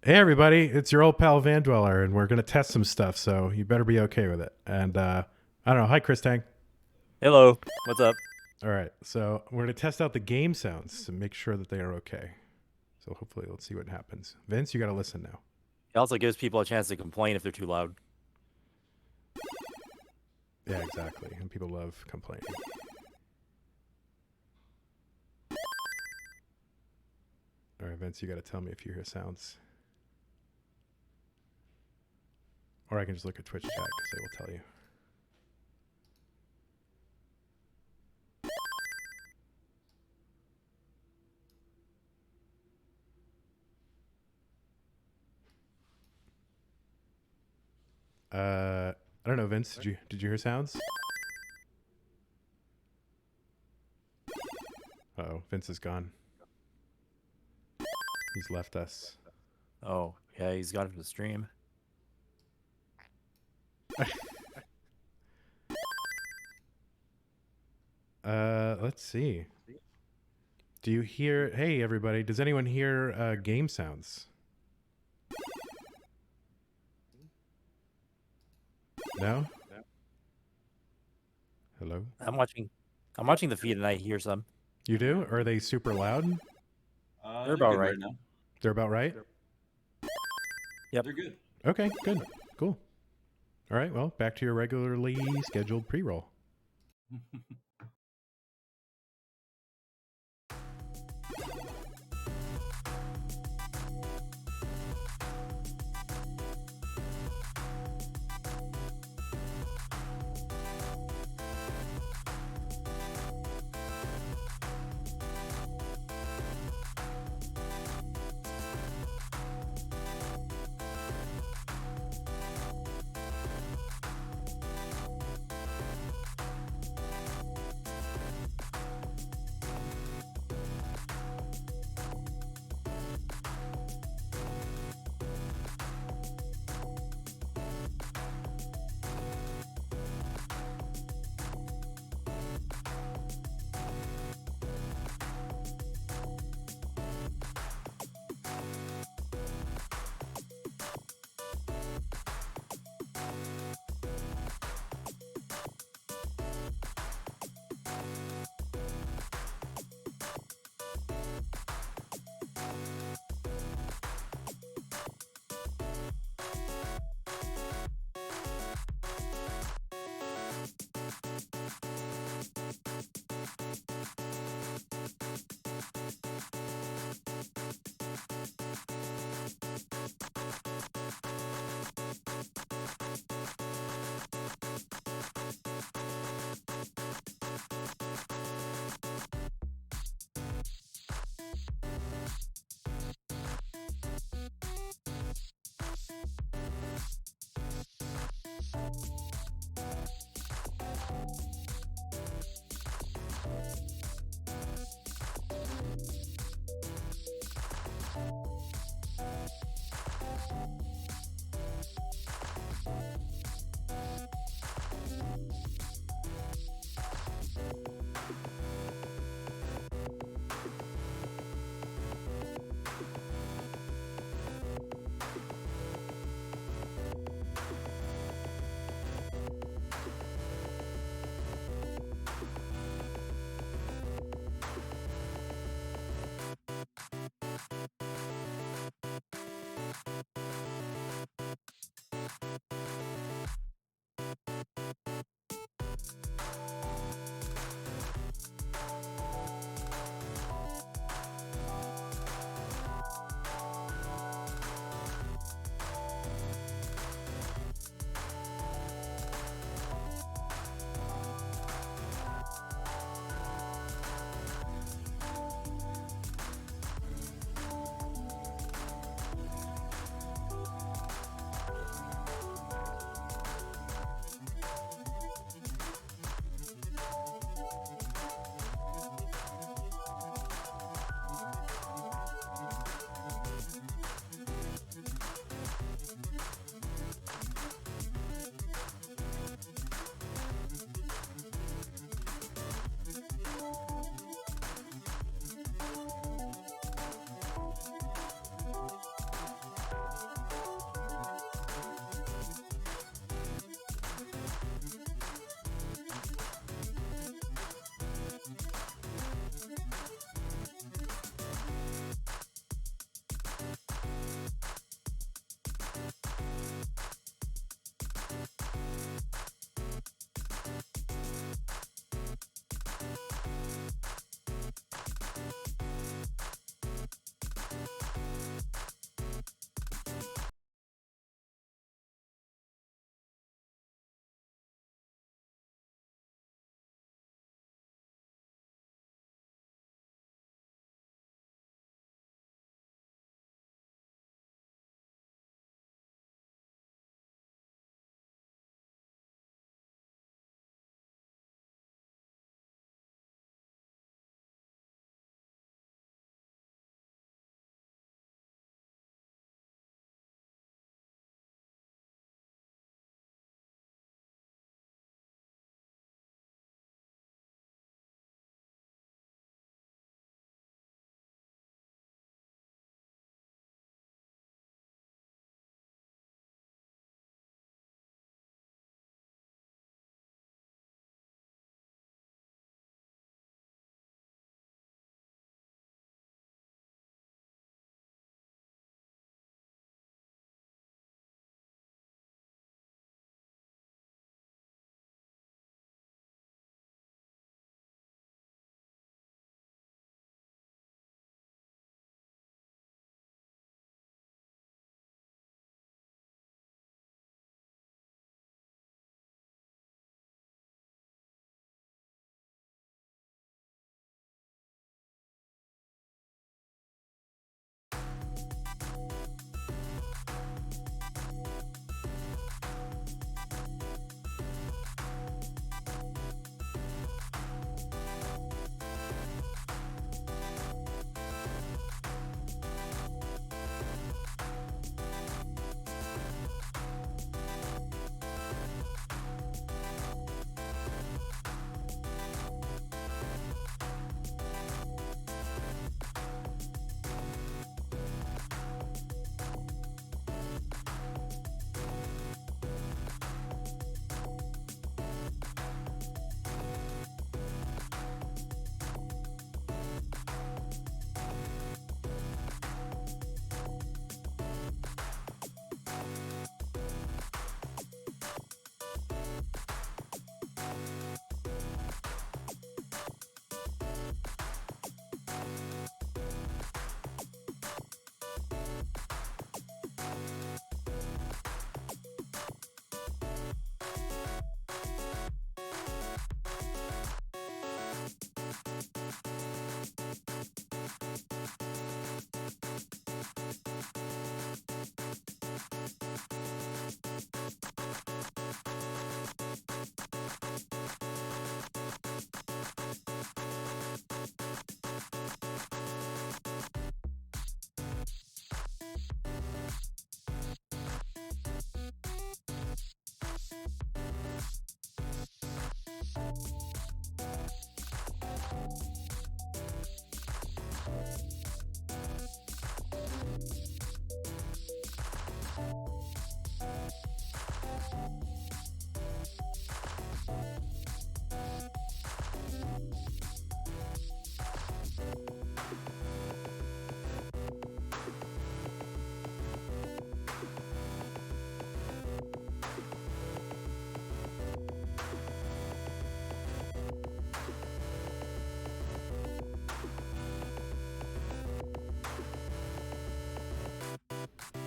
Hey everybody, it's your old pal Van Dweller, and we're gonna test some stuff, so you better be okay with it. And I don't know. Hi, Chris Tang. Hello, what's up? All right, so we're gonna test out the game sounds to make sure that they are okay. So hopefully, let's see what happens. Vince, you got to listen now. It also gives people a chance to complain if they're too loud. Yeah, exactly. And people love complaining. All right, Vince, you got to tell me if you hear sounds, or I can just look at Twitch chat because they will tell you. I don't know, Vince. Did you hear sounds? Oh, Vince is gone. He's left us. Oh, yeah, he's gone from the stream. Let's see. Do you hear? Hey, everybody! Does anyone hear game sounds? No. Hello. I'm watching the feed and I hear some. You do? Are they super loud? They're about good right. now. They're about right. Yep. They're good. Okay. Good. Cool. All right. Well, back to your regularly scheduled pre-roll.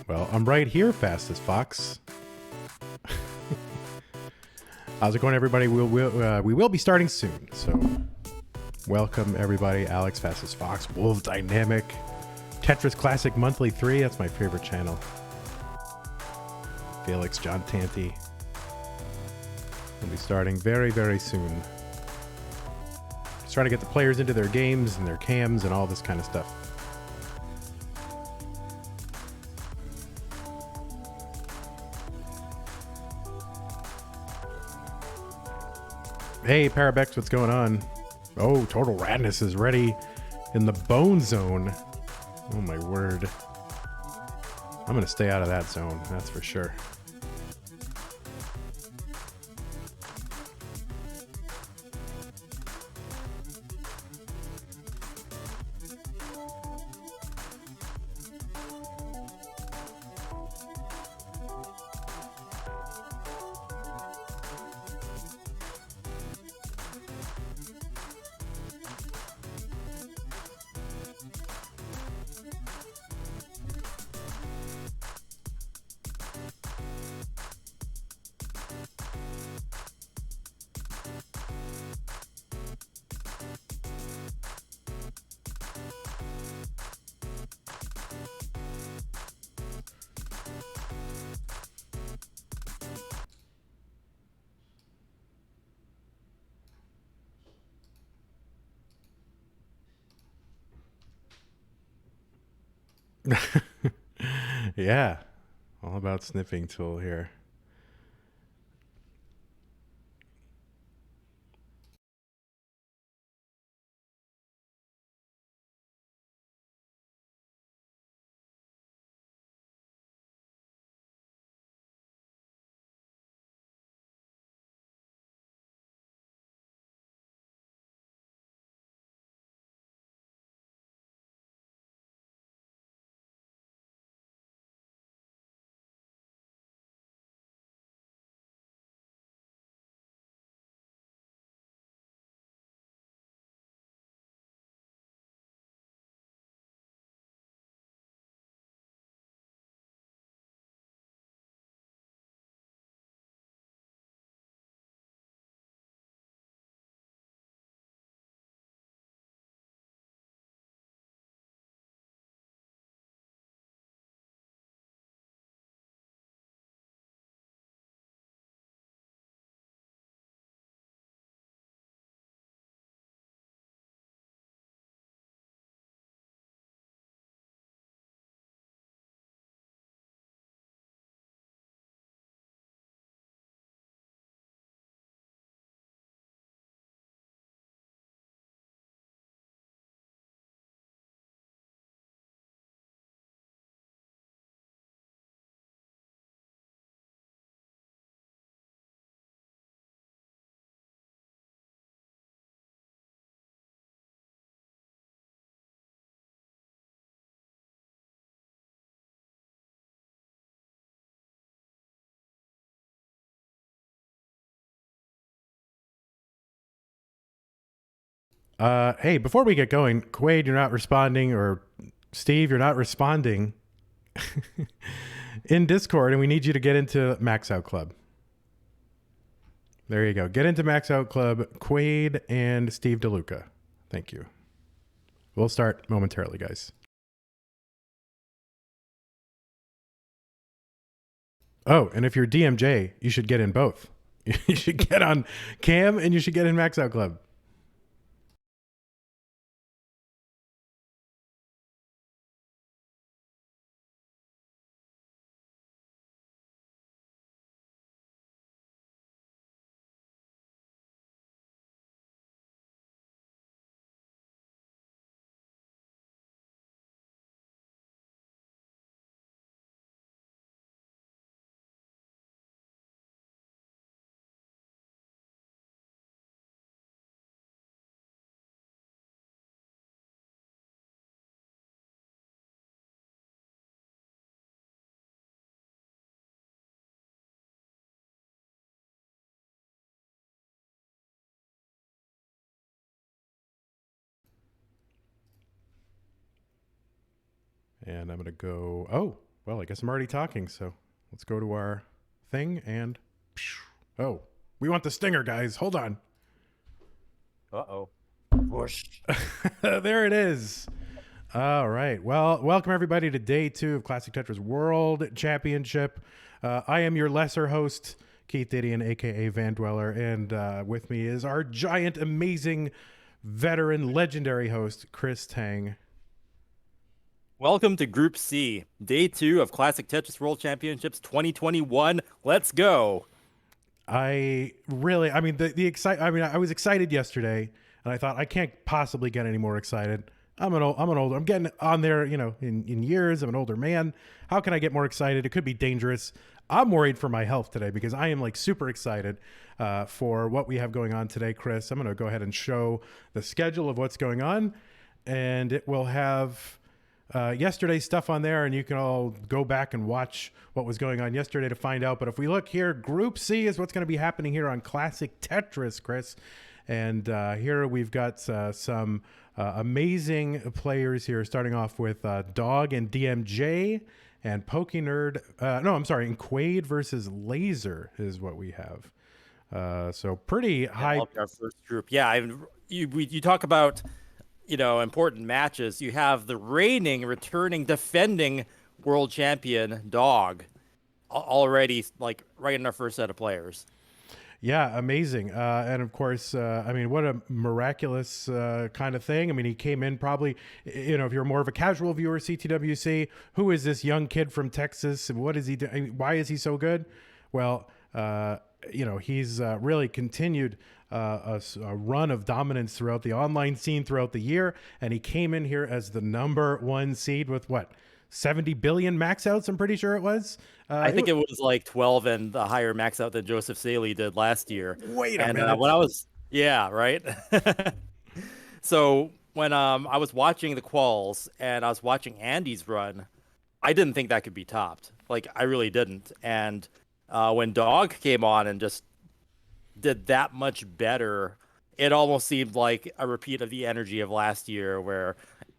Well, I'm right here, Fastest Fox. How's it going, everybody? We will be starting soon, so welcome, everybody. Alex, Fastest Fox, Wolf Dynamic, Tetris Classic Monthly 3. That's my favorite channel. Felix, John Tanty. We'll be starting very, very soon. Just trying to get the players into their games and their cams and all this kind of stuff. Hey, Parabex, what's going on? Oh, Total Radness is ready in the bone zone. Oh, my word. I'm going to stay out of that zone, that's for sure. Yeah, all about sniffing tool here. Hey, before we get going, Quaid, you're not responding, or Steve, you're not responding in Discord, and we need you to get into Max Out Club. There you go. Get into Max Out Club, Quaid and Steve DeLuca. Thank you. We'll start momentarily, guys. Oh, and if you're DMJ, you should get in both. You should get on Cam and you should get in Max Out Club. And I'm going to go, oh, well, I guess I'm already talking. So let's go to our thing and, oh, we want the stinger, guys. Hold on. Uh-oh. Whoosh. There it is. All right. Well, welcome everybody to day 2 of Classic Tetris World Championship. I am your lesser host, Keith Didion, aka Van Dweller, and with me is our giant, amazing, veteran, legendary host, Chris Tang. Welcome to Group C, day 2 of Classic Tetris World Championships 2021. Let's go. I was excited yesterday, and I thought I can't possibly get any more excited. I'm getting on there, in years. I'm an older man. How can I get more excited? It could be dangerous. I'm worried for my health today because I am super excited for what we have going on today, Chris. I'm going to go ahead and show the schedule of what's going on, and it will have yesterday's stuff on there, and you can all go back and watch what was going on yesterday to find out. But if we look here, Group C is what's going to be happening here on Classic Tetris, Chris. And here we've got some amazing players here, starting off with Dog and DMJ and Pokenerd. And Quaid versus Lazer is what we have. So pretty high. Our first group. Yeah, you talk about, important matches. You have the reigning, returning, defending world champion Dog already, right in our first set of players. Yeah, amazing. And of course, what a miraculous kind of thing. He came in probably, if you're more of a casual viewer, CTWC, who is this young kid from Texas? And what is he doing? Why is he so good? Well, he's really continued a run of dominance throughout the online scene throughout the year. And he came in here as the #1 seed with 70 billion max outs, I'm pretty sure it was. I think it was like 12 and a higher max out than Joseph Saley did last year. Wait a minute. Right? So when I was watching the quals and I was watching Andy's run, I didn't think that could be topped. I really didn't. And when Dog came on and just did that much better, it almost seemed like a repeat of the energy of last year where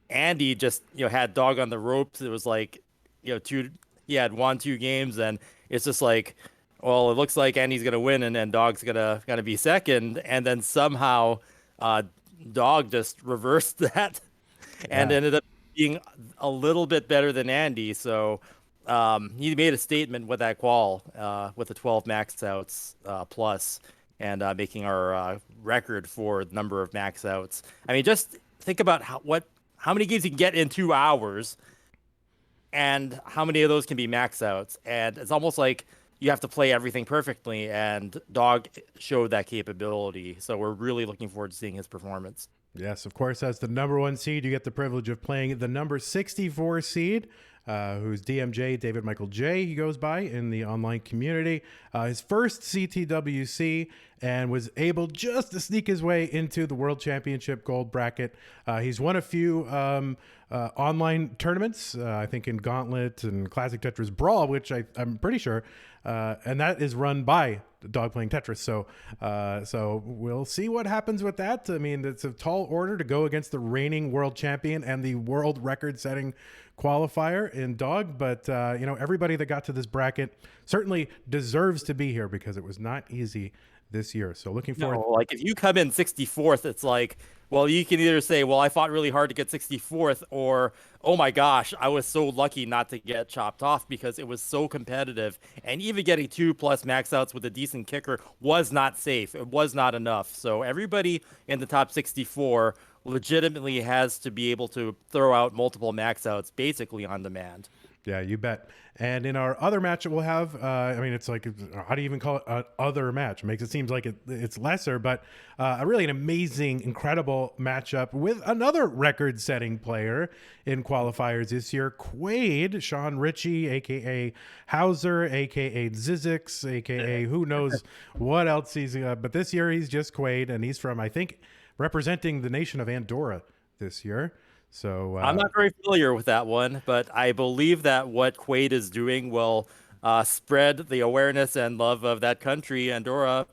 Andy just, had Dog on the ropes. It was he had 1-2 games, and it's just well, it looks like Andy's gonna win, and then Dog's gonna be second, and then somehow Dog just reversed that and ended up being a little bit better than Andy. So he made a statement with that qual with the 12 max outs plus, and making our record for the number of max outs. Just think about how many games you can get in 2 hours and how many of those can be max outs. And it's almost like you have to play everything perfectly, and Dog showed that capability. So we're really looking forward to seeing his performance. Yes, of course, as the #1 seed, you get the privilege of playing the number 64 seed, who's DMJ, David Michael J, he goes by in the online community. His first CTWC, and was able just to sneak his way into the World Championship gold bracket. He's won a few online tournaments, I think in Gauntlet and Classic Tetris Brawl, which I'm pretty sure, and that is run by Dog Playing Tetris. So we'll see what happens with that. It's a tall order to go against the reigning world champion and the world record-setting qualifier in Dog, but everybody that got to this bracket certainly deserves to be here because it was not easy this year. So looking forward. No, if you come in 64th, it's well, you can either say, well, I fought really hard to get 64th, or, oh my gosh, I was so lucky not to get chopped off because it was so competitive. And even getting 2+ max outs with a decent kicker was not safe. It was not enough. So everybody in the top 64 legitimately has to be able to throw out multiple max outs basically on demand. Yeah, you bet. And in our other match that we'll have, it's how do you even call it an other match? It makes it seem like it's lesser, but really an amazing, incredible matchup with another record-setting player in qualifiers this year, Quaid, Sean Ritchie, a.k.a. Hauser, a.k.a. Zizix, a.k.a. who knows what else he's... but this year he's just Quaid, and he's from, I think, representing the nation of Andorra this year. So I'm not very familiar with that one, but I believe that what Quaid is doing will spread the awareness and love of that country, Andorra,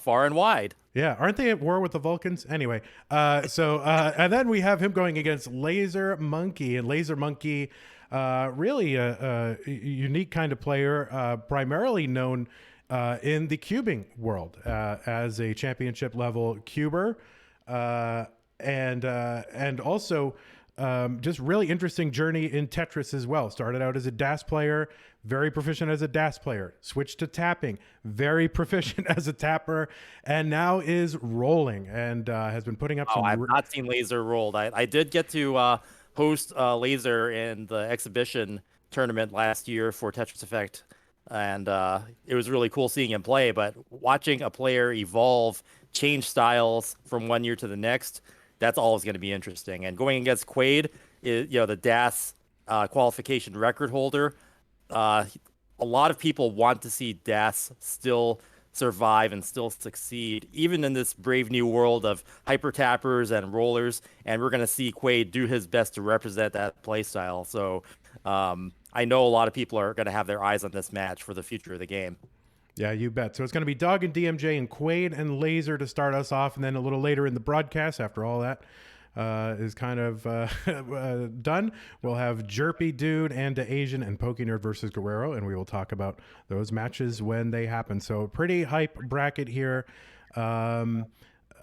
far and wide. Yeah, aren't they at war with the Vulcans? Anyway, and then we have him going against Lazer Monkey, and Lazer Monkey, really a unique kind of player, primarily known in the cubing world as a championship level cuber, and also just really interesting journey in Tetris as well. Started out as a DAS player, very proficient as a DAS player, switched to tapping, very proficient as a tapper, and now is rolling and has been putting up some... I've not seen Lazer rolled. I did get to host Lazer in the exhibition tournament last year for Tetris Effect, and it was really cool seeing him play, but watching a player evolve, change styles from one year to the next, that's always going to be interesting. And going against Quaid, the DAS qualification record holder, a lot of people want to see DAS still survive and still succeed, even in this brave new world of hyper tappers and rollers. And we're going to see Quaid do his best to represent that playstyle. So I know a lot of people are going to have their eyes on this match for the future of the game. Yeah, you bet. So it's going to be Dog and DMJ and Quaid and Lazer to start us off. And then a little later in the broadcast, after all that is kind of done, we'll have Jerpidude and Daasiann and Pokenerd versus Guerrero. And we will talk about those matches when they happen. So pretty hype bracket here. Really,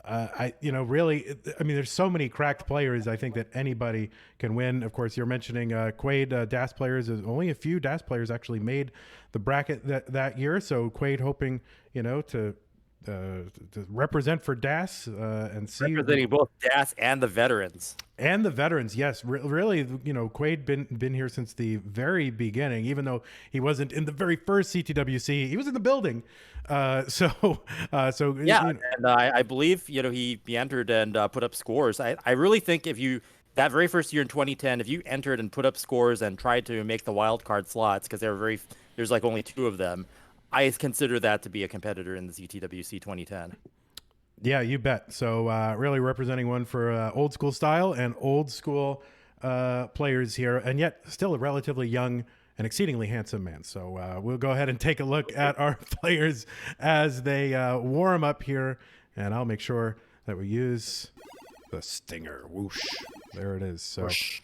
I mean, there's so many cracked players. I think that anybody can win. Of course, you're mentioning Quaid, DAS players. There's only a few DAS players actually made the bracket that year. So Quaid hoping, to represent for DAS and see representing both DAS and the veterans. And the veterans, yes, really, Quaid been here since the very beginning. Even though he wasn't in the very first CTWC, he was in the building. So yeah, and I believe he entered and put up scores. I really think that very first year in 2010, if you entered and put up scores and tried to make the wild card slots, because there's like only 2 of them, I consider that to be a competitor in the CTWC 2010. Yeah, you bet. So really representing one for old school style and old school players here, and yet still a relatively young and exceedingly handsome man. So we'll go ahead and take a look at our players as they warm up here, and I'll make sure that we use the stinger. Whoosh. There it is. So whoosh.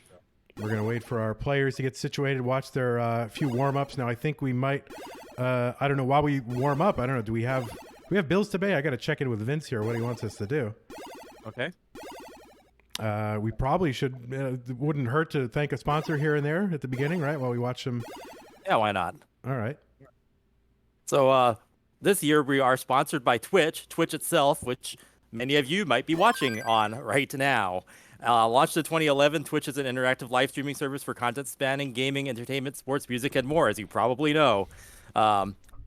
We're going to wait for our players to get situated, watch their few warm-ups. Now, I think we might... I don't know, while we warm up, I don't know, do we have bills to pay? I got to check in with Vince here, what he wants us to do. Okay. We probably should, it wouldn't hurt to thank a sponsor here and there at the beginning, right? While we watch them. Yeah, why not? All right. So this year we are sponsored by Twitch itself, which many of you might be watching on right now. Launched in 2011, Twitch is an interactive live streaming service for content spanning gaming, entertainment, sports, music, and more, as you probably know.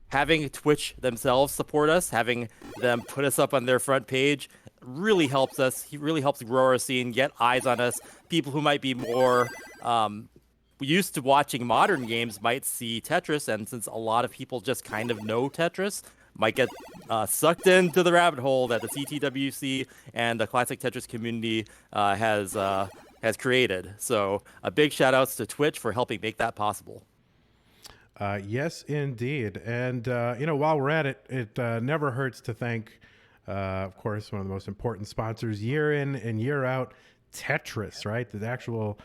Having Twitch themselves support us, having them put us up on their front page really helps us. He really helps grow our scene, get eyes on us. People who might be more used to watching modern games might see Tetris, and since a lot of people just kind of know Tetris, might get sucked into the rabbit hole that the CTWC and the Classic Tetris community has created. So a big shout outs to Twitch for helping make that possible. Yes, indeed. And, while we're at it, it never hurts to thank, of course, one of the most important sponsors year in and year out, Tetris, right? The actual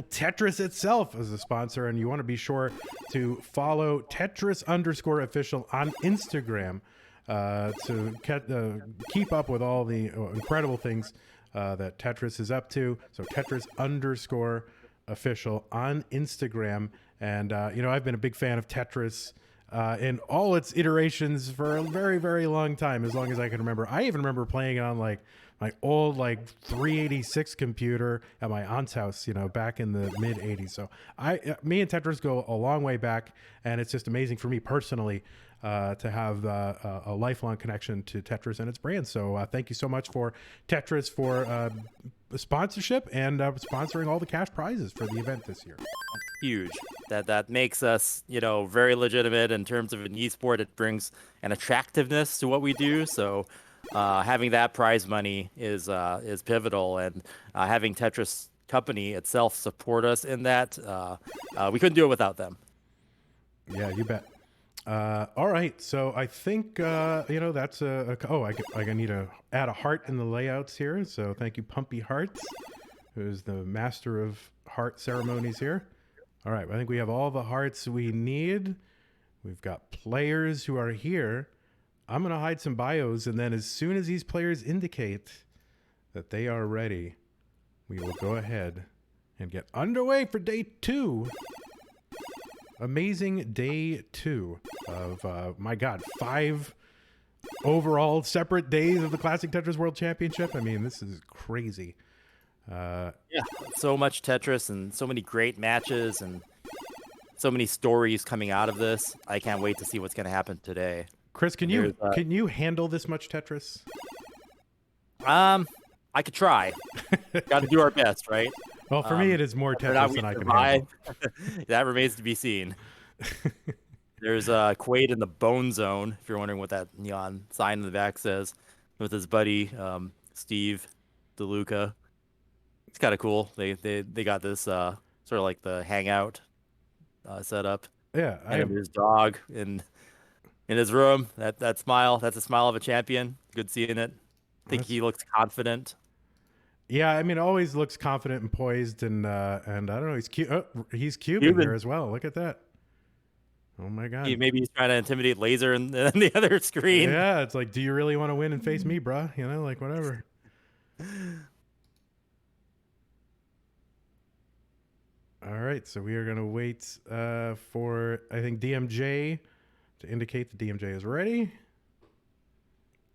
Tetris itself as a sponsor. And you want to be sure to follow Tetris_official on Instagram to keep up with all the incredible things that Tetris is up to. So Tetris_official on Instagram. And, I've been a big fan of Tetris in all its iterations for a very, very long time, as long as I can remember. I even remember playing it on, my old, 386 computer at my aunt's house, back in the mid-'80s. So me and Tetris go a long way back, and it's just amazing for me personally to have a lifelong connection to Tetris and its brand. So thank you so much for Tetris for sponsorship and sponsoring all the cash prizes for the event this year. Huge. That makes us, very legitimate in terms of an esport. It brings an attractiveness to what we do. So having that prize money is pivotal, and having Tetris company itself support us in that, we couldn't do it without them. Yeah, you bet. All right, so I think that's I need to add a heart in the layouts here. So thank you, Pumpy Hearts, who's the master of heart ceremonies here. All right, I think we have all the hearts we need. We've got players who are here. I'm gonna hide some bios, and then as soon as these players indicate that they are ready, we will go ahead and get underway for day 2. Amazing day 2 of, my God, 5 overall separate days of the Classic Tetris World Championship. I mean, this is crazy. Yeah, so much Tetris and so many great matches and so many stories coming out of this. I can't wait to see what's going to happen today. Chris, can you handle this much Tetris? I could try. Got to do our best, right? Well, for me, it is more Tetris than I can handle. That remains to be seen. There's Quaid in the Bone Zone, if you're wondering what that neon sign in the back says, with his buddy Steve DeLuca. It's kind of cool. They got this sort of like the hangout set up. Yeah, and his dog in his room. That smile, that's a smile of a champion. Good seeing it. I think he looks confident. Yeah, I mean, always looks confident and poised, and I don't know, he's cute. Oh, he's Cuban here as well. Look at that. Oh my God. Maybe he's trying to intimidate Lazer in the other screen. Yeah, it's like, do you really want to win and face me, bruh? You know, like whatever. All right, so we are going to wait for, I think, DMJ to indicate that DMJ is ready.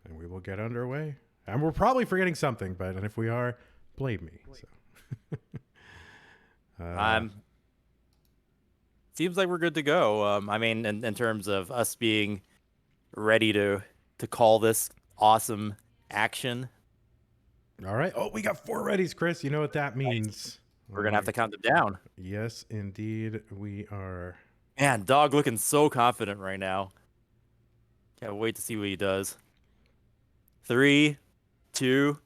And we will get underway. And we're probably forgetting something, but if we are, blame me. So. Seems like we're good to go. I mean, in terms of us being ready to call this awesome action. All right. Oh, we got 4 readies, Chris. You know what that means. We're going to have to count them down. Yes, indeed. We are. Man, dog looking so confident right now. Can't wait to see what he does. 3, 2,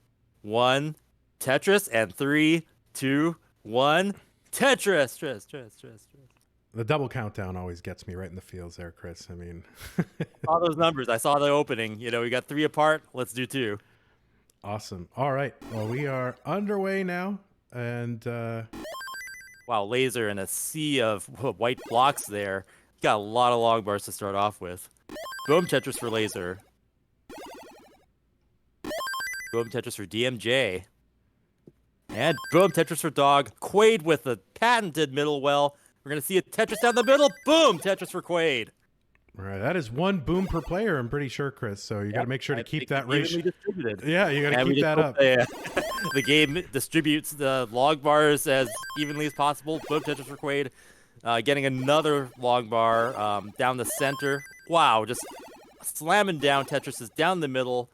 1, Tetris, and 3, 2, 1, Tetris. The double countdown always gets me right in the feels there, Chris. I mean, all those numbers. I saw the opening. You know, we got 3 apart. Let's do 2. Awesome. All right. Well, we are underway now, and wow, Lazer in a sea of white blocks there. Got a lot of long bars to start off with. Boom, Tetris for Lazer. Boom, Tetris for DMJ. And boom, Tetris for Dog. Quaid with the patented middle well. We're going to see a Tetris down the middle. Boom, Tetris for Quaid. All right, that is 1 boom per player, I'm pretty sure, Chris. So you got to make sure to keep that ratio. Yeah, you got to keep that up. The game distributes the log bars as evenly as possible. Boom, Tetris for Quaid. Getting another log bar down the center. Wow, just slamming down Tetris is down the middle.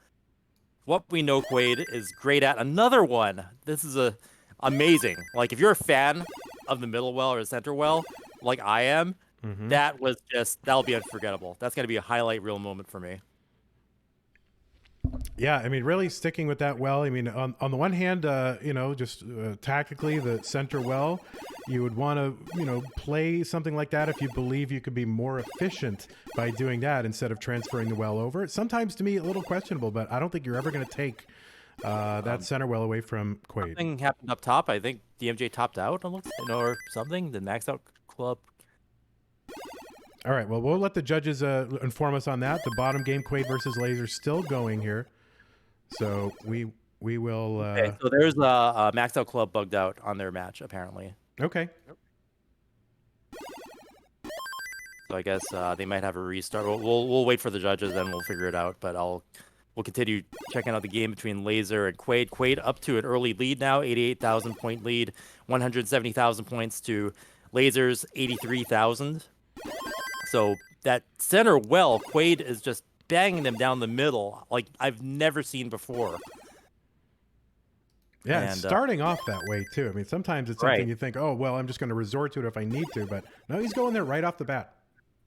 What we know Quaid is great at. Another one. This is amazing. Like, if you're a fan of the middle well or the center well, like I am, that'll be unforgettable. That's going to be a highlight reel moment for me. Yeah, I mean, really sticking with that well. I mean, on the one hand, just tactically, the center well, you would want to, play something like that if you believe you could be more efficient by doing that instead of transferring the well over. Sometimes, to me, a little questionable, but I don't think you're ever going to take that center well away from Quaid. Something happened up top. I think DMJ topped out, or something. The maxed out club. All right, well, we'll let the judges inform us on that. The bottom game, Quaid versus Lazer, still going here. So we will... Okay, so there's a maxed out club bugged out on their match, apparently. Okay. So I guess they might have a restart. We'll wait for the judges, then we'll figure it out. But we'll continue checking out the game between Lazer and Quaid. Quaid up to an early lead now, 88,000 point lead, 170,000 points to Lazer's 83,000. So that center well, Quaid is just banging them down the middle like I've never seen before. Yeah, and starting off that way, too. I mean, sometimes it's something you think, oh, well, I'm just going to resort to it if I need to. But no, he's going there right off the bat.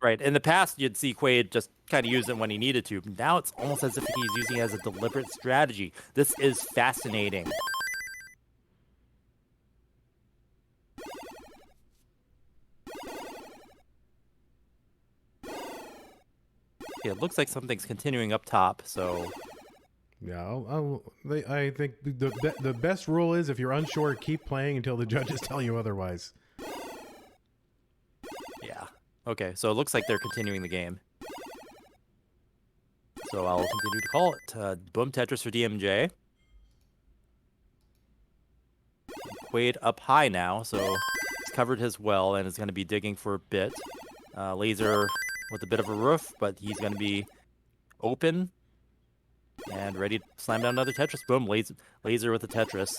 Right. In the past, you'd see Quaid just kind of use it when he needed to. Now it's almost as if he's using it as a deliberate strategy. This is fascinating. Yeah, it looks like something's continuing up top, so Yeah, I think the best rule is if you're unsure, keep playing until the judges tell you otherwise. yeah. Okay, so it looks like they're continuing the game. So I'll continue to call it. Boom Tetris for DMJ. Quaid up high now, so he's covered his well and is going to be digging for a bit. Lazer with a bit of a roof, but he's going to be open and ready to slam down another Tetris. Boom, Lazer with the Tetris.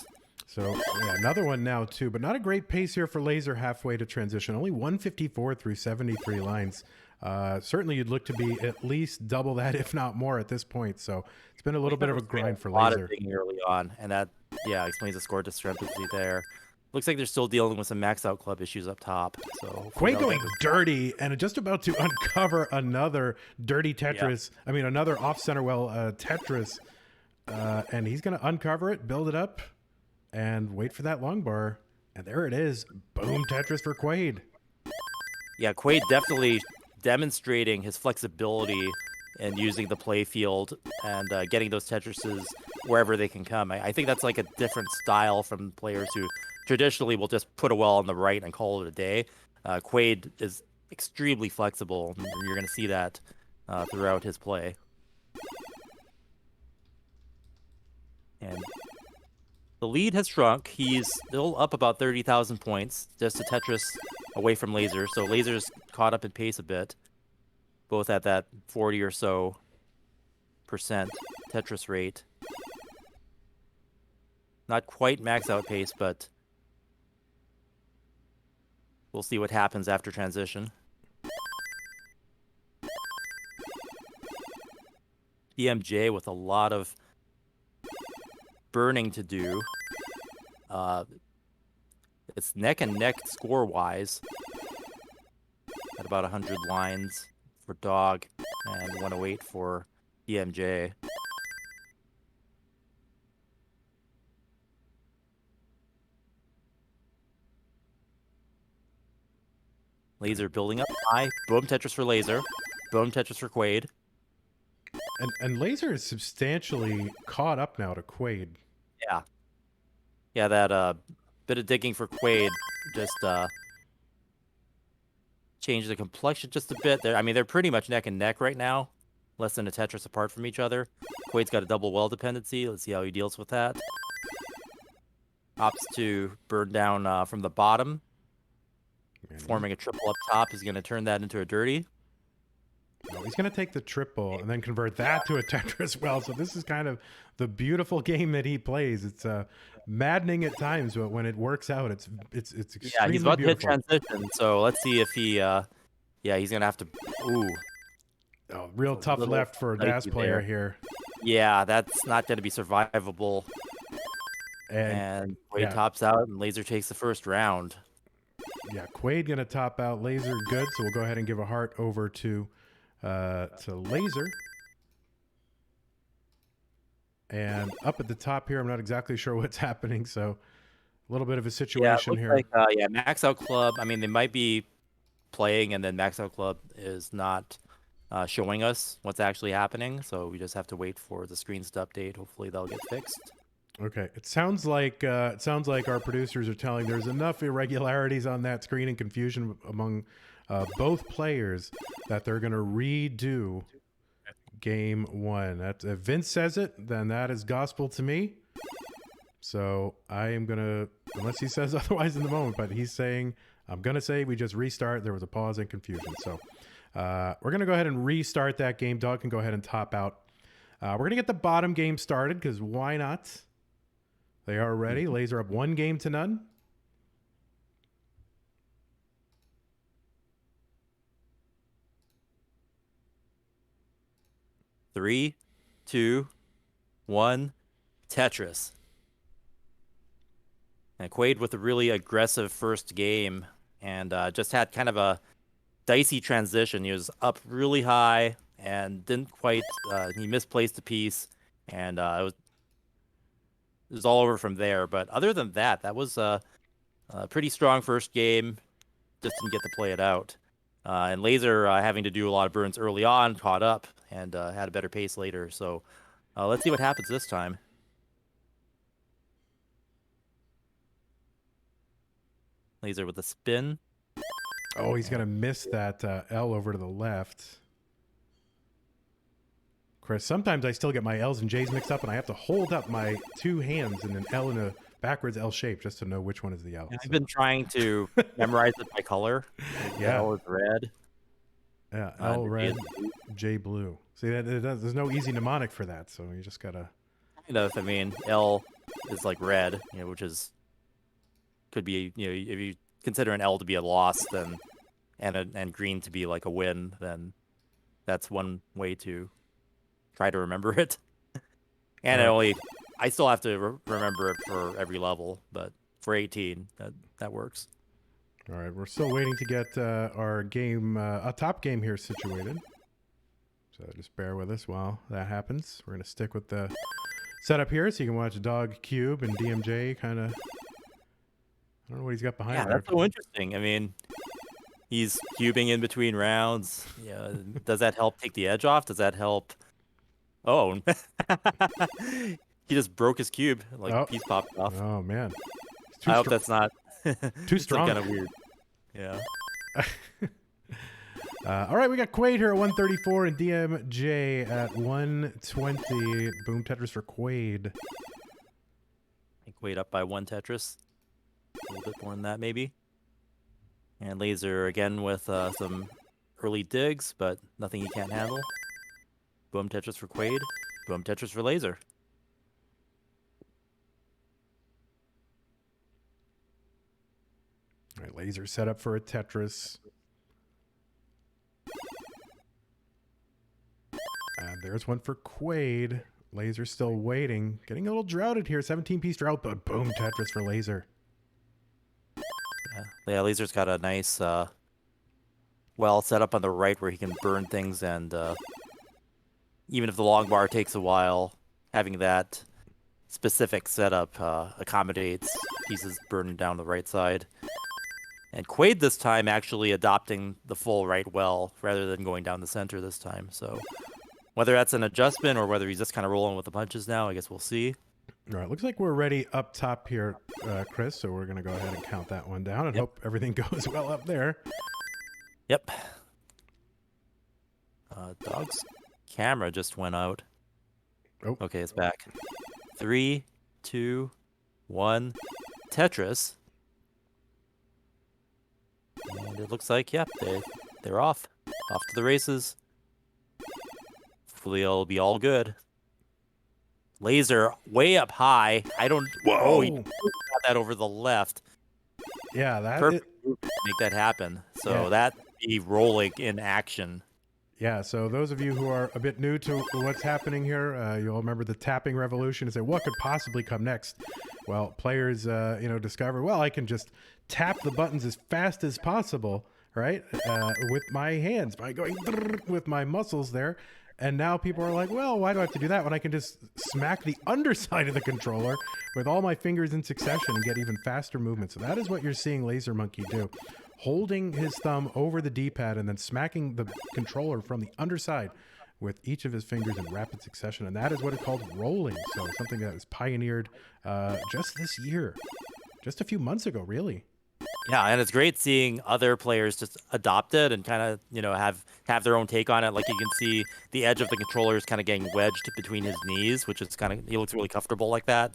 So, yeah, another one now, too. But not a great pace here for Lazer halfway to transition. Only 154 through 73 lines. Certainly you'd look to be at least double that, if not more, at this point. So it's been a little bit of a grind for A lot of Lazer. digging early on, and that, yeah, explains the score discrepancy there. Looks like they're still dealing with some max out club issues up top. So Quaid going dirty and just about to uncover another dirty Tetris. Yeah. I mean, another off-center well Tetris. And he's going to uncover it, build it up, and wait for that long bar. And there it is. Boom Tetris for Quaid. Yeah, Quaid definitely demonstrating his flexibility in using the play field and getting those Tetrises wherever they can come. I think that's like a different style from players who traditionally will just put a well on the right and call it a day. Quaid is extremely flexible, and you're going to see that throughout his play. And the lead has shrunk. He's still up about 30,000 points, just a Tetris away from Lazer. So Lazer's caught up in pace a bit, both at that 40 or so % Tetris rate. Not quite max out pace, but we'll see what happens after transition. DMJ with a lot of burning to do. It's neck and neck score-wise at about 100 lines for Dog and 108 for DMJ. Lazer building up high. Boom Tetris for Lazer. Boom Tetris for Quaid. And Lazer is substantially caught up now to Quaid. Yeah. Yeah, that bit of digging for Quaid just changed the complexion just a bit. I mean, they're pretty much neck and neck right now. Less than a Tetris apart from each other. Quaid's got a double well dependency. Let's see how he deals with that. Opts to burn down from the bottom. Forming a triple up top. He's going to turn that into a dirty. No, he's going to take the triple and then convert that to a Tetris well. So this is kind of the beautiful game that he plays. It's maddening at times, but when it works out, it's extremely yeah, he's about beautiful. to hit transition. So let's see if he, yeah, he's going to have to, ooh. Oh, real tough left for a DAS player here. Yeah, that's not going to be survivable. And Quaid tops out, and Lazer takes the first round. Yeah, Quaid going to top out. Lazer good, so we'll go ahead and give a heart over to Lazer. And up at the top here, I'm not exactly sure what's happening, so a little bit of a situation here. Like, yeah, Max Out Club, I mean, they might be playing, and then Max Out Club is not showing us what's actually happening, so we just have to wait for the screens to update. Hopefully they'll get fixed. Okay, it sounds like our producers are telling there's enough irregularities on that screen and confusion among both players that they're going to redo game one. That if Vince says it, then that is gospel to me. So I am going to, unless he says otherwise in the moment, but he's saying, I'm going to say we just restart. There was a pause and confusion. So we're going to go ahead and restart that game. Doug can go ahead and top out. We're going to get the bottom game started because why not? They are ready. Lazer up 1-0. 3, 2, 1, Tetris. And Quaid with a really aggressive first game and just had kind of a dicey transition. He was up really high and didn't quite, he misplaced a piece, and it was all over from there. But other than that, that was a pretty strong first game. Just didn't get to play it out. And Lazer having to do a lot of burns early on, caught up, and had a better pace later. So let's see what happens this time. Lazer with a spin. Oh, he's going to miss that L over to the left. Chris, sometimes I still get my L's and J's mixed up, and I have to hold up my two hands in an L in a backwards L shape just to know which one is the L. I've been trying to memorize it by color. Yeah. L is red. Yeah, L red, J blue. See, there's no easy mnemonic for that, so you just gotta. Kind of. I mean, L is like red, which is could be, if you consider an L to be a loss, then and green to be like a win, then that's one way to try to remember it. And I still have to remember it for every level, but for 18, that works. All right, we're still waiting to get our game, a top game here situated. So just bear with us while that happens. We're going to stick with the setup here so you can watch Dog Cube and DMJ kind of... I don't know what he's got behind there. That's so interesting. I mean, he's cubing in between rounds. Yeah, does that help take the edge off? Does that help... Oh, he just broke his cube. Piece popped off. Oh, man. I hope that's not... Too strong. Kind of weird. Yeah. All right, we got Quaid here at 134 and DMJ at 120. Boom Tetris for Quaid. I think Quaid up by 1 Tetris. A little bit more than that, maybe. And Lazer again with some early digs, but nothing he can't handle. Boom Tetris for Quaid. Boom Tetris for Lazer. All right, Lazer set up for a Tetris. And there's one for Quaid. Lazer still waiting. Getting a little droughted here. 17-piece drought, but boom Tetris for Lazer. Yeah, Lazer's got a nice well set up on the right where he can burn things, and even if the long bar takes a while, having that specific setup accommodates pieces burning down the right side. And Quaid this time actually adopting the full right well rather than going down the center this time. So whether that's an adjustment or whether he's just kind of rolling with the punches now, I guess we'll see. All right, looks like we're ready up top here, Chris. So we're going to go ahead and count that one down and hope everything goes well up there. Yep. Dog's camera just went out. Oh. Okay, it's back. 3, 2, 1. Tetris. And it looks like, they're off. Off to the races. Hopefully it'll be all good. Lazer way up high. I don't... Whoa! Oh, he got that over the left. Yeah, that... Perfect move to make that happen. So that be rolling in action. Yeah, so those of you who are a bit new to what's happening here, you'll remember the tapping revolution and say, what could possibly come next? Well, players, discover, well, I can just tap the buttons as fast as possible, right? With my hands, by going with my muscles there. And now people are like, well, why do I have to do that when I can just smack the underside of the controller with all my fingers in succession and get even faster movement? So that is what you're seeing Lazer Monkey do. Holding his thumb over the D-pad and then smacking the controller from the underside with each of his fingers in rapid succession. And that is what is called rolling. So something that was pioneered just this year, just a few months ago, really. Yeah, and it's great seeing other players just adopt it and kind of, have their own take on it. Like you can see the edge of the controller is kind of getting wedged between his knees, which is he looks really comfortable like that,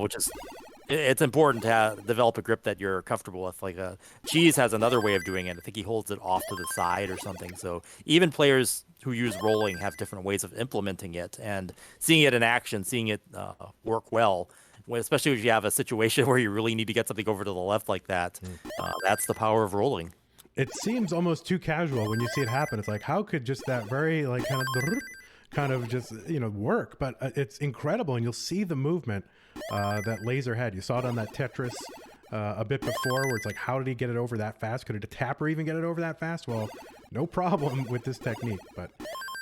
which is, it's important to develop a grip that you're comfortable with. Like Cheese has another way of doing it. I think he holds it off to the side or something. So even players who use rolling have different ways of implementing it, and seeing it in action, seeing it work well, especially if you have a situation where you really need to get something over to the left like that. That's the power of rolling. It seems almost too casual when you see it happen. It's like, how could just that very kind of just work? But it's incredible, and you'll see the movement that Lazer had. You saw it on that Tetris a bit before, where it's like, how did he get it over that fast? Could a tapper even get it over that fast? Well, no problem with this technique. But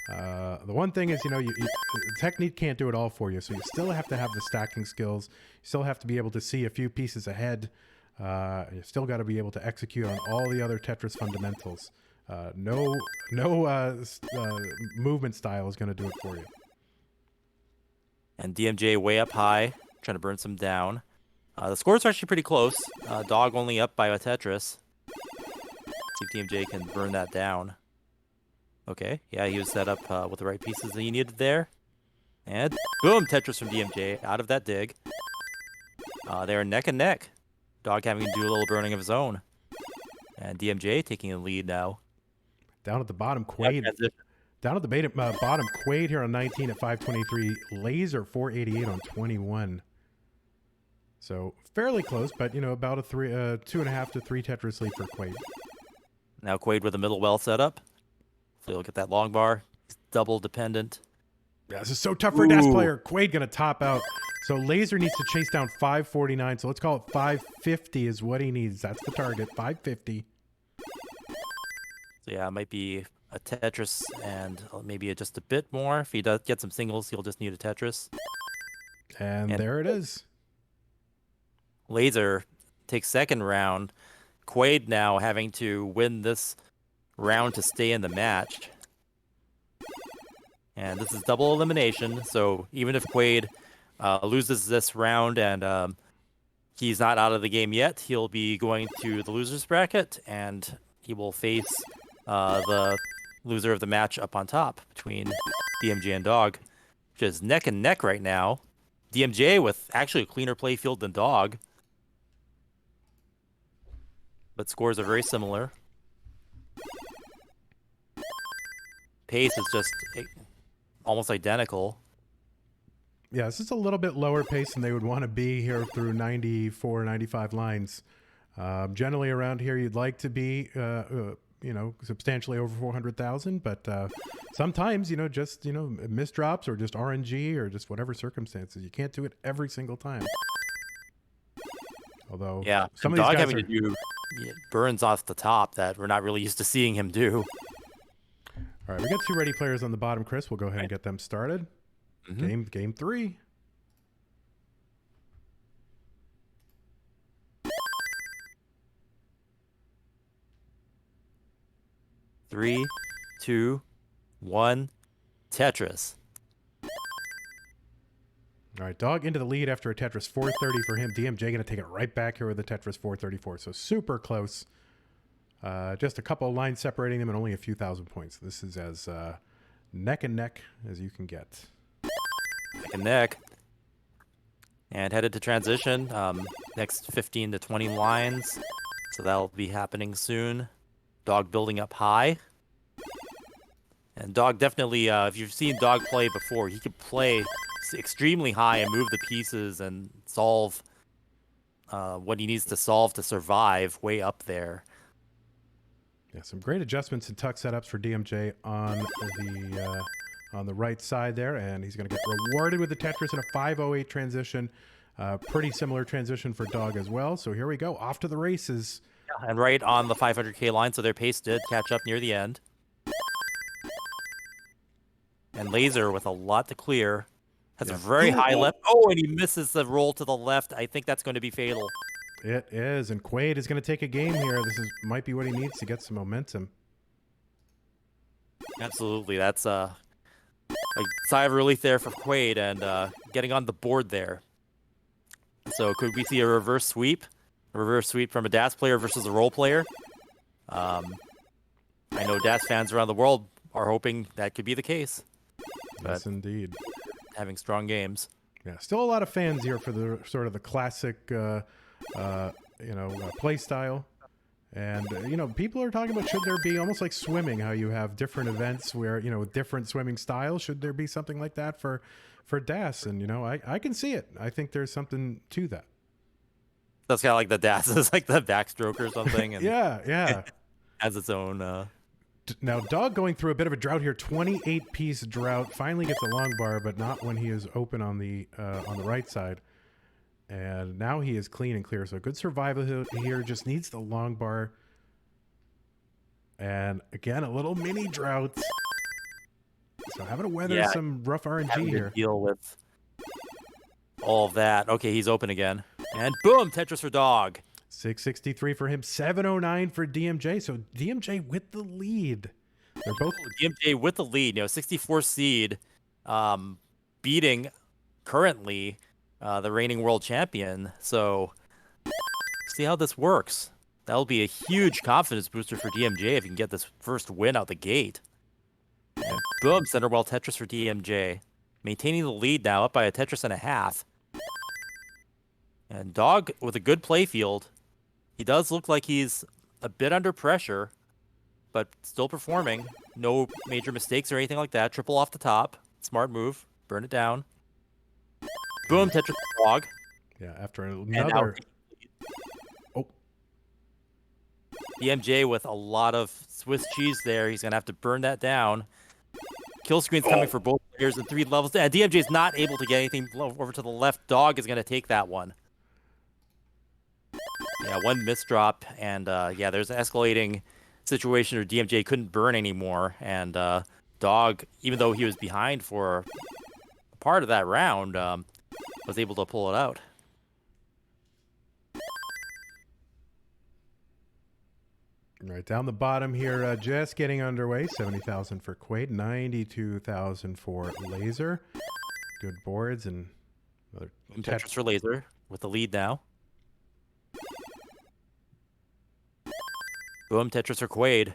the one thing is, technique can't do it all for you. So you still have to have the stacking skills. You still have to be able to see a few pieces ahead. You still got to be able to execute on all the other Tetris fundamentals. No movement style is going to do it for you. And DMJ way up high, trying to burn some down. The scores are actually pretty close. Dog only up by a Tetris. See if DMJ can burn that down. Okay, yeah, he was set up with the right pieces that he needed there. And boom, Tetris from DMJ out of that dig. They're neck and neck. Dog having to do a little burning of his own. And DMJ taking the lead now. Down at the bottom, Quaid. Down at the bottom, Quaid here on 19 at 523. Lazer 488 on 21. So fairly close, but about a 2.5 to 3 Tetris lead for Quaid. Now Quaid with a middle well set up. So look at that long bar. He's double dependent. Yeah, this is so tough for a Daas player. Quaid gonna top out. So Lazer needs to chase down 549. So let's call it 550 is what he needs. That's the target, 550. So yeah, it might be a Tetris and maybe just a bit more. If he does get some singles, he'll just need a Tetris. And there it is. Lazer takes second round. Quaid now having to win this round to stay in the match. And this is double elimination, so even if Quaid loses this round and he's not out of the game yet, he'll be going to the loser's bracket, and he will face the loser of the match up on top between DMJ and Dog, which is neck and neck right now. DMJ with actually a cleaner play field than Dog, but scores are very similar. Pace is just almost identical. Yeah, this is a little bit lower pace than they would want to be here through 94, 95 lines. Generally around here, you'd like to be, substantially over 400,000, but sometimes, just, misdrops or just RNG or just whatever circumstances. You can't do it every single time. Although, yeah, some of Dog these guys having to do burns off the top that we're not really used to seeing him do. All right, we got 2 ready players on the bottom, Chris. We'll go ahead and get them started. Game 3. Three, 2, 1, Tetris. All right, Dog into the lead after a Tetris 430 for him. DMJ going to take it right back here with a Tetris 434. So super close. Just a couple of lines separating them and only a few thousand points. This is as neck and neck as you can get. Neck and neck. And headed to transition. Next 15 to 20 lines. So that'll be happening soon. Dog building up high. And Dog definitely, if you've seen Dog play before, he could play extremely high and move the pieces and solve what he needs to solve to survive way up there. Yeah, some great adjustments and tuck setups for DMJ on the right side there, and he's going to get rewarded with the Tetris in a 508 transition. Pretty similar transition for Dog as well. So here we go, off to the races. Yeah, and right on the 500K line, so their pace did catch up near the end. And Lazer with a lot to clear. Has a very high left. Oh, and he misses the roll to the left. I think that's going to be fatal. It is, and Quaid is going to take a game here. This might be what he needs to get some momentum. Absolutely. That's a sigh of relief there for Quaid and getting on the board there. So could we see a reverse sweep? A reverse sweep from a Daas player versus a role player? I know Daas fans around the world are hoping that could be the case. Yes, indeed. Having strong games. Yeah, still a lot of fans here for the sort of the classic, play style. And, people are talking about, should there be almost like swimming, how you have different events where, with different swimming styles, should there be something like that for Daas? And, I can see it. I think there's something to that. That's kind of like the Daas is like the backstroke or something. And yeah. Has its own... Now, Dog going through a bit of a drought here, 28-piece drought. Finally gets a long bar, but not when he is open on the right side. And now he is clean and clear. So good survival here. Just needs the long bar. And again, a little mini drought. So having to weather some rough RNG here. Deal with all of that. Okay, he's open again. And boom, Tetris for Dog. 663 for him, 709 for DMJ. So DMJ with the lead. They're both DMJ with the lead, 64 seed, beating currently the reigning world champion. So see how this works. That'll be a huge confidence booster for DMJ if he can get this first win out the gate. And boom, center wall Tetris for DMJ. Maintaining the lead now, up by a Tetris and a half. And Dog with a good play field. He does look like he's a bit under pressure, but still performing. No major mistakes or anything like that. Triple off the top. Smart move. Burn it down. Boom, Tetris Dog. Yeah, after another... Oh. DMJ with a lot of Swiss cheese there. He's going to have to burn that down. Kill screen's coming for both players in 3 levels. And DMJ is not able to get anything over to the left. Dog is going to take that one. Yeah, one misdrop. And yeah, there's an escalating situation where DMJ couldn't burn anymore. And Dog, even though he was behind for part of that round, was able to pull it out. Right down the bottom here, just getting underway. 70,000 for Quaid, 92,000 for Lazer. Good boards and another Tetris for Lazer with the lead now. Boom, Tetris for Quaid.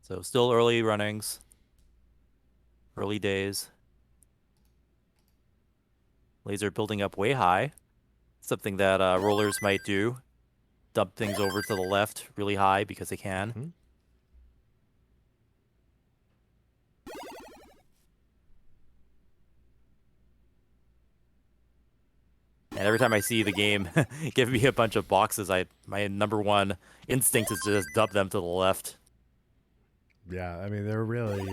So still early runnings, early days. Lazer building up way high. Something that rollers might do. Dump things over to the left really high because they can. Mm-hmm. And every time I see the game give me a bunch of boxes, my number one instinct is to just dump them to the left. Yeah, I mean they're really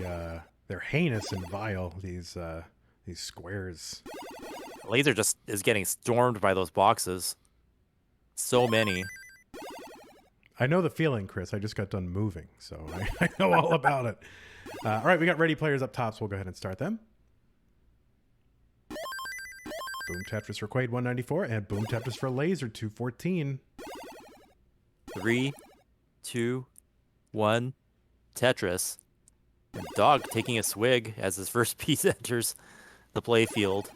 they're heinous and vile. These squares. Lazer just is getting stormed by those boxes. So many. I know the feeling, Chris. I just got done moving, so I know all about it. All right, we got ready players up top, so we'll go ahead and start them. Boom Tetris for Quaid, 194, and Boom Tetris for Lazer, 214. 3, 2, 1, Tetris. And Dog taking a swig as his first piece enters the play field.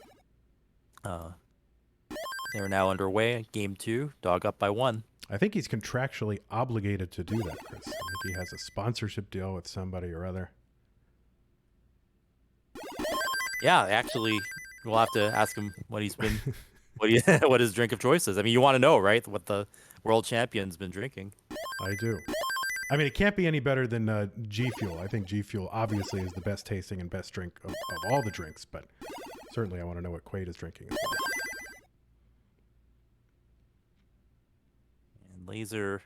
They are now underway. Game 2, Dog up by 1. I think he's contractually obligated to do that, Chris. I think he has a sponsorship deal with somebody or other. Yeah, actually, we'll have to ask him what he's been, what his drink of choice is. I mean, you want to know, right? What the world champion's been drinking. I do. I mean, it can't be any better than G Fuel. I think G Fuel obviously is the best tasting and best drink of all the drinks, but certainly I want to know what Quaid is drinking as well. And Lazer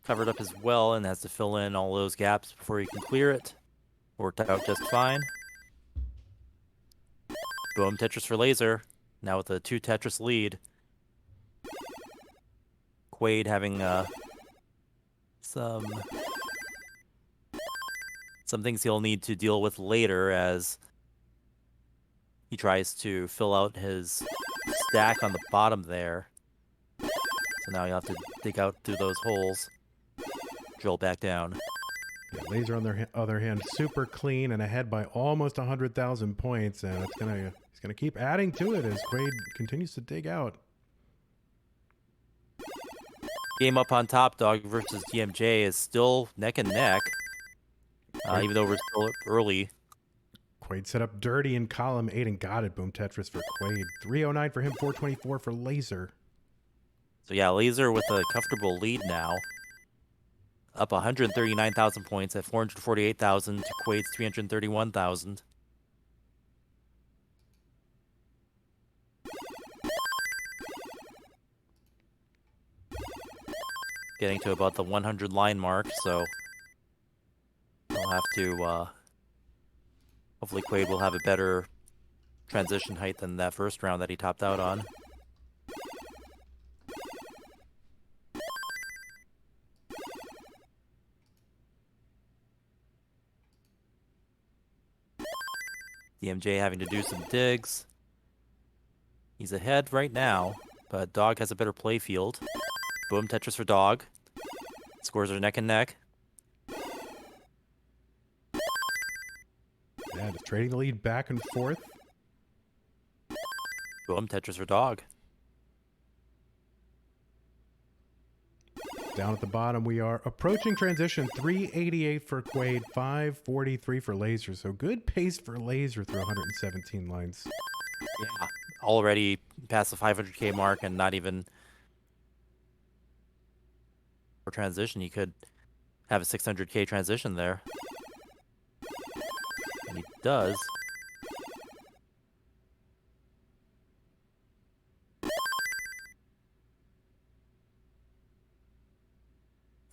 covered up as well and has to fill in all those gaps before he can clear it. Worked out just fine. Boom, Tetris for Lazer. Now with a 2 Tetris lead. Quaid having some things he'll need to deal with later as he tries to fill out his stack on the bottom there. So now you'll have to dig out through those holes, drill back down. Yeah, Lazer on the other hand, super clean and ahead by almost 100,000 points, and he's gonna keep adding to it as Quaid continues to dig out. Game up on top, Dog versus DMJ is still neck and neck, even though we're still early. Quaid set up dirty in column 8 and got it. Boom Tetris for Quaid. 309 for him, 424 for Lazer. So yeah, Lazer with a comfortable lead now. Up 139,000 points at 448,000 to Quaid's 331,000. Getting to about the 100 line mark, so I'll have to hopefully Quaid will have a better transition height than that first round that he topped out on. DMJ having to do some digs. He's ahead right now, but Dog has a better play field. Boom, Tetris for Dog. Scores are neck and neck. Yeah, just trading the lead back and forth. Boom, Tetris for Dog. Down at the bottom, we are approaching transition. 388 for Quaid, 543 for Lazer. So good pace for Lazer through 117 lines. Yeah, already past the 500k mark and not even for transition. You could have a 600k transition there. And he does.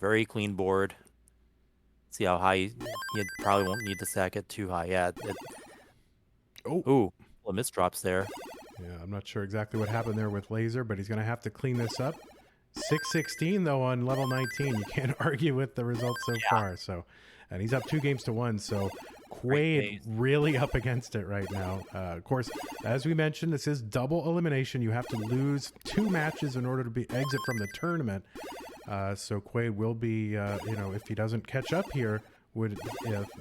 Very clean board. See how high he probably won't need to stack it too high. Yeah. Ooh, well, misdrops there. Yeah, I'm not sure exactly what happened there with Lazer, but he's going to have to clean this up. 616 though on level 19. You can't argue with the results so far. So, and he's up 2-1. So Quaid really up against it right now. Of course, as we mentioned, this is double elimination. You have to lose 2 matches in order to be exit from the tournament. So Quaid will be, if he doesn't catch up here, would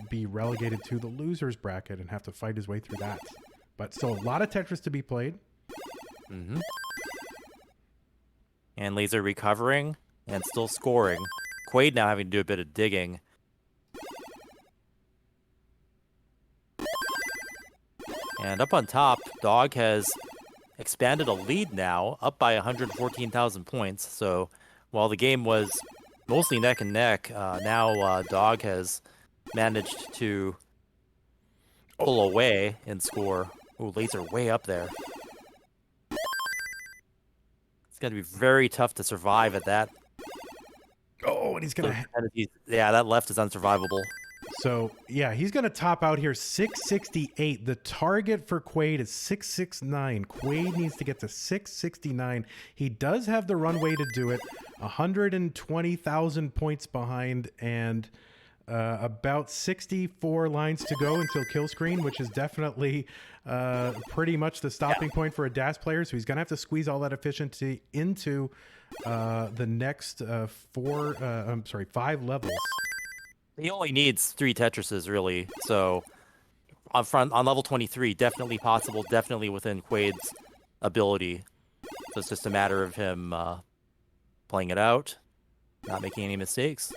be relegated to the losers bracket and have to fight his way through that. But still a lot of Tetris to be played. Mm-hmm. And Lazer recovering and still scoring. Quaid now having to do a bit of digging. And up on top, Dog has expanded a lead now, up by 114,000 points. So while the game was mostly neck and neck, now Dog has managed to pull away and score. Ooh, Lazer way up there. It's going to be very tough to survive at that. Oh, and he's going to... Yeah, that left is unsurvivable. So, yeah, he's going to top out here 668. The target for Quaid is 669. Quaid needs to get to 669. He does have the runway to do it. 120,000 points behind and about 64 lines to go until kill screen, which is definitely pretty much the stopping point for a DAS player. So he's going to have to squeeze all that efficiency into the next 5 levels. He only needs 3 Tetrises, really. So on level 23, definitely possible, definitely within Quaid's ability. So it's just a matter of him playing it out, not making any mistakes.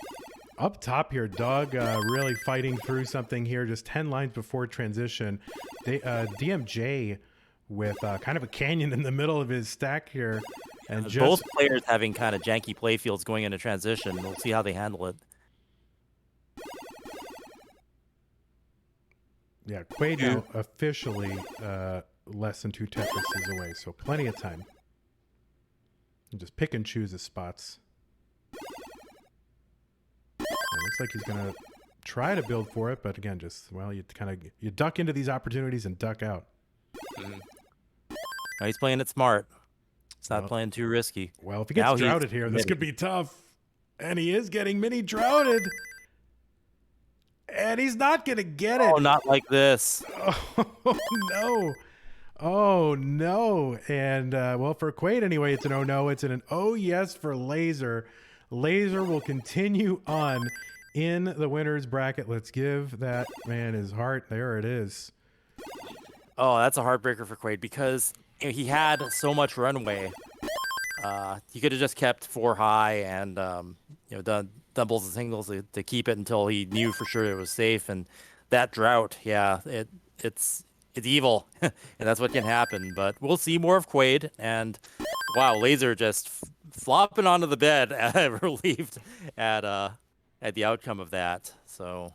Up top here, Dog really fighting through something here. Just 10 lines before transition. DMJ with kind of a canyon in the middle of his stack here. And both players having kind of janky play fields going into transition. We'll see how they handle it. Yeah, Quaid now officially less than 2 Tetrises away, so plenty of time. And just pick and choose his spots. It looks like he's going to try to build for it, but again, you duck into these opportunities and duck out. Mm-hmm. Now he's playing it smart. He's not playing too risky. Well, if he gets droughted here, this could be tough. And he is getting mini droughted. And he's not going to get it. Oh, not like this. Oh, no. Oh, no. And, well, for Quaid anyway, it's an oh, no. It's an oh, yes for Lazer. Lazer will continue on in the winner's bracket. Let's give that man his heart. There it is. Oh, that's a heartbreaker for Quaid because he had so much runway. He could have just kept 4 high and done doubles and singles to keep it until he knew for sure it was safe. And that drought, it's evil, and that's what can happen. But we'll see more of Quaid. And wow, Lazer just flopping onto the bed, relieved at the outcome of that. So,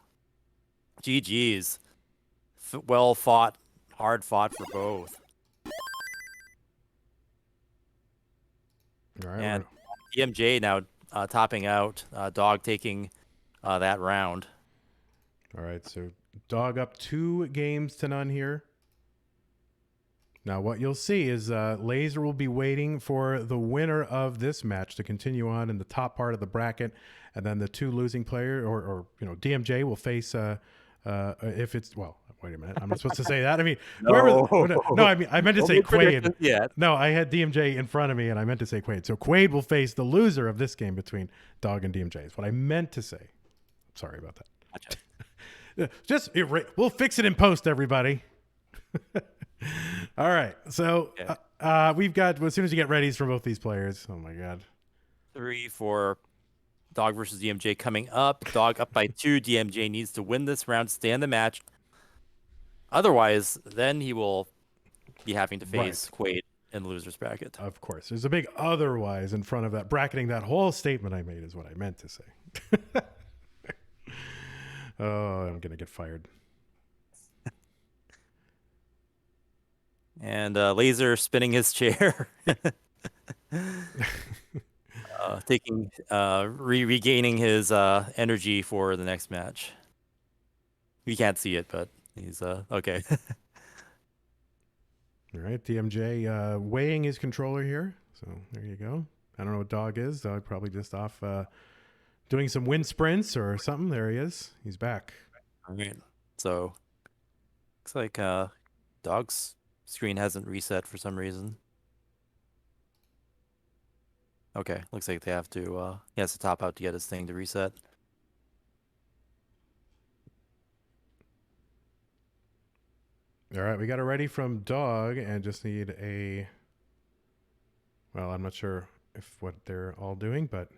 GG's, well fought, hard fought for both. All right, and DMJ now topping out, Dog taking that round. All right, so Dog up 2-0 here. Now what you'll see is Lazer will be waiting for the winner of this match to continue on in the top part of the bracket, and then the 2 losing player, or DMJ will face if it's well, wait a minute, I'm not supposed to say that. I mean, No. no, I mean I meant to Don't say make Quaid. predictions yet. No, I had DMJ in front of me, and I meant to say Quaid. So Quaid will face the loser of this game between Dog and DMJ. Is what I meant to say. Sorry about that. Gotcha. We'll fix it in post, everybody. All right. So we've got, as soon as you get readies from both these players. Oh my God. 3 for Dog versus DMJ coming up. Dog up by 2. DMJ needs to win this round, stay in the match. Otherwise, then he will be having to face Quaid in the loser's bracket. Of course. There's a big otherwise in front of that. Bracketing that whole statement I made is what I meant to say. Oh, I'm going to get fired. And Lazer spinning his chair. Regaining his energy for the next match. We can't see it, but he's okay. All right, DMJ weighing his controller here. So there you go. I don't know what Dog is. Dog probably just off doing some wind sprints or something. There he is. He's back. All right. So looks like Dog's screen hasn't reset for some reason. Okay, looks like they have to. He has to top out to get his thing to reset. All right, we got it ready from Dog and just need a. Well, I'm not sure if what they're all doing, but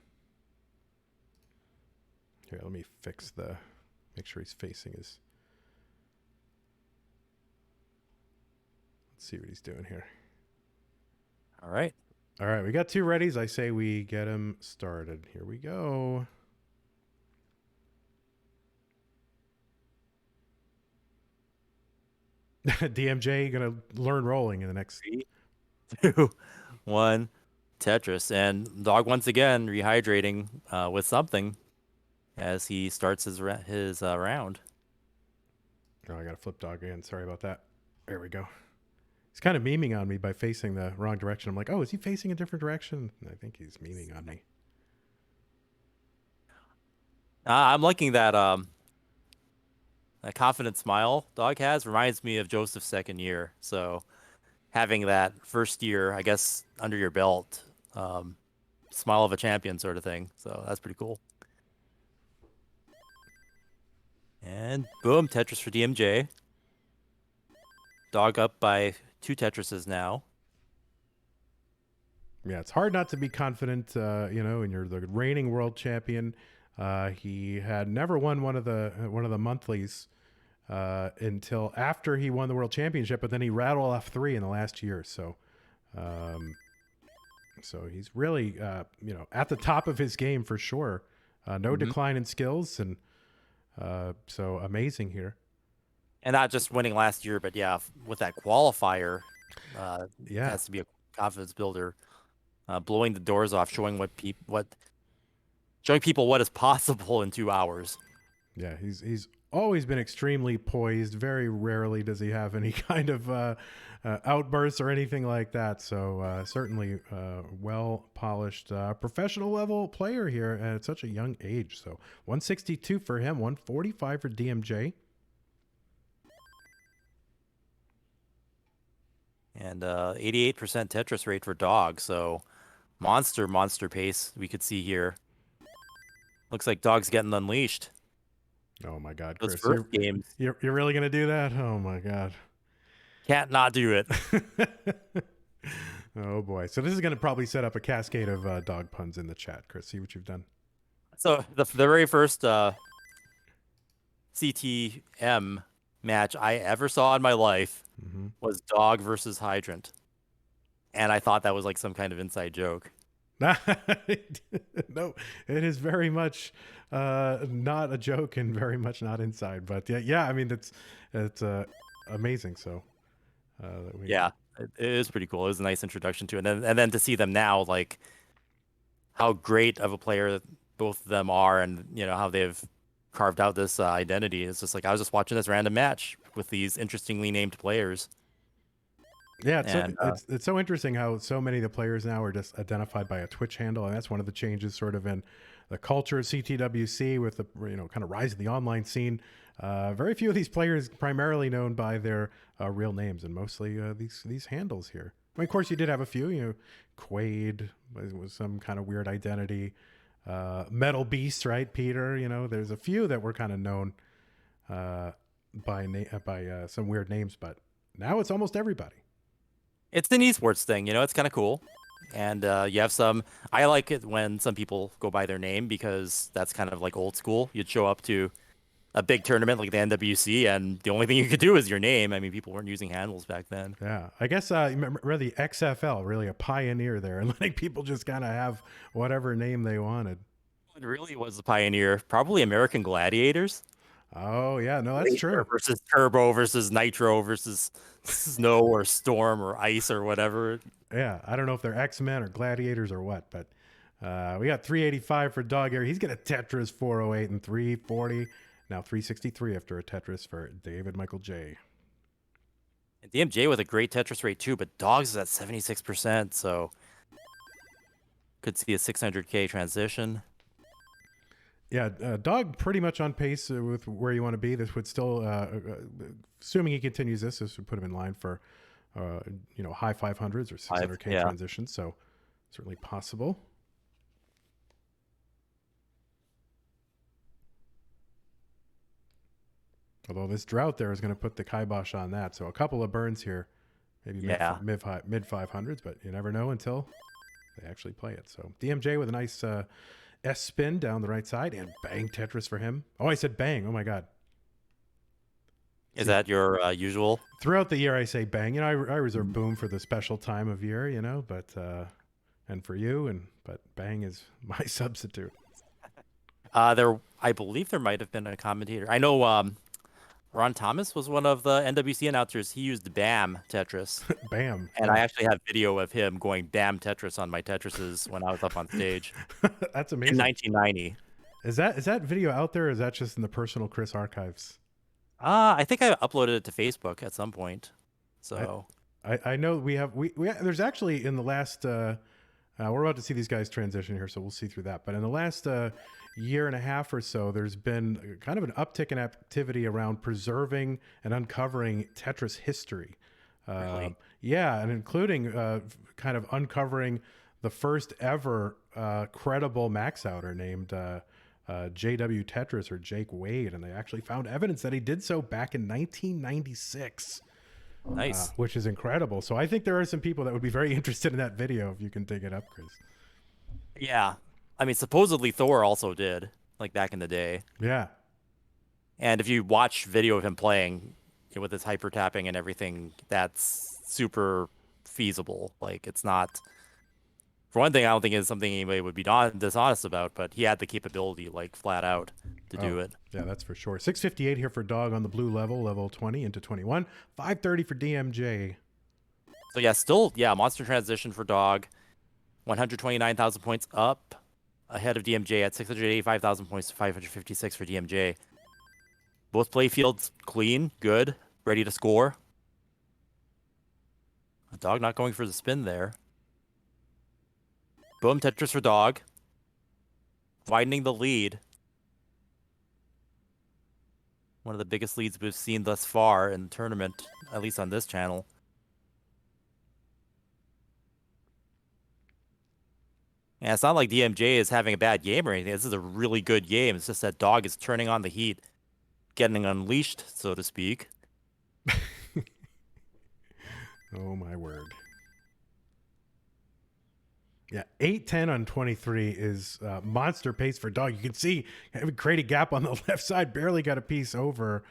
here, let me fix the. Make sure he's facing his. Let's see what he's doing here. All right. All right, we got 2 readies. I say we get him started. Here we go. DMJ gonna learn rolling in the next 3, 2, 1, Tetris, and Dog once again rehydrating with something as he starts his round. Oh, I gotta flip Dog again. Sorry about that. There we go. He's kind of memeing on me by facing the wrong direction. I'm like, oh, is he facing a different direction? I think he's memeing on me. I'm liking that that confident smile Dog has. Reminds me of Joseph's second year. So having that first year, I guess, under your belt, smile of a champion sort of thing. So that's pretty cool. And boom, Tetris for DMJ. Dog up by 2 Tetrises now. Yeah, it's hard not to be confident, and you're the reigning world champion. He had never won one of the monthlies until after he won the world championship, but then he rattled off 3 in the last year. So, so he's really, at the top of his game for sure. No decline in skills, and so amazing here. And not just winning last year, but yeah, with that qualifier, it has to be a confidence builder. Blowing the doors off, showing showing people what is possible in 2 hours. Yeah, he's always been extremely poised. Very rarely does he have any kind of outbursts or anything like that. So certainly well polished professional level player here at such a young age. So 162 for him, 145 for DMJ. And 88% Tetris rate for Dog. So monster pace we could see here. Looks like Dog's getting unleashed. Oh my God, Those Chris! first games. You're really gonna do that? Oh my God! Can't not do it. Oh boy! So this is gonna probably set up a cascade of Dog puns in the chat. Chris, see what you've done. So the very first CTM match I ever saw in my life was Dog versus Hydrant, and I thought that was like some kind of inside joke. No, it is very much not a joke and very much not inside. But yeah, I mean it's amazing. So yeah, it is pretty cool. It was a nice introduction to it, and then to see them now, like how great of a player both of them are, and how they've carved out this identity. It's just like I was just watching this random match with these interestingly named players. Yeah, And it's so interesting how so many of the players now are just identified by a Twitch handle, and that's one of the changes sort of in the culture of CTWC with the kind of rise of the online scene. Very few of these players primarily known by their real names, and mostly these handles here. I mean, of course, you did have a few. Quaid was some kind of weird identity. Metal Beast, right? Peter. There's a few that were kind of known by some weird names, but now it's almost everybody. it's an esports thing, it's kind of cool. And you have some. I like it when some people go by their name because that's kind of like old school. You'd show up to a big tournament like the NWC, and the only thing you could do is your name. I mean, people weren't using handles back then. Yeah, I guess remember the XFL, really a pioneer there, and letting people just kind of have whatever name they wanted. It really was a pioneer. Probably American Gladiators. Oh yeah, no, that's true. Versus Turbo versus Nitro versus Snow or Storm or Ice or whatever. Yeah, I don't know if they're X-Men or Gladiators or what, but we got 385 for Dog here. He's got a Tetris 408 and 340. Now 363 after a Tetris for David Michael J. And DMJ with a great Tetris rate too, but Dogs is at 76%, so could see a 600K transition. Yeah, Dog pretty much on pace with where you want to be. This would still, assuming he continues this would put him in line for, high 500s or 600K transitions. So certainly possible. Although this drought there is going to put the kibosh on that. So a couple of burns here, maybe mid 500s, but you never know until they actually play it. So DMJ with a nice S spin down the right side and bang Tetris for him. Oh, I said bang. Oh my God. Is that your usual? Throughout the year, I say bang. I reserve boom for the special time of year, but and for you, but bang is my substitute. I believe there might have been a commentator. I know Ron Thomas was one of the NWC announcers. He used BAM Tetris. BAM. And I actually have video of him going BAM Tetris on my Tetrises when I was up on stage. That's amazing. In 1990. Is that video out there, or is that just in the personal Chris archives? I think I uploaded it to Facebook at some point. So I know we have there's actually in the last we're about to see these guys transition here, so we'll see through that. But in the last year and a half or so, there's been kind of an uptick in activity around preserving and uncovering Tetris history. Really? Yeah, and including kind of uncovering the first ever credible max outer named JW Tetris or Jake Wade, and they actually found evidence that he did so back in 1996. Nice. Which is incredible. So I think there are some people that would be very interested in that video if you can dig it up, Chris. Yeah. I mean, supposedly Thor also did, like back in the day. Yeah. And if you watch video of him playing with his hyper tapping and everything, that's super feasible. Like, it's not... For one thing, I don't think it's something anybody would be dishonest about, but he had the capability, like, flat out to do it. Yeah, that's for sure. 658 here for Dog on the blue level 20 into 21. 530 for DMJ. So, yeah, still, monster transition for Dog. 129,000 points up ahead of DMJ at 685,000 points to 556 for DMJ. Both playfields clean, good, ready to score. Dog not going for the spin there. Boom, Tetris for Dog. Widening the lead. One of the biggest leads we've seen thus far in the tournament, at least on this channel. And it's not like DMJ is having a bad game or anything. This is a really good game. It's just that Dog is turning on the heat, getting unleashed, so to speak. Oh, my word. Yeah, 8-10 on 23 is monster pace for Dog. You can see create a gap on the left side, barely got a piece over,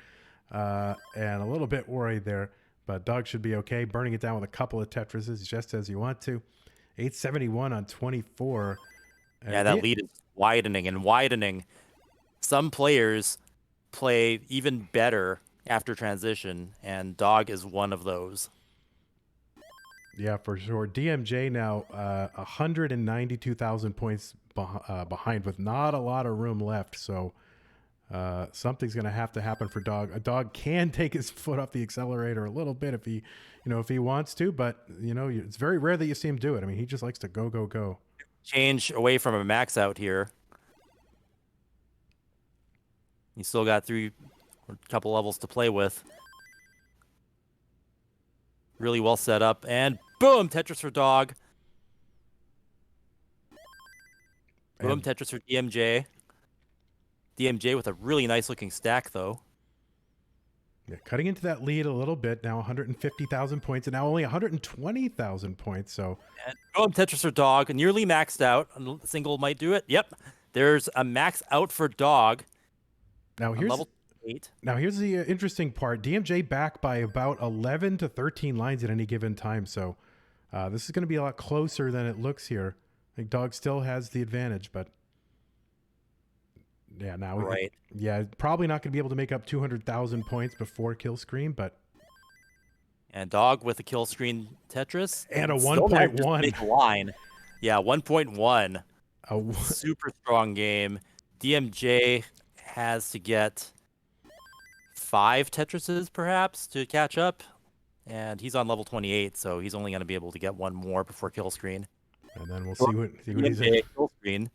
and a little bit worried there. But Dog should be okay. Burning it down with a couple of Tetrises just as you want to. 871 on 24. Yeah, that lead is widening and widening. Some players play even better after transition, and Dog is one of those. Yeah, for sure. DMJ now 192,000 points behind with not a lot of room left. So Something's going to have to happen for Dog. A Dog can take his foot off the accelerator a little bit if he, if he wants to, but it's very rare that you see him do it. I mean, he just likes to go, go, go. Change away from a max out here. You still got a couple levels to play with. Really well set up, and boom, Tetris for Dog. Boom, And Tetris for DMJ. DMJ with a really nice looking stack, though. yeah, cutting into that lead a little bit now, 150,000 points, and now only 120,000 points. So, and boom, Tetris for Dog, nearly maxed out. A single might do it. Yep, there's a max out for Dog. Now here's level 8. Now here's the interesting part. DMJ back by about 11 to 13 lines at any given time. So this is going to be a lot closer than it looks here. I think Dog still has the advantage, but yeah, now right. Probably not going to be able to make up 200,000 points before kill screen, but and Dog with a kill screen Tetris and a 1.1 big line. Yeah, 1.1. A super strong game. DMJ has to get 5 Tetrises perhaps to catch up, and he's on level 28, so he's only going to be able to get one more before kill screen. And then we'll see what he's in. Kill screen.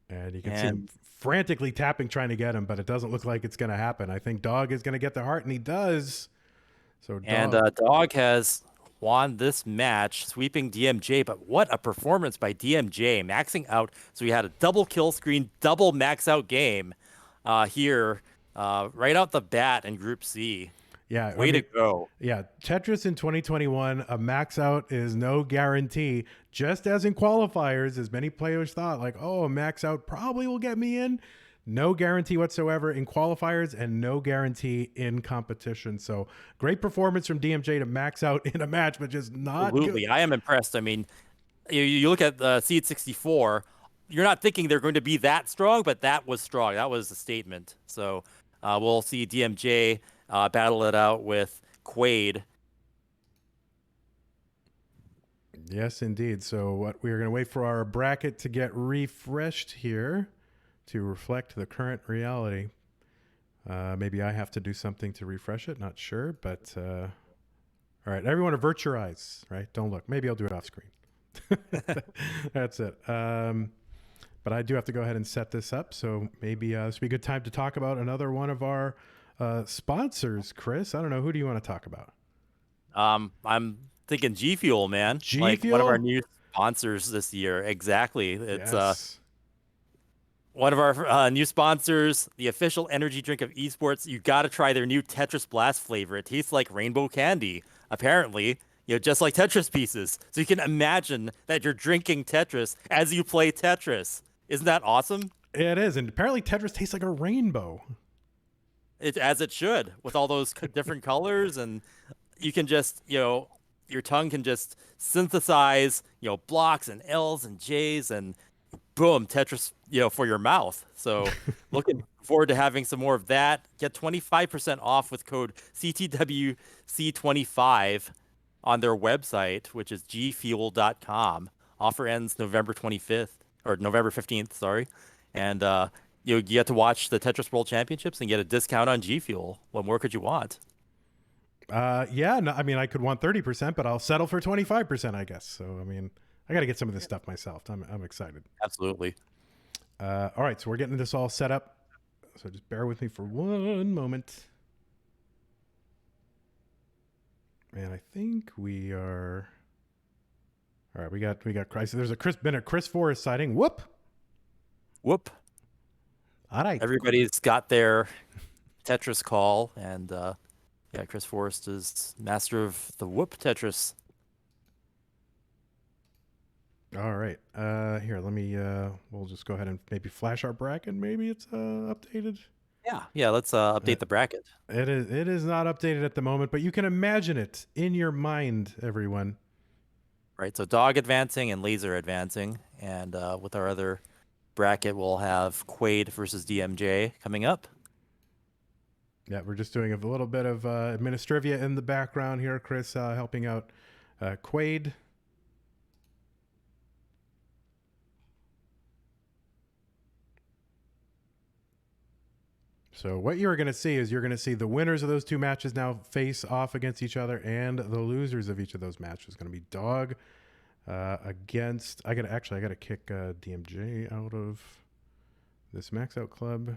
And you can see him frantically tapping, trying to get him, but it doesn't look like it's going to happen. I think Dog is going to get the heart, and he does. So Dog has won this match, sweeping DMJ, but what a performance by DMJ, maxing out. So he had a double kill screen, double max out game here right out the bat in Group C. Yeah, way to go. Yeah, Tetris in 2021, a max out is no guarantee. Just as in qualifiers, as many players thought, like, oh, a max out probably will get me in. No guarantee whatsoever in qualifiers and no guarantee in competition. So great performance from DMJ to max out in a match, but just not Absolutely. good. I am impressed. I mean, you look at the Seed 64, you're not thinking they're going to be that strong, but that was strong. That was a statement. So we'll see DMJ battle it out with Quaid. Yes, indeed. So what we're going to wait for our bracket to get refreshed here to reflect the current reality. Maybe I have to do something to refresh it. Not sure, but all right. Everyone avert your eyes, right? Don't look. Maybe I'll do it off screen. That's it. But I do have to go ahead and set this up. So maybe this would be a good time to talk about another one of our sponsors, Chris. I don't know. Who do you want to talk about? I'm thinking G Fuel, man. G like Fuel? one of our new sponsors this year. Exactly. It's Yes. One of our new sponsors, the official energy drink of esports. You got to try their new Tetris Blast flavor. It tastes like rainbow candy, apparently, just like Tetris pieces. So you can imagine that you're drinking Tetris as you play Tetris. Isn't that awesome? It is. And apparently Tetris tastes like a rainbow. As it should, with all those different colors. And you can just, your tongue can just synthesize, blocks and L's and J's and boom, Tetris, for your mouth. So looking forward to having some more of that. Get 25% off with code CTWC25 on their website, which is gfuel.com. Offer ends November 15th, sorry. And you get to watch the Tetris World Championships and get a discount on G Fuel. What more could you want? Yeah, no, I mean, I could want 30%, but I'll settle for 25%, I guess. So, I mean, I got to get some of this stuff myself. I'm excited. Absolutely. All right, so we're getting this all set up. So just bear with me for one moment. And I think we are. All right, we got Chris. There's been a Chris Forrest sighting. Whoop. All right. Everybody's got their Tetris call, and Chris Forrest is master of the whoop Tetris. All right. Here, let me. We'll just go ahead and maybe flash our bracket. Maybe it's updated. Yeah. Let's update the bracket. It is not updated at the moment, but you can imagine it in your mind, everyone. Right. So Dog advancing and Lazer advancing, and with our other bracket, we'll have Quaid versus DMJ coming up. Yeah, we're just doing a little bit of administrivia in the background here. Chris helping out Quaid. So what you're going to see is you're going to see the winners of those two matches now face off against each other, and the losers of each of those matches is going to be Dog against. I got to kick DMJ out of this Max Out Club.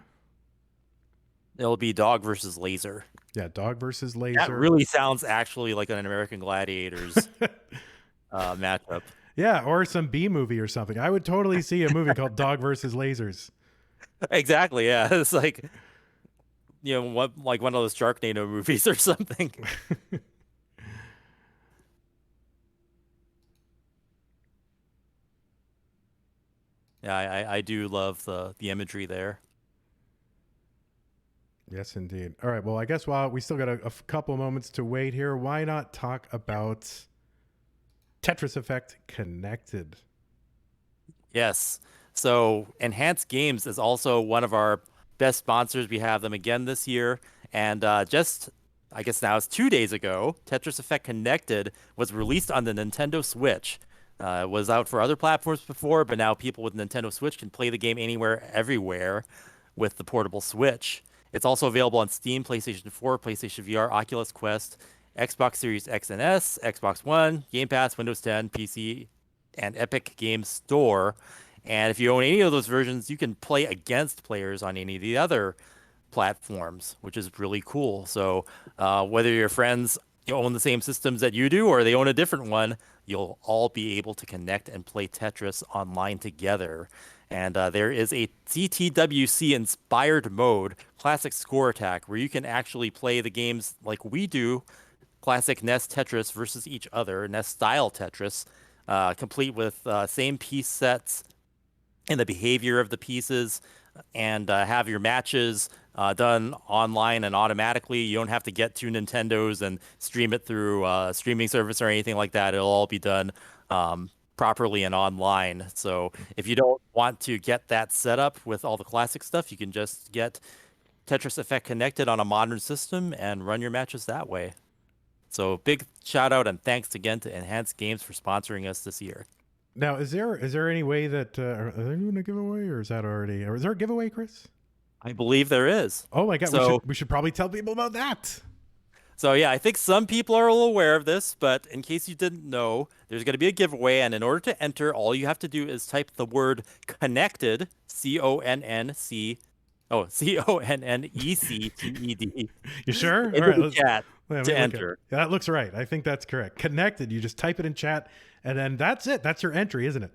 It'll be Dog versus Lazer. Yeah, Dog versus Lazer. That really sounds actually like an American Gladiators matchup. Yeah, or some B movie or something. I would totally see a movie called Dog versus Lasers. Exactly. Yeah, it's like like one of those Sharknado movies or something. Yeah, I do love the imagery there. Yes, indeed. All right. Well, I guess while we still got a couple moments to wait here, why not talk about Tetris Effect Connected? Yes. So Enhanced Games is also one of our best sponsors. We have them again this year. And just, I guess now it's 2 days ago, Tetris Effect Connected was released on the Nintendo Switch. It was out for other platforms before, but now people with Nintendo Switch can play the game anywhere, everywhere with the portable Switch. It's also available on Steam, PlayStation 4, PlayStation VR, Oculus Quest, Xbox Series X and S, Xbox One, Game Pass, Windows 10, PC, and Epic Games Store. And if you own any of those versions, you can play against players on any of the other platforms, which is really cool. So whether your friends own the same systems that you do or they own a different one, you'll all be able to connect and play Tetris online together. And there is a CTWC inspired mode, Classic Score Attack, where you can actually play the games like we do, classic NES Tetris versus each other, NES style Tetris, complete with same piece sets and the behavior of the pieces, and have your matches done online and automatically. You don't have to get to Nintendo's and stream it through a streaming service or anything like that. It'll all be done properly and online. So if you don't want to get that set up with all the classic stuff, you can just get Tetris Effect Connected on a modern system and run your matches that way. So big shout out and thanks again to Enhanced Games for sponsoring us this year. Now, is there any way that are they doing a giveaway, or is that already? Or is there a giveaway, Chris? I believe there is. Oh my God, So, we should probably tell people about that. So yeah, I think some people are a little aware of this, but in case you didn't know, there's going to be a giveaway, and in order to enter, all you have to do is type the word connected, CONNECTED. You sure? Into All right, the chat to enter. That looks right. I think that's correct. Connected. You just type it in chat, and then that's it. That's your entry, isn't it?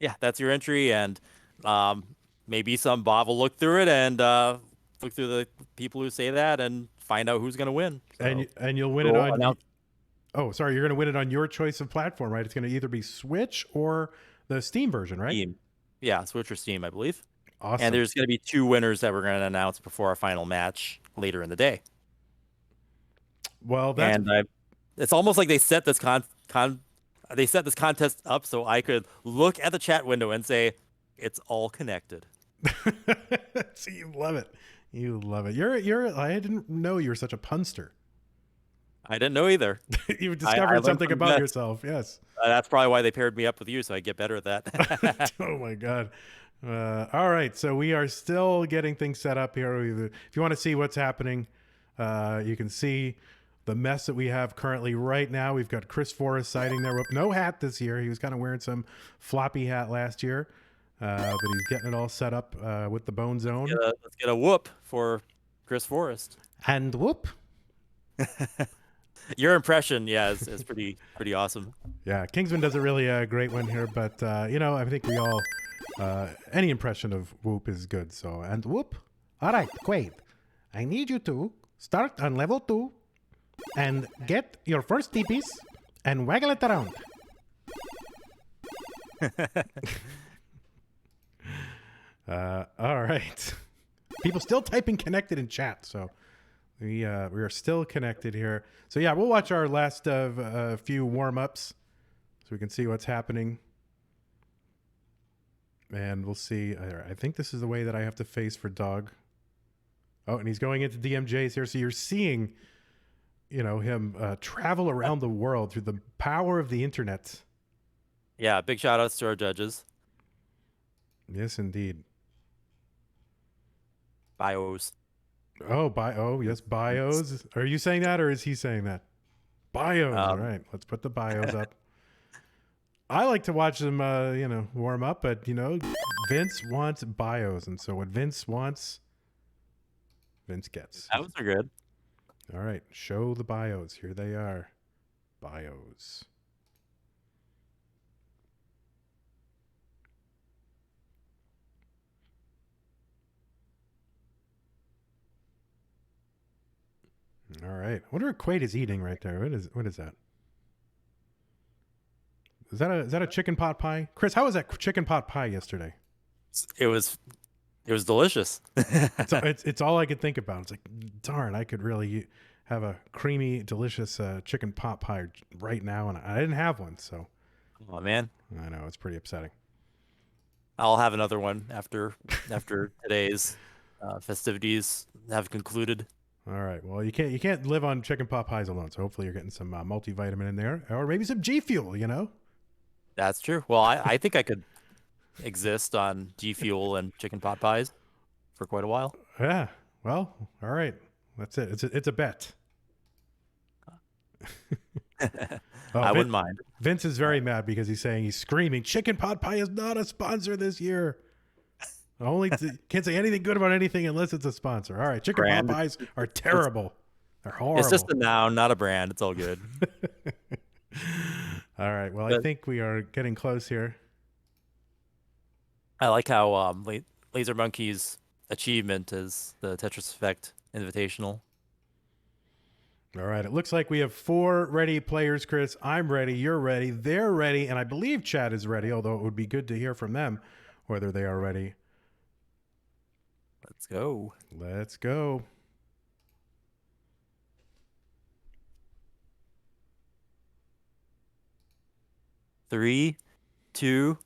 Yeah, that's your entry, and maybe some bot will look through it and look through the people who say that and find out who's going to win. So, and you'll win it on. Oh, sorry, you're going to win it on your choice of platform, right? It's going to either be Switch or the Steam version, right? Steam. Yeah, Switch or Steam, I believe. Awesome. And there's going to be 2 winners that we're going to announce before our final match later in the day. Well, that's... and it's almost like they set this they set this contest up so I could look at the chat window and say it's all connected. See, you love it. You love it. You're. I didn't know you were such a punster. I didn't know either. You've discovered something about yourself. Yes. That's probably why they paired me up with you, so I get better at that. Oh my God. All right. So we are still getting things set up here. If you want to see what's happening, you can see the mess that we have currently right now. We've got Chris Forrest sighting there with no hat this year. He was kind of wearing some floppy hat last year, but he's getting it all set up with the Bone Zone. Let's get a whoop for Chris Forrest. And whoop. Your impression, yeah, is pretty awesome. Yeah, Kingsman does a really great one here, but I think we all any impression of whoop is good. So, and whoop. All right, Quaid, I need you to start on level 2 and get your first T-piece and waggle it around. All right. People still typing connected in chat, so we are still connected here. So yeah, we'll watch our last of a few warm-ups so we can see what's happening. And we'll see. I think this is the way that I have to face for Dog. Oh, and he's going into DMJs here. So you're seeing, him travel around the world through the power of the internet. Yeah, big shout outs to our judges. Yes, indeed. Bios. Yes, bios. Are you saying that or is he saying that? Bios. All right, let's put the bios up. I like to watch them, warm up, but Vince wants bios, and so what Vince wants, Vince gets. Those are good. All right, show the bios. Here they are. Bios. All right. I wonder what Quaid is eating right there. What is that? Is that a chicken pot pie? Chris, how was that chicken pot pie yesterday? It was delicious. It's all I could think about. It's like, darn, I could really have a creamy, delicious chicken pot pie right now, and I didn't have one. So, oh man, I know it's pretty upsetting. I'll have another one after today's festivities have concluded. All right. Well, you can't live on chicken pot pies alone. So hopefully you're getting some multivitamin in there, or maybe some G Fuel. That's true. Well, I think I could exist on G Fuel and chicken pot pies for quite a while. Yeah. Well, all right. That's it. It's a bet. I wouldn't mind. Vince is very mad because he's screaming, "Chicken pot pie is not a sponsor this year." Can't say anything good about anything unless it's a sponsor. All right, chicken pot pies are terrible. They're horrible. It's just a noun, not a brand. It's all good. All right. Well, I think we are getting close here. I like how Laser Monkey's achievement is the Tetris Effect Invitational. All right. It looks like we have 4 ready players, Chris. I'm ready. You're ready. They're ready. And I believe Chad is ready, although it would be good to hear from them whether they are ready. Let's go. Let's go. Three, 2,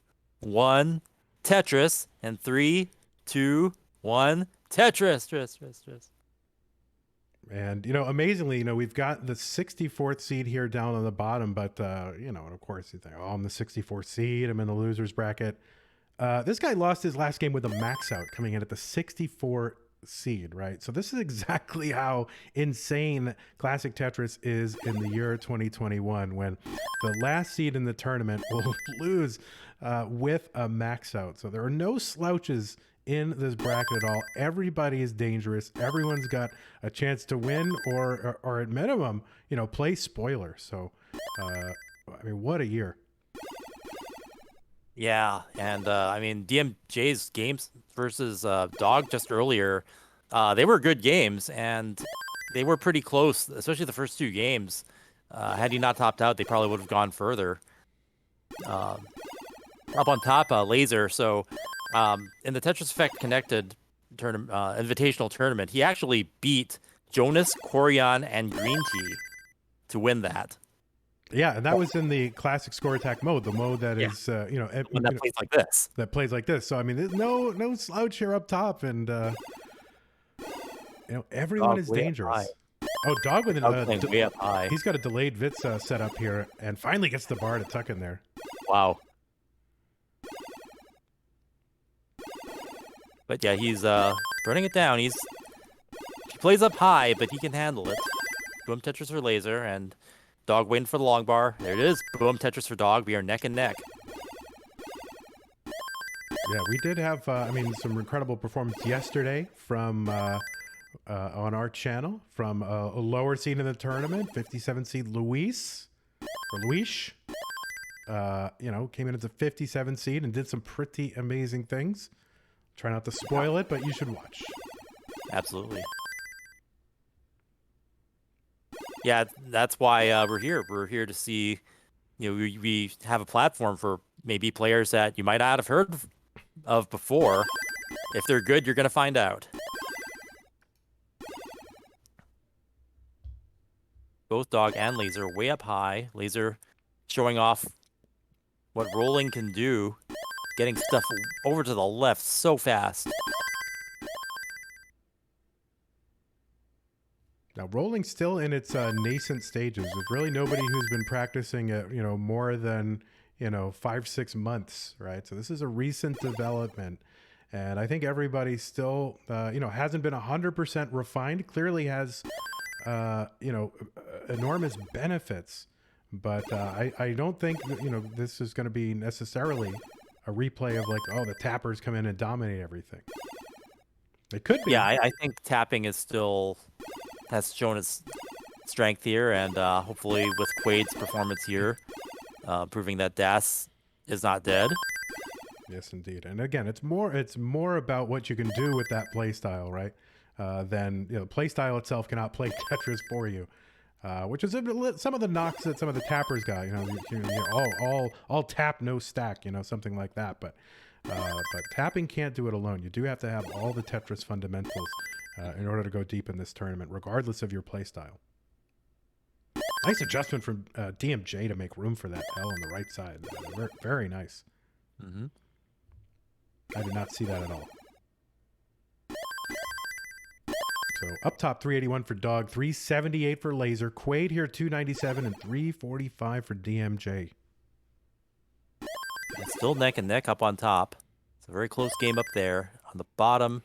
1, Tetris, and 3, 2, 1, Tetris. And, amazingly, we've got the 64th seed here down on the bottom, but, and of course you think, oh, I'm the 64th seed. I'm in the loser's bracket. This guy lost his last game with a max out coming in at the 64 seed, right? So this is exactly how insane Classic Tetris is in the year 2021, when the last seed in the tournament will lose with a max out. So there are no slouches in this bracket at all. Everybody is dangerous. Everyone's got a chance to win or at minimum, play spoiler. So, what a year. Yeah, and DMJ's games versus Dog just earlier, they were good games, and they were pretty close, especially the first 2 games. Had he not topped out, they probably would have gone further. Up on top, Lazer. So in the Tetris Effect Connected Invitational Tournament, he actually beat Jonas, Corian, and Green Tea to win that. Yeah, and that was in the classic score attack mode, the mode that is, when that plays like this. That plays like this. So there's no slouch here up top, and everyone is dangerous. Oh, Dog with way up high. He's got a delayed Vitz set up here, and finally gets the bar to tuck in there. Wow. But yeah, he's burning it down. He plays up high, but he can handle it. Boom Tetris for Lazer, and Dog waiting for the long bar. There it is. Boom Tetris for Dog. We are neck and neck. Yeah, we did have, some incredible performance yesterday from on our channel from a lower seed in the tournament, 57 seed Luis. Came in as a 57 seed and did some pretty amazing things. Try not to spoil it, but you should watch. Absolutely. Yeah, that's why we're here. We're here to see, we have a platform for maybe players that you might not have heard of before. If they're good, you're going to find out. Both Dog and Lazer way up high. Lazer showing off what rolling can do. Getting stuff over to the left so fast. Now, rolling's still in its nascent stages. There's really nobody who's been practicing it, more than, 5-6 months, right? So this is a recent development. And I think everybody still, hasn't been 100% refined. Clearly has, enormous benefits. But I don't think, this is going to be necessarily a replay of like, oh, the tappers come in and dominate everything. It could be. Yeah, I think tapping has shown its strength here, and hopefully with Quaid's performance here, proving that Das is not dead. Yes, indeed. And again, it's more about what you can do with that play style, right? Than play style itself cannot play Tetris for you, which is some of the knocks that some of the tappers got. All tap, no stack, something like that. But tapping can't do it alone. You do have to have all the Tetris fundamentals in order to go deep in this tournament, regardless of your play style. Nice adjustment from DMJ to make room for that L on the right side. Very nice. Mm-hmm. I did not see that at all. So up top, 381 for Dog, 378 for Lazer. Quaid here, 297 and 345 for DMJ. It's still neck and neck up on top. It's a very close game up there. On the bottom,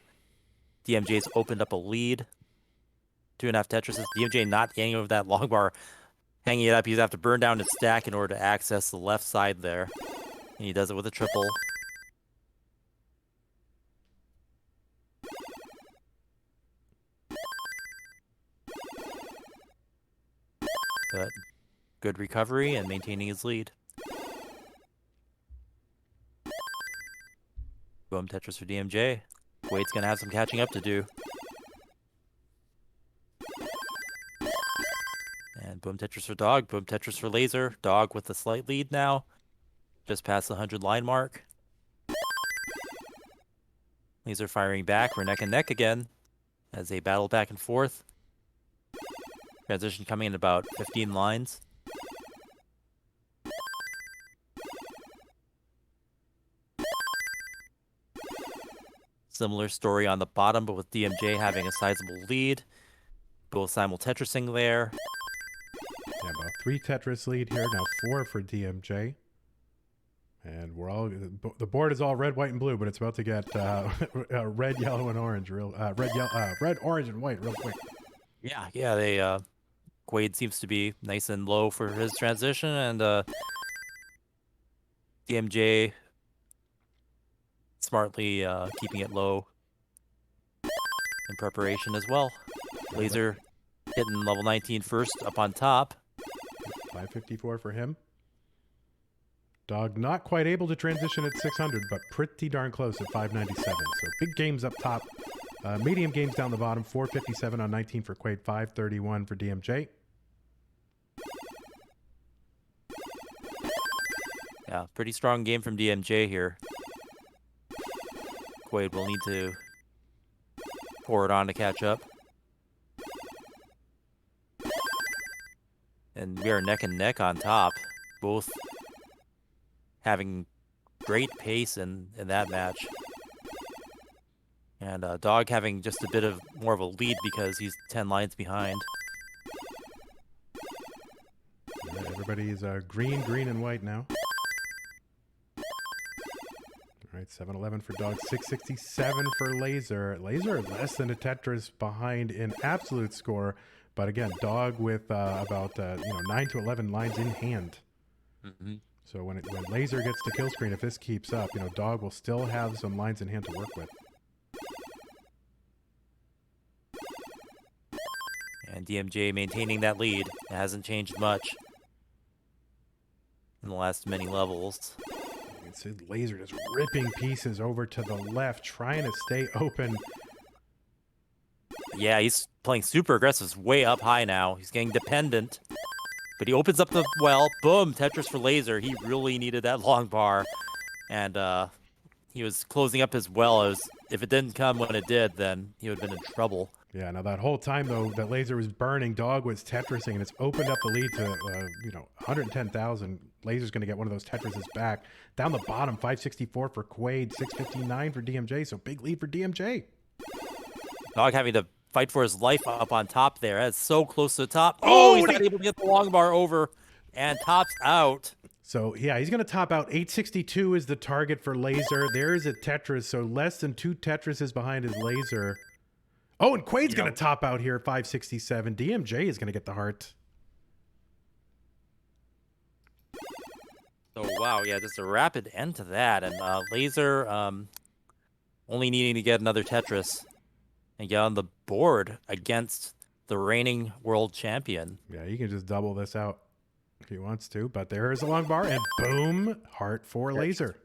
DMJ's opened up a lead. 2.5 Tetrises. DMJ not getting over that long bar, hanging it up. He's have to burn down his stack in order to access the left side there. And he does it with a triple. But good recovery and maintaining his lead. Boom Tetris for DMJ. Quaid's gonna have some catching up to do. And boom Tetris for Dog. Boom Tetris for Lazer. Dog with a slight lead now. Just past the 100 line mark. Lazer firing back. We're neck and neck again as they battle back and forth. Transition coming in about 15 lines. Similar story on the bottom, but with DMJ having a sizable lead. Both simul Tetrising there. Yeah, about 3 Tetris lead here, now 4 for DMJ. And the board is all red, white, and blue, but it's about to get red, yellow, and orange. Red, orange, and white real quick. Yeah, Quaid seems to be nice and low for his transition, and DMJ smartly keeping it low in preparation as well. Lazer hitting level 19 first up on top. 554 for him. Dog not quite able to transition at 600, but pretty darn close at 597. So big games up top. Medium games down the bottom. 457 on 19 for Quaid, 531 for DMJ. Yeah, pretty strong game from DMJ here. Quaid will need to pour it on to catch up. And we are neck and neck on top. Both having great pace in that match. And Dog having just a bit of more of a lead because he's 10 lines behind. Yeah, everybody's green, and white now. All right, 711 for Dog, 667 for Lazer. Lazer less than a Tetris behind in absolute score, but again, Dog with about 9 to 11 lines in hand. Mm-hmm. So when Lazer gets to kill screen, if this keeps up, Dog will still have some lines in hand to work with. And DMJ maintaining that lead. It hasn't changed much in the last many levels. You can see Lazer just ripping pieces over to the left, trying to stay open. Yeah, he's playing super aggressive. He's way up high now. He's getting dependent. But he opens up the well. Boom, Tetris for Lazer. He really needed that long bar. And he was closing up his well. If it didn't come when it did, then he would have been in trouble. Yeah, now that whole time, though, that Lazer was burning, Dog was Tetrising, and it's opened up the lead to, 110,000. Lazer's going to get one of those Tetrises back. Down the bottom, 564 for Quaid, 659 for DMJ, so big lead for DMJ. Dog having to fight for his life up on top there. That's so close to the top. Oh, he's not able to get the long bar over, and tops out. So yeah, he's going to top out. 862 is the target for Lazer. There is a Tetris, so less than 2 Tetrises behind his Lazer. Oh, and Quaid's going to top out here at 567. DMJ is going to get the heart. So wow, yeah, just a rapid end to that, and Lazer only needing to get another Tetris and get on the board against the reigning world champion. Yeah, he can just double this out if he wants to, but there is a long bar, and boom, heart for Lazer.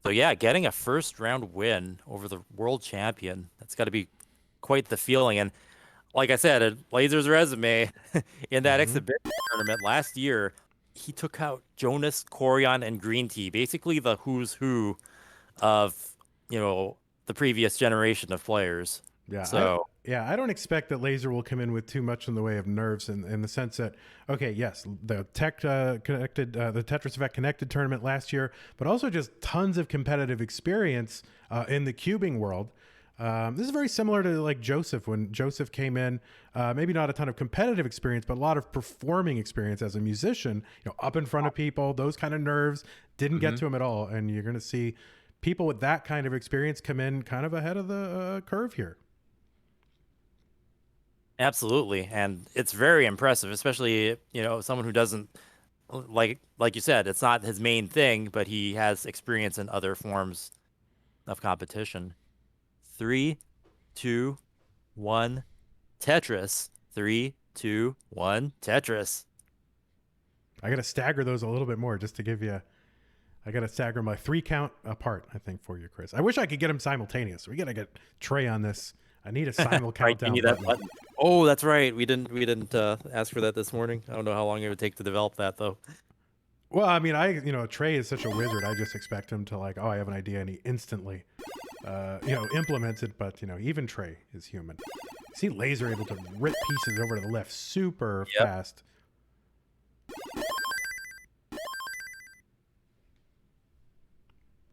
So yeah, getting a first round win over the world champion, that's got to be quite the feeling. And like I said, Lazer's resume in that exhibition tournament last year, he took out Jonas, Corian, and Green Tea, basically the who's who of, the previous generation of players. Yeah. So I don't expect that Lazer will come in with too much in the way of nerves in the sense that, okay, yes, the the Tetris Effect Connected tournament last year, but also just tons of competitive experience in the cubing world. This is very similar to like Joseph when Joseph came in. Maybe not a ton of competitive experience, but a lot of performing experience as a musician. Up in front of people, those kind of nerves didn't get to him at all, and you're going to see people with that kind of experience come in kind of ahead of the curve here. absolutely, and it's very impressive, especially someone who doesn't like you said, it's not his main thing, but he has experience in other forms of competition. 3, 2, 1, Tetris. 3, 2, 1, Tetris. I got to stagger those a little bit more just to give you. I got to stagger my 3 count apart, I think, for you, Chris. I wish I could get them simultaneous. We got to get Trey on this. I need a simul countdown button. Oh, that's right. We didn't ask for that this morning. I don't know how long it would take to develop that though. Well, I mean, Trey is such a wizard. I just expect him to like, oh, I have an idea, and he instantly, implements it. But even Trey is human. See, Lazer able to rip pieces over to the left super fast.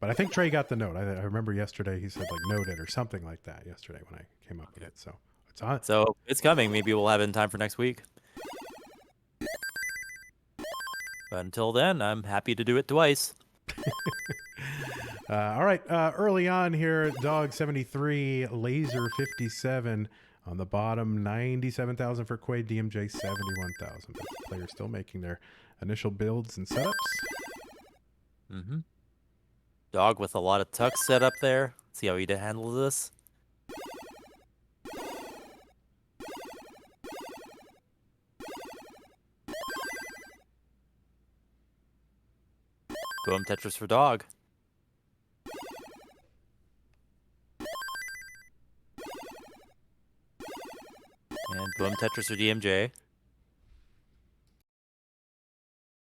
But I think Trey got the note. I remember yesterday he said like noted or something like that yesterday when I came up with it. So it's on. So it's coming. Maybe we'll have it in time for next week. But until then, I'm happy to do it twice. All right. Early on here, Dog 73, Lazer 57 on the bottom, 97,000 for Quaid, DMJ 71,000. But the players still making their initial builds and setups. Mm-hmm. Dog with a lot of tucks set up there. See how he handles this. Boom, Tetris for Dog. And boom, Tetris for DMJ.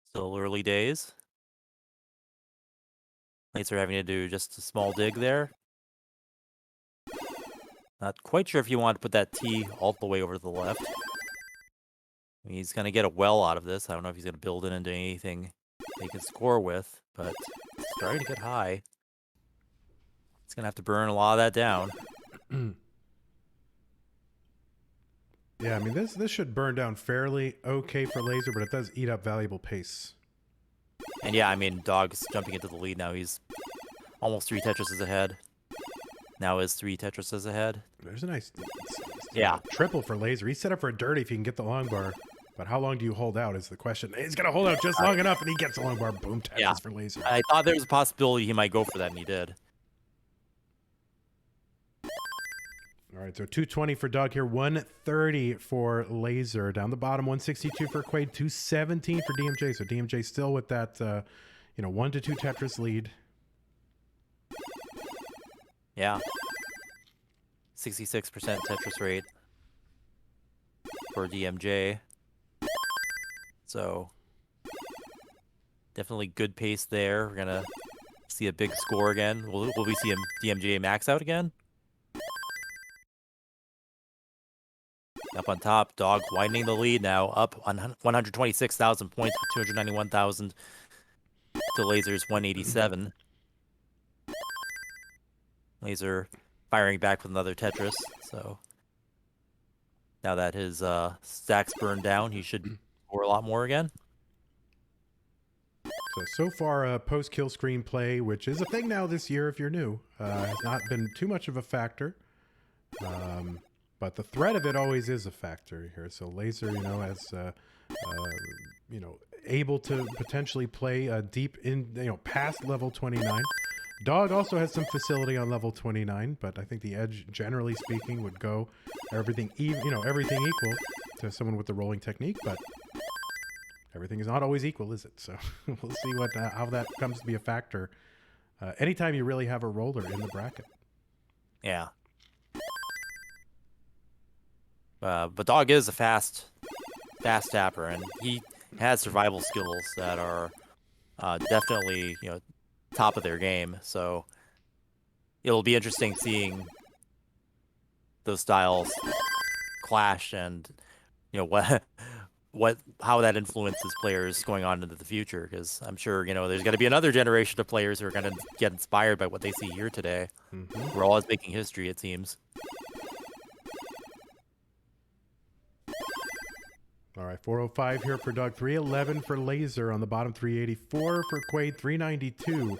Still early days. Lazer having to do just a small dig there. Not quite sure if you want to put that T all the way over to the left. He's going to get a well out of this. I don't know if he's going to build it into anything they can score with, but it's starting to get high. It's going to have to burn a lot of that down. Yeah, I mean, this should burn down fairly okay for Lazer, but it does eat up valuable pace. And yeah, I mean, Dog's jumping into the lead now. He's almost 3 Tetrises ahead. Now is 3 Tetrises ahead. There's a nice triple for Lazer. He's set up for a dirty if he can get the long bar. But how long do you hold out is the question. He's going to hold out just long enough, and he gets the long bar. Boom, Tetris for Lazer. I thought there was a possibility he might go for that, and he did. All right, so 220 for Dog here, 130 for Lazer. Down the bottom, 162 for Quaid, 217 for DMJ. So DMJ still with that, 1 to 2 Tetris lead. Yeah. 66% Tetris rate for DMJ. So definitely good pace there. We're gonna see a big score again. Will we see DMJ max out again? Up on top, Dog widening the lead now, up on 126,000 points for 291,000 to Lazer's 187. Lazer firing back with another Tetris, so Now that his stacks burned down, he should score a lot more again. So far, post-kill screenplay, which is a thing now this year if you're new, has not been too much of a factor. But the threat of it always is a factor here. So Lazer, as able to potentially play deep in, past level 29. Dog also has some facility on level 29, but I think the edge, generally speaking, would go everything equal to someone with the rolling technique. But everything is not always equal, is it? So we'll see how that comes to be a factor. Anytime you really have a roller in the bracket. Yeah. But Dog is a fast tapper, and he has survival skills that are definitely top of their game. So it'll be interesting seeing those styles clash, and how that influences players going on into the future. Because I'm sure there's going to be another generation of players who are going to get inspired by what they see here today. Mm-hmm. We're always making history, it seems. All right, 405 here for Doug, 311 for Lazer on the bottom, 384 for Quaid, 392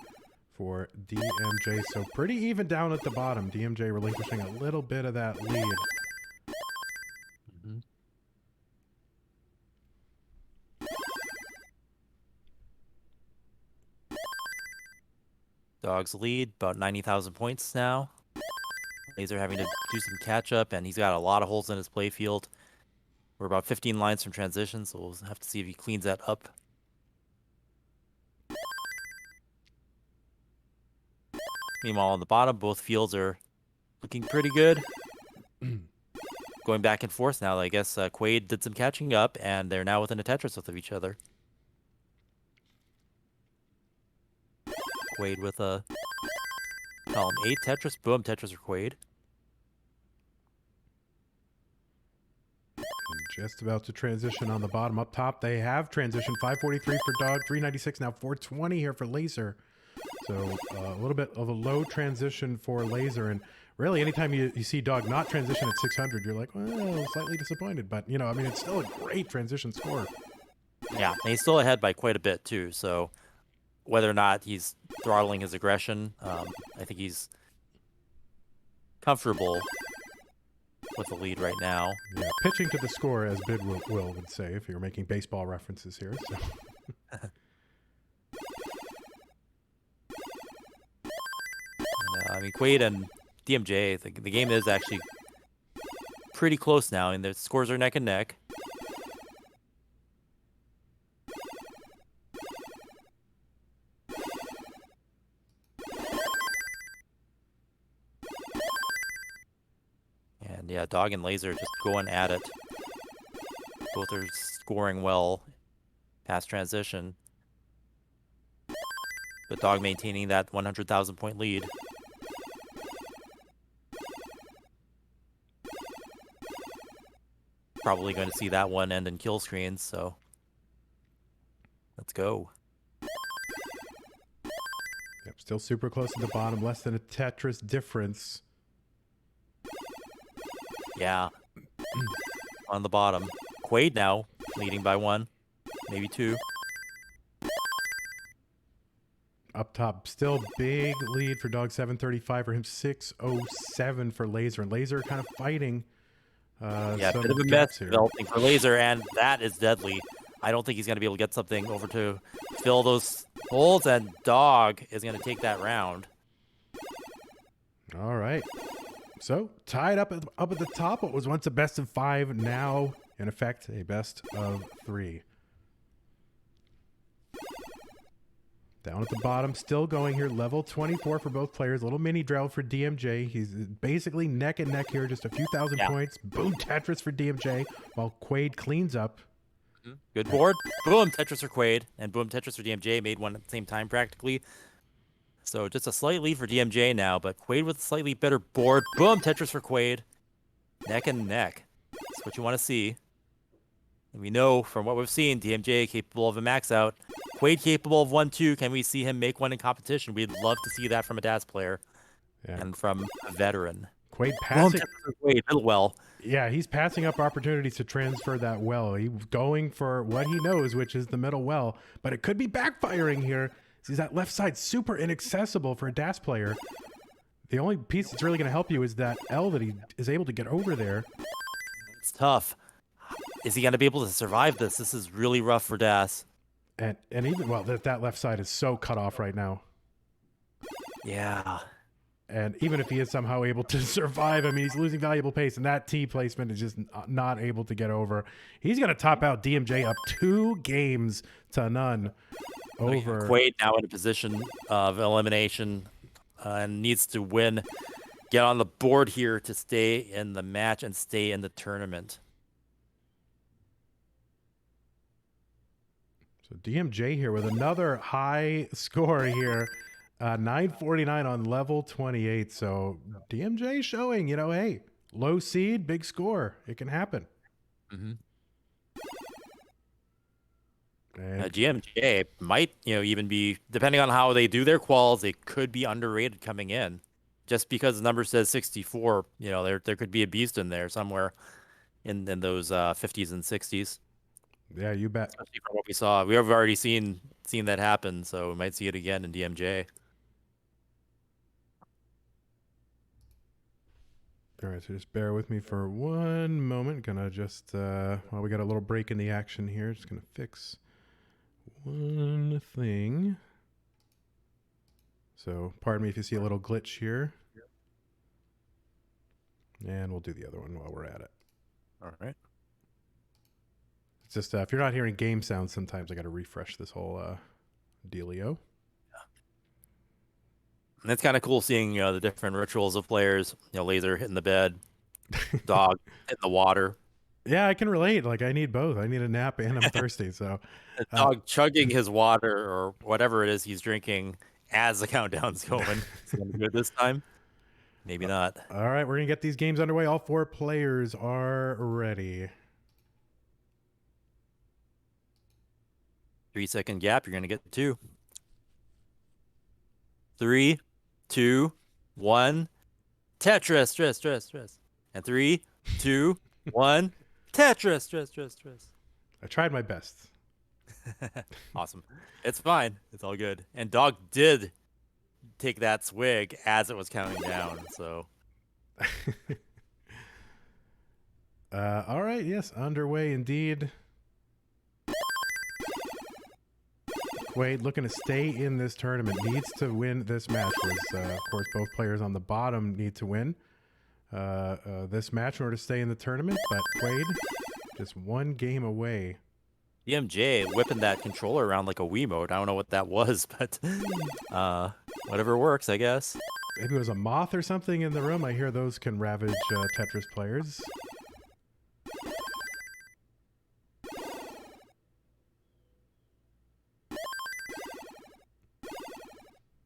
for DMJ. So pretty even down at the bottom. DMJ relinquishing a little bit of that lead. Mm-hmm. Dog's lead, about 90,000 points now. Lazer having to do some catch up, and he's got a lot of holes in his play field. We're about 15 lines from transition, so we'll have to see if he cleans that up. Meanwhile, on the bottom, both fields are looking pretty good. Going back and forth now. I guess Quaid did some catching up, and they're now within a Tetris of each other. Quaid with a column 8 Tetris. Boom, Tetris for Quaid. Just about to transition on the bottom. Up top, they have transition. 543 for Dog, 396 now, 420 here for Lazer. So a little bit of a low transition for Lazer. And really, anytime you see Dog not transition at 600, you're like, well, slightly disappointed. But, it's still a great transition score. Yeah, and he's still ahead by quite a bit, too. So whether or not he's throttling his aggression, I think he's comfortable with the lead right now. Yeah, pitching to the score, as Bid Will would say, if you're making baseball references here. So. Quaid and DMJ, the game is actually pretty close now, and the scores are neck and neck. And yeah, Dog and Lazer just going at it. Both are scoring well past transition. But Dog maintaining that 100,000 point lead. Probably going to see that one end in kill screens, so let's go. Yep, still super close at the bottom, less than a Tetris difference. Yeah. On the bottom. Quaid now leading by 1, maybe 2. Up top, still big lead for Dog, 735 for him, 607 for Lazer. And Lazer kind of fighting. Yeah, a bit of a mess developing for Lazer, and that is deadly. I don't think he's going to be able to get something over to fill those holes, and Dog is going to take that round. All right. So, tied up at the top. What was once a best of 5, now, in effect, a best of 3. Down at the bottom, still going here. Level 24 for both players. A little mini drill for DMJ. He's basically neck and neck here. Just a few thousand points. Boom, Tetris for DMJ, while Quaid cleans up. Good board. Boom, Tetris for Quaid. And boom, Tetris for DMJ. Made one at the same time, practically. So just a slight lead for DMJ now, but Quaid with a slightly better board. Boom, Tetris for Quaid. Neck and neck. That's what you want to see. And we know from what we've seen, DMJ capable of a max out. Quaid capable of 1-2. Can we see him make one in competition? We'd love to see that from a DAS player and from a veteran. Quaid passing. Quaid, well. Yeah, he's passing up opportunities to transfer that well. He's going for what he knows, which is the middle well, but it could be backfiring here. See, that left side super inaccessible for a DAS player. The only piece that's really going to help you is that L that he is able to get over there. It's tough. Is he going to be able to survive this? This is really rough for Das. And even, well, that left side is so cut off right now. Yeah. And even if he is somehow able to survive, I mean, he's losing valuable pace, and that T placement is just not able to get over. He's going to top out DMJ up 2 games to none over. Quaid now in a position of elimination and needs to win, get on the board here to stay in the match and stay in the tournament. So DMJ here with another high score here. 949 on level 28. So DMJ showing, you know, hey, low seed, big score. It can happen. Mm-hmm. And GMJ might, even be, depending on how they do their quals, they could be underrated coming in. Just because the number says 64, there could be a beast in there somewhere in those 50s and 60s. Yeah, you bet. Especially from what we saw. We have already seen that happen, so we might see it again in DMJ. All right, so just bear with me for one moment. Gonna just, well, we got a little break in the action here. Just gonna fix one thing. So pardon me if you see a little glitch here. And we'll do the other one while we're at it. All right. It's just, if you're not hearing game sounds, sometimes I got to refresh this whole dealio. And it's kind of cool seeing, the different rituals of players. Lazer hitting the bed, dog hitting the water. Yeah, I can relate. Like, I need both. I need a nap and I'm thirsty. So, the dog chugging his water or whatever it is he's drinking as the countdown's going. Is it going to be good this time? Maybe not. All right, we're going to get these games underway. All 4 players are ready. 3-second gap. You're going to get 2. 3, 2, 1. Tetris, stress. And 3, 2, 1. Tetris, stress. I tried my best. Awesome. It's fine. It's all good. And dog did take that swig as it was counting down. So. All right. Yes, underway indeed. Quaid looking to stay in this tournament, needs to win this match. Of course, both players on the bottom need to win this match in order to stay in the tournament, but Quaid just 1 game away. DMJ whipping that controller around like a Wiimote. I don't know what that was, but whatever works, I guess. Maybe it was a moth or something in the room. I hear those can ravage Tetris players.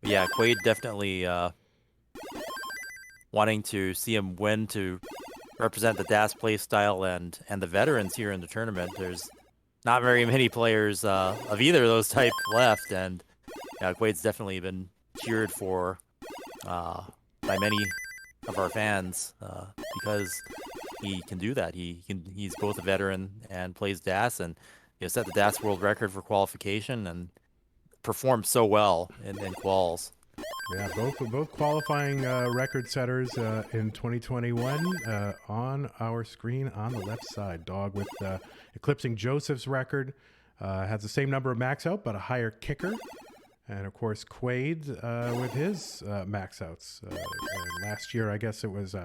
Yeah, Quaid definitely wanting to see him win to represent the DAS play style and the veterans here in the tournament. There's not very many players of either of those type left, and Quaid's definitely been cheered for by many of our fans because he can do that. He's both a veteran and plays DAS, and set the DAS world record for qualification and performed so well in quals. Yeah, both qualifying record setters in 2021 on our screen on the left side. Dog with eclipsing Joseph's record, has the same number of max out but a higher kicker, and of course Quaid with his max outs. Last year, I guess it was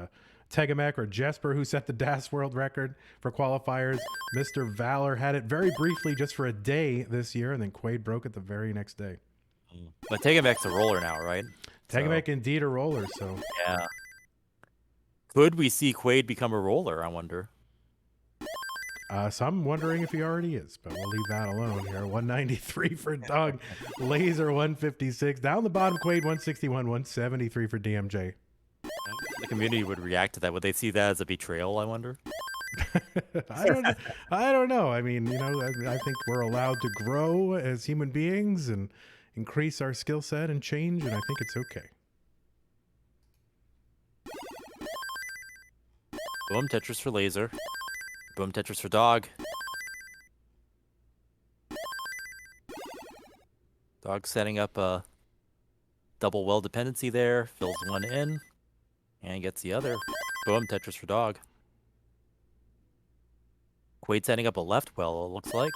Tegamek or Jesper who set the DAS world record for qualifiers. Mr. Valor had it very briefly just for a day this year, and then Quaid broke it the very next day. But Tegamek's a roller now, right? Tegamek indeed a roller, so. Yeah. Could we see Quaid become a roller, I wonder? So I'm wondering if he already is, but we'll leave that alone here. 193 for Doug. Lazer 156. Down the bottom, Quaid 161, 173 for DMJ. The community would react to that. Would they see that as a betrayal, I wonder? I don't know. I mean, I think we're allowed to grow as human beings and increase our skill set and change, and I think it's okay. Boom, Tetris for Lazer. Boom, Tetris for Dog. Dog setting up a double well dependency there. Fills one in. And gets the other. Boom, Tetris for Dog. Quaid setting up a left well, it looks like.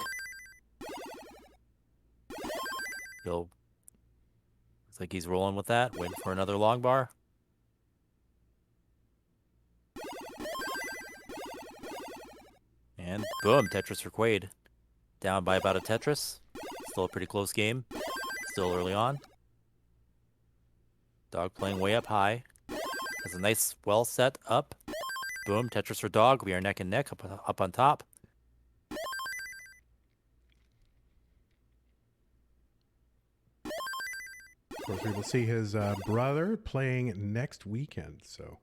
Looks like he's rolling with that. Waiting for another long bar. And boom, Tetris for Quaid. Down by about a Tetris. Still a pretty close game. Still early on. Dog playing way up high. Has a nice well set up. Boom, Tetris for Dog. We are neck and neck up on top. Of course, we will see his brother playing next weekend. So,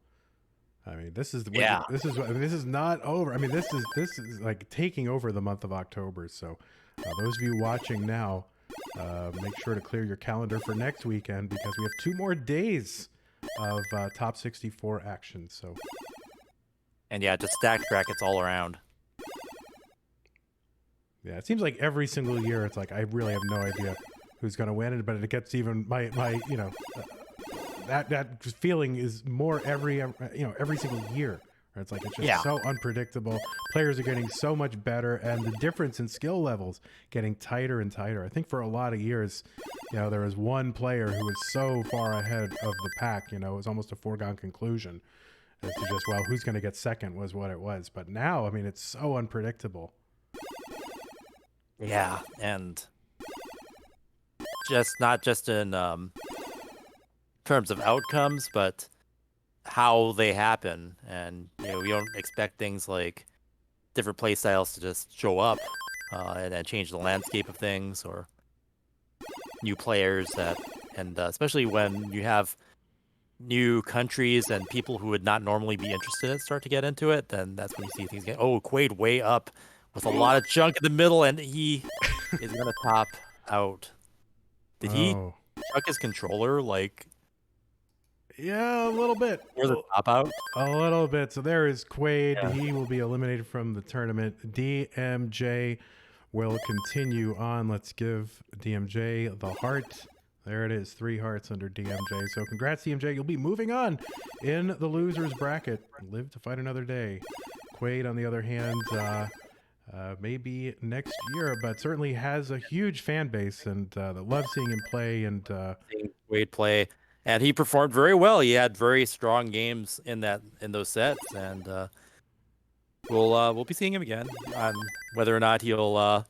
I mean, this is this is not over. I mean, this is like taking over the month of October. So, those of you watching now, make sure to clear your calendar for next weekend because we have 2 more days of top 64 action. So, and yeah, just stacked brackets all around. Yeah, it seems like every single year it's like I really have no idea who's going to win it, but it gets even my you know that feeling is more every single year. It's like it's just so unpredictable. Players are getting so much better, and the difference in skill levels getting tighter and tighter. I think for a lot of years, there was one player who was so far ahead of the pack. It was almost a foregone conclusion as to just who's going to get second was what it was. But now, I mean, it's so unpredictable. Yeah, and not just in terms of outcomes, but how they happen. And we don't expect things like different play styles to just show up and change the landscape of things, or new players and especially when you have new countries and people who would not normally be interested in start to get into it, then that's when you see things get Quaid way up with a lot of junk in the middle, and he is gonna top out. Did he chuck his controller Yeah, a little bit. Or the top out? A little bit. So there is Quaid. Yeah. He will be eliminated from the tournament. DMJ will continue on. Let's give DMJ the heart. There it is. 3 hearts under DMJ. So congrats, DMJ. You'll be moving on in the losers bracket. Live to fight another day. Quaid, on the other hand, maybe next year, but certainly has a huge fan base and that loves seeing him play and seeing Quaid play. And he performed very well. He had very strong games in those sets, and we'll be seeing him again. Whether or not he'll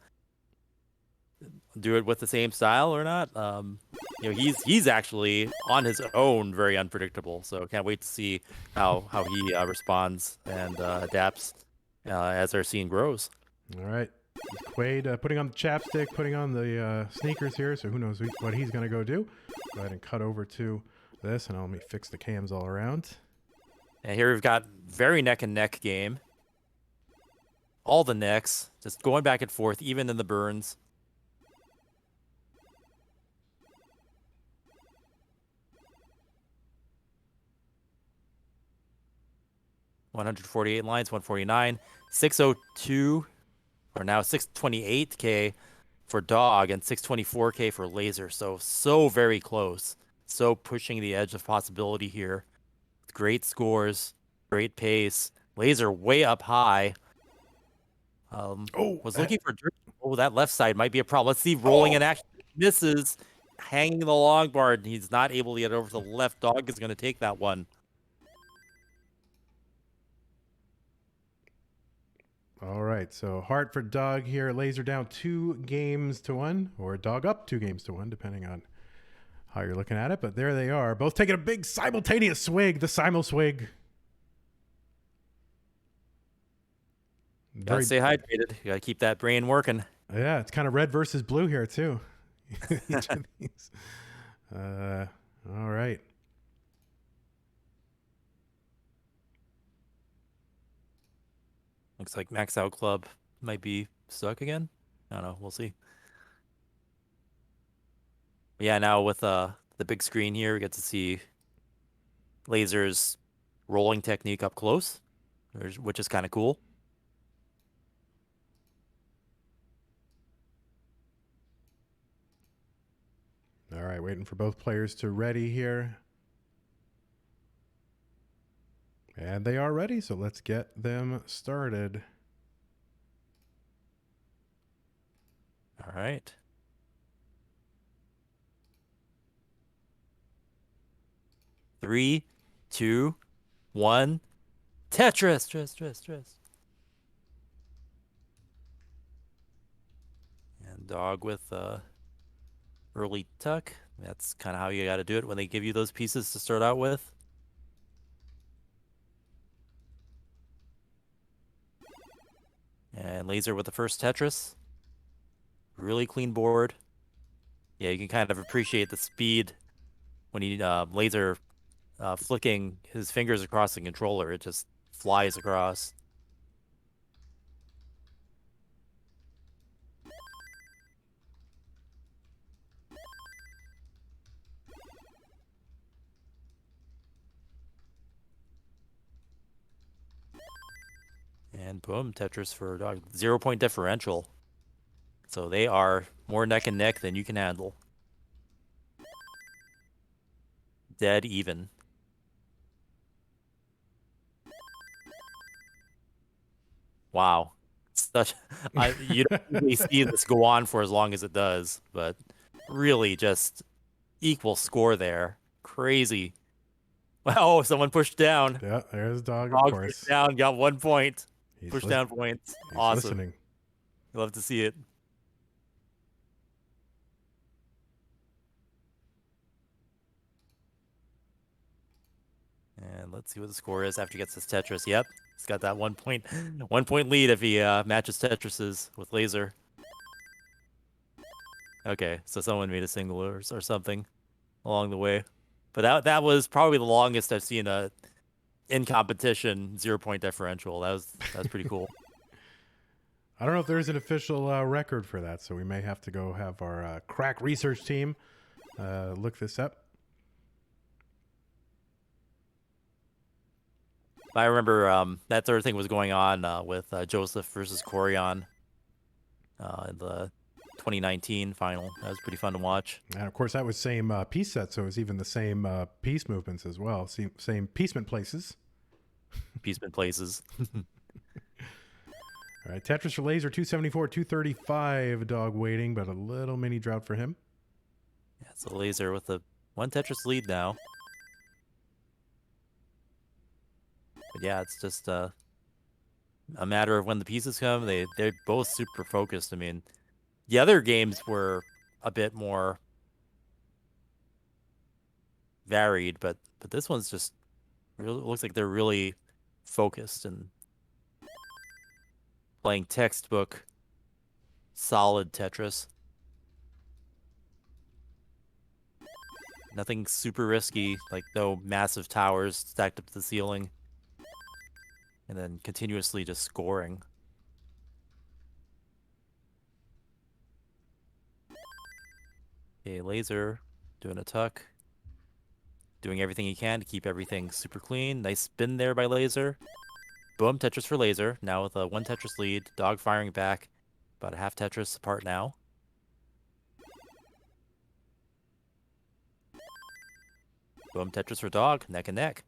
do it with the same style or not, he's actually on his own very unpredictable. So can't wait to see how he responds and adapts as our scene grows. All right, Quaid putting on the chapstick, putting on the sneakers here. So who knows what he's gonna go do? Go ahead and cut over to this, and let me fix the cams all around. And here we've got very neck and neck game. All the necks, just going back and forth, even in the burns. $148 lines, 149, 602, or now 628K for Dog and 624K for Lazer. So very close. So pushing the edge of possibility here. Great scores, great pace. Lazer way up high. Was looking for that left side might be a problem. Let's see, rolling in action. Misses, hanging the long bar, and he's not able to get over to the left. Dog is going to take that one. All right, so heart for Dog here. Lazer down 2 games to 1, or Dog up 2 games to 1, depending on how you're looking at it. But there they are, both taking a big simultaneous swig, the simul swig. Gotta stay hydrated. You gotta keep that brain working. Yeah, it's kind of red versus blue here too. Each of these. All right. Looks like Max Out Club might be stuck again. I don't know. We'll see. But yeah, now with the big screen here, we get to see Lazer's rolling technique up close. which is kind of cool. All right, waiting for both players to ready here. And they are ready, so let's get them started. All right. Three, two, one. Tetris, Tetris. And dog with early tuck. That's kind of how you got to do it when they give you those pieces to start out with. And Lazer with the first Tetris. Really clean board. Yeah, you can kind of appreciate the speed when he Lazer flicking his fingers across the controller. It just flies across. And boom, Tetris for dog. 0-point differential. So they are more neck and neck than you can handle. Dead even. Wow. Such you don't really see this go on for as long as it does, but really just equal score there. Crazy. Oh, someone pushed down. Yeah, there's dog, of Dog course. pushed down, got 1 point. He's Push down points. He's Awesome. listening. Love to see it. And let's see what the score is after he gets this Tetris. Yep, he's got that 1 point, 1 point lead if he matches Tetrises with Lazer. Okay, so someone made a single or something along the way, but that was probably the longest I've seen a in competition 0-point differential. That was pretty cool. I don't know if there's an official record for that, so we may have to go have our crack research team look this up. I remember that sort of thing was going on with Joseph versus Corian in the 2019 final. That was pretty fun to watch. And of course, that was same piece set, so it was even the same piece movements as well. Same piecement places. Piecement places. All right, Tetris for Lazer, 274, 235 dog waiting, but a little mini drought for him. Yeah, so Lazer with a 1 Tetris lead now. But yeah, it's just a matter of when the pieces come. They're both super focused. I mean, the other games were a bit more varied, but this one's just really looks like they're really focused and playing textbook solid Tetris. Nothing super risky, like no massive towers stacked up to the ceiling. And then continuously just scoring. Okay, Lazer doing a tuck. Doing everything he can to keep everything super clean. Nice spin there by Lazer. Boom, Tetris for Lazer. Now with a 1 Tetris lead. Dog firing back. About a half Tetris apart now. Boom, Tetris for Dog. Neck and neck.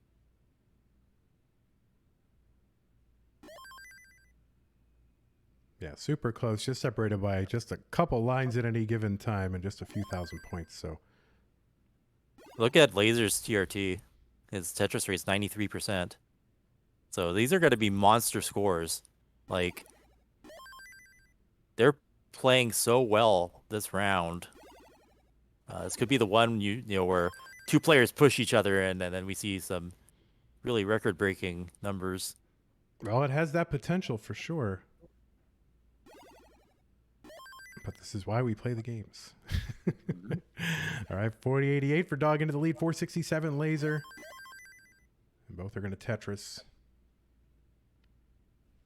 Yeah, super close, just separated by just a couple lines at any given time and just a few thousand points. So Look at Lazer's TRT. His Tetris rate's 93%. So these are going to be monster scores. Like, they're playing so well this round. This could be the one you know where 2 players push each other in, and then we see some really record-breaking numbers. well, it has that potential for sure. But this is why we play the games. All right, 4088 for Dog into the lead, 467 Lazer. And both are going to Tetris.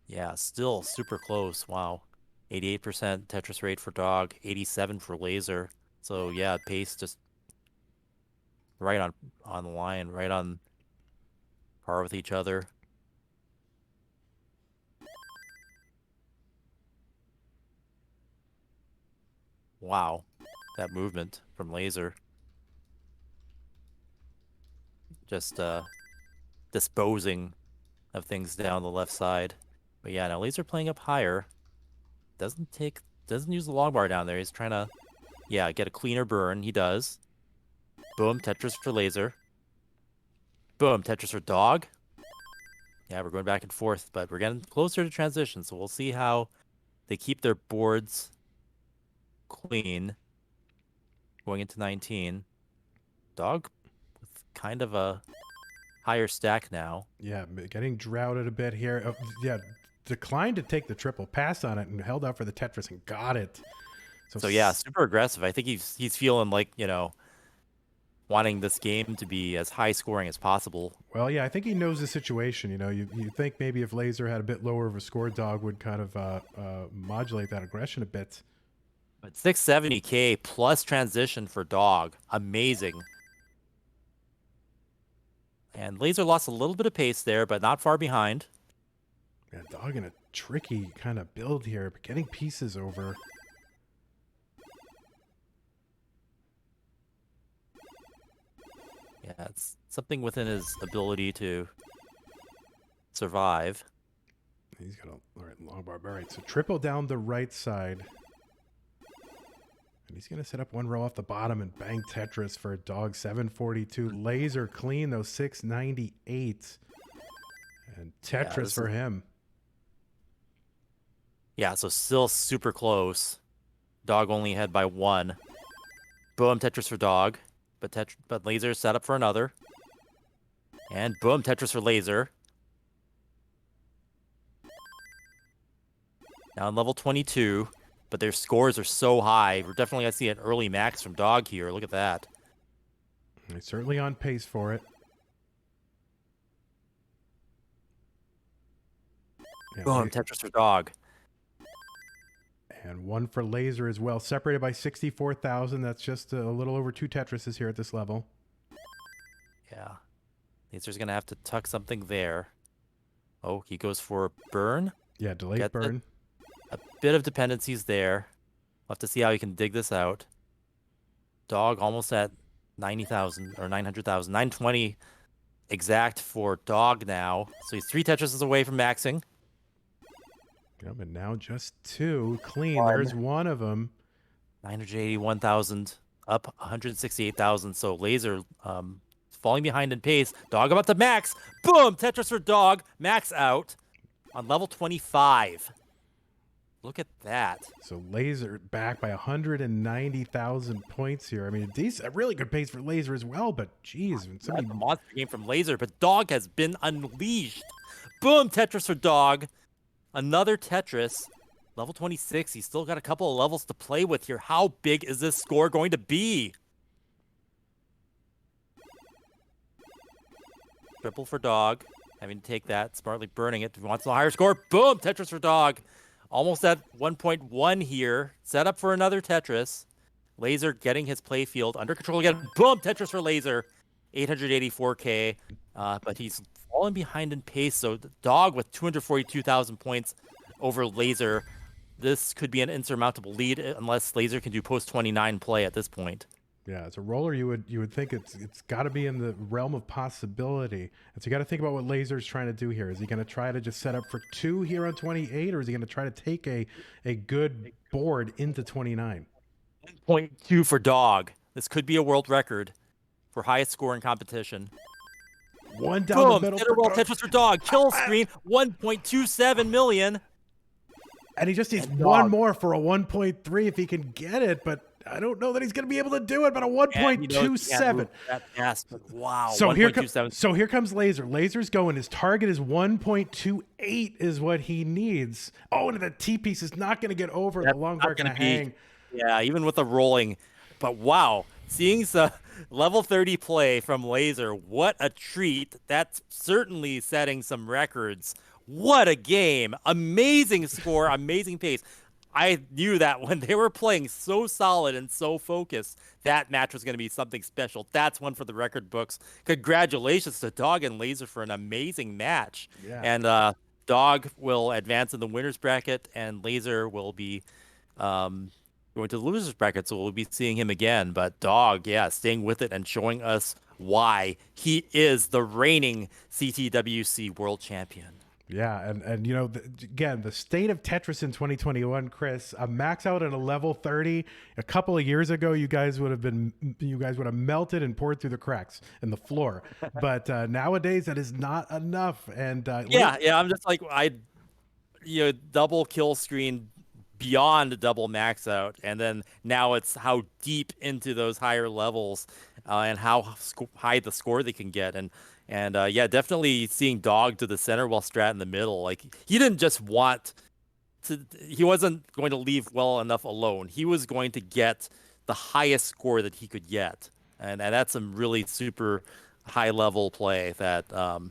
Yeah, still super close. Wow. 88% Tetris rate for Dog, 87 for Lazer. So yeah, pace just right on the line, right on par with each other. Wow, that movement from Lazer. Just disposing of things down the left side. But yeah, now Lazer playing up higher. Doesn't use the long bar down there. He's trying to, yeah, get a cleaner burn. He does. Boom, Tetris for Lazer. Boom, Tetris for Dog. Yeah, we're going back and forth, but we're getting closer to transition, so we'll see how they keep their boards clean going into 19. Dog with kind of a higher stack now. Yeah, getting droughted a bit here. Yeah, declined to take the triple, passed on it, and held out for the Tetris and got it. So yeah, super aggressive. I think he's feeling like, you know, wanting this game to be as high scoring as possible. Well, yeah, I think he knows the situation. You know, you think maybe if Lazer had a bit lower of a score, Dog would kind of modulate that aggression a bit. But 670K plus transition for Dog. Amazing. And Lazer lost a little bit of pace there, but not far behind. Yeah, Dog in a tricky kind of build here, but getting pieces over. Yeah, it's something within his ability to survive. He's got a long bar. All right, so triple down the right side. And he's going to set up one row off the bottom and bang Tetris for a Dog 742. Lazer clean, though, 698. And Tetris for him. Yeah, so still super close. Dog only ahead by 1. Boom, Tetris for Dog. But Lazer set up for another. And boom, Tetris for Lazer. Now on level 22, but their scores are so high. We're definitely going to see an early max from Dog here. Look at that. He's certainly on pace for it. Yeah, boom, Tetris for Dog. And one for Lazer as well, separated by 64,000. That's just a little over 2 Tetrises here at this level. Yeah. Lazer's going to have to tuck something there. Oh, he goes for a burn. Yeah, delayed burn. A bit of dependencies there. We'll have to see how he can dig this out. Dog almost at 90,000 or 900,000. 920 exact for Dog now. So he's 3 Tetrises away from maxing. Yeah, but now just 2 clean. There's one of them. 981,000 up 168,000. So Lazer falling behind in pace. Dog about to max. Boom! Tetris for Dog. Max out on level 25. Look at that. So Lazer back by 190,000 points here. I mean, a really good pace for Lazer as well, but geez. A monster game from Lazer, but Dog has been unleashed. Boom! Tetris for Dog. Another Tetris. Level 26. He's still got a couple of levels to play with here. How big is this score going to be? Triple for Dog. Having to take that. Smartly burning it. If he wants a higher score. Boom! Tetris for Dog. Almost at 1.1 here. Set up for another Tetris. Lazer getting his playfield under control again. Boom! Tetris for Lazer. 884K. But he's falling behind in pace. So the Dog with 242,000 points over Lazer. This could be an insurmountable lead unless Lazer can do post-29 play at this point. Yeah, as a roller, you would think it's got to be in the realm of possibility. And so you got to think about what Lazer's trying to do here. Is he going to try to just set up for 2 here on 28, or is he going to try to take a good board into 29? 1.2 for Dog. This could be a world record for highest score in competition. One down the middle. Tetris for Dog. Kill screen. 1.27 million. And he just needs one more for a 1.3 if he can get it, but I don't know that he's going to be able to do it, but a 1.27. Wow. So here comes Lazer. Lazer's going. His target is 1.28 is what he needs. Oh, and the T piece is not going to get over. The long bar going to hang. Yeah, even with the rolling. But wow, seeing the level 30 play from Lazer, what a treat. That's certainly setting some records. What a game. Amazing score, amazing pace. I knew that when they were playing so solid and so focused, that match was going to be something special. That's one for the record books. Congratulations to Dog and Lazer for an amazing match. Yeah. And Dog will advance in the winner's bracket, and Lazer will be going to the losers bracket, so we'll be seeing him again. But Dog, yeah, staying with it and showing us why he is the reigning CTWC World Champion. Yeah, and you know, again, the state of Tetris in 2021, Chris, a max out at a level 30. A couple of years ago, you guys would have melted and poured through the cracks in the floor. But nowadays, that is not enough. And yeah, I'm just like double kill screen beyond double max out, and then now it's how deep into those higher levels and how high the score they can get. And yeah, definitely seeing Dog to the center while Strat in the middle. Like, he didn't just want to, he wasn't going to leave well enough alone. He was going to get the highest score that he could get. And that's some really super high level play that the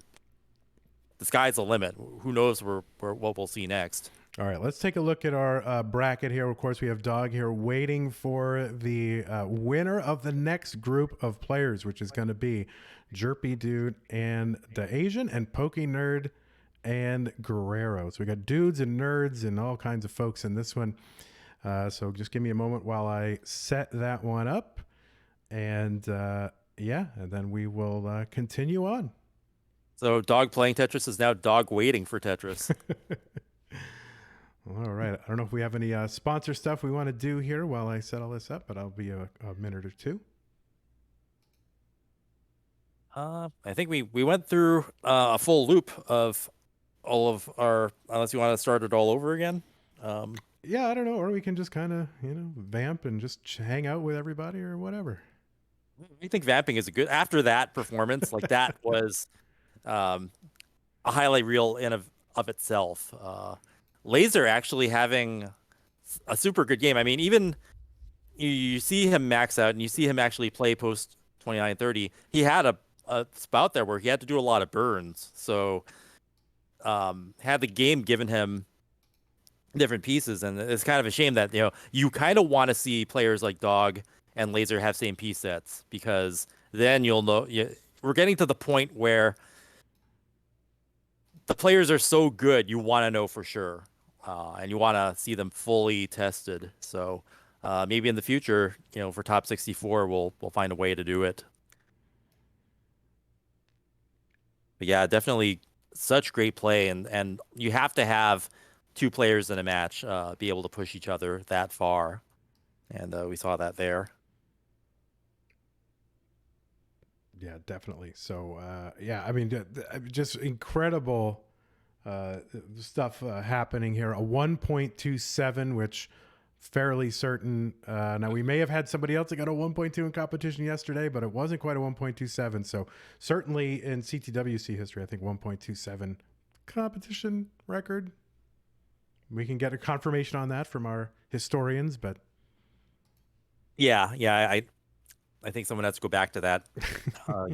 sky's the limit. Who knows what we'll see next. All right, let's take a look at our bracket here. Of course, we have Dog here waiting for the winner of the next group of players, which is going to be Jerpidude and Daasiann and Pokenerd and Guerrero. So we got dudes and nerds and all kinds of folks in this one. So just give me a moment while I set that one up. And yeah, and then we will continue on. So Dog playing Tetris is now Dog waiting for Tetris. All right. I don't know if we have any sponsor stuff we want to do here while I set all this up, but I'll be a minute or two. I think we went through a full loop of all of our, unless you want to start it all over again. Yeah, I don't know. Or we can just kind of, vamp and just hang out with everybody or whatever. I think vamping is a good, after that performance, like that was a highlight reel in of itself. Lazer actually having a super good game. I mean, even you see him max out and you see him actually play post 29-30. He had a spout there where he had to do a lot of burns. So had the game given him different pieces, and it's kind of a shame that you kind of want to see players like Dog and Lazer have same piece sets, because then you'll know we're getting to the point where the players are so good, you want to know for sure, and you want to see them fully tested. So maybe in the future, for top 64, we'll find a way to do it. But yeah, definitely such great play, and you have to have two players in a match be able to push each other that far, and we saw that there. Yeah, definitely. So, yeah, I mean, just incredible stuff happening here. A 1.27, which fairly certain. Now, we may have had somebody else that got a 1.2 in competition yesterday, but it wasn't quite a 1.27. So, certainly in CTWC history, I think 1.27 competition record. We can get a confirmation on that from our historians, but yeah, I think someone has to go back to that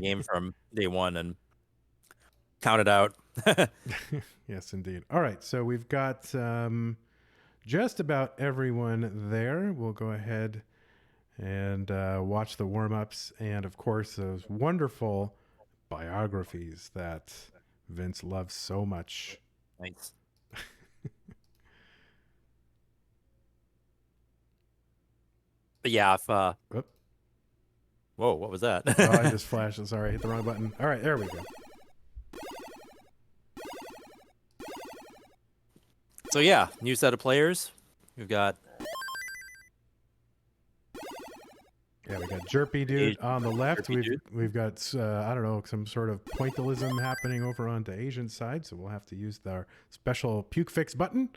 game from day one and count it out. Yes, indeed. All right, so we've got just about everyone there. We'll go ahead and watch the warm-ups and, of course, those wonderful biographies that Vince loves so much. Thanks. But yeah, if whoa, what was that? Oh, I just flashed. Sorry, I hit the wrong button. All right, there we go. So yeah, new set of players. We've got Jerpidude on the left. We've got I don't know, some sort of pointillism happening over on the Asian side, so we'll have to use our special puke fix button.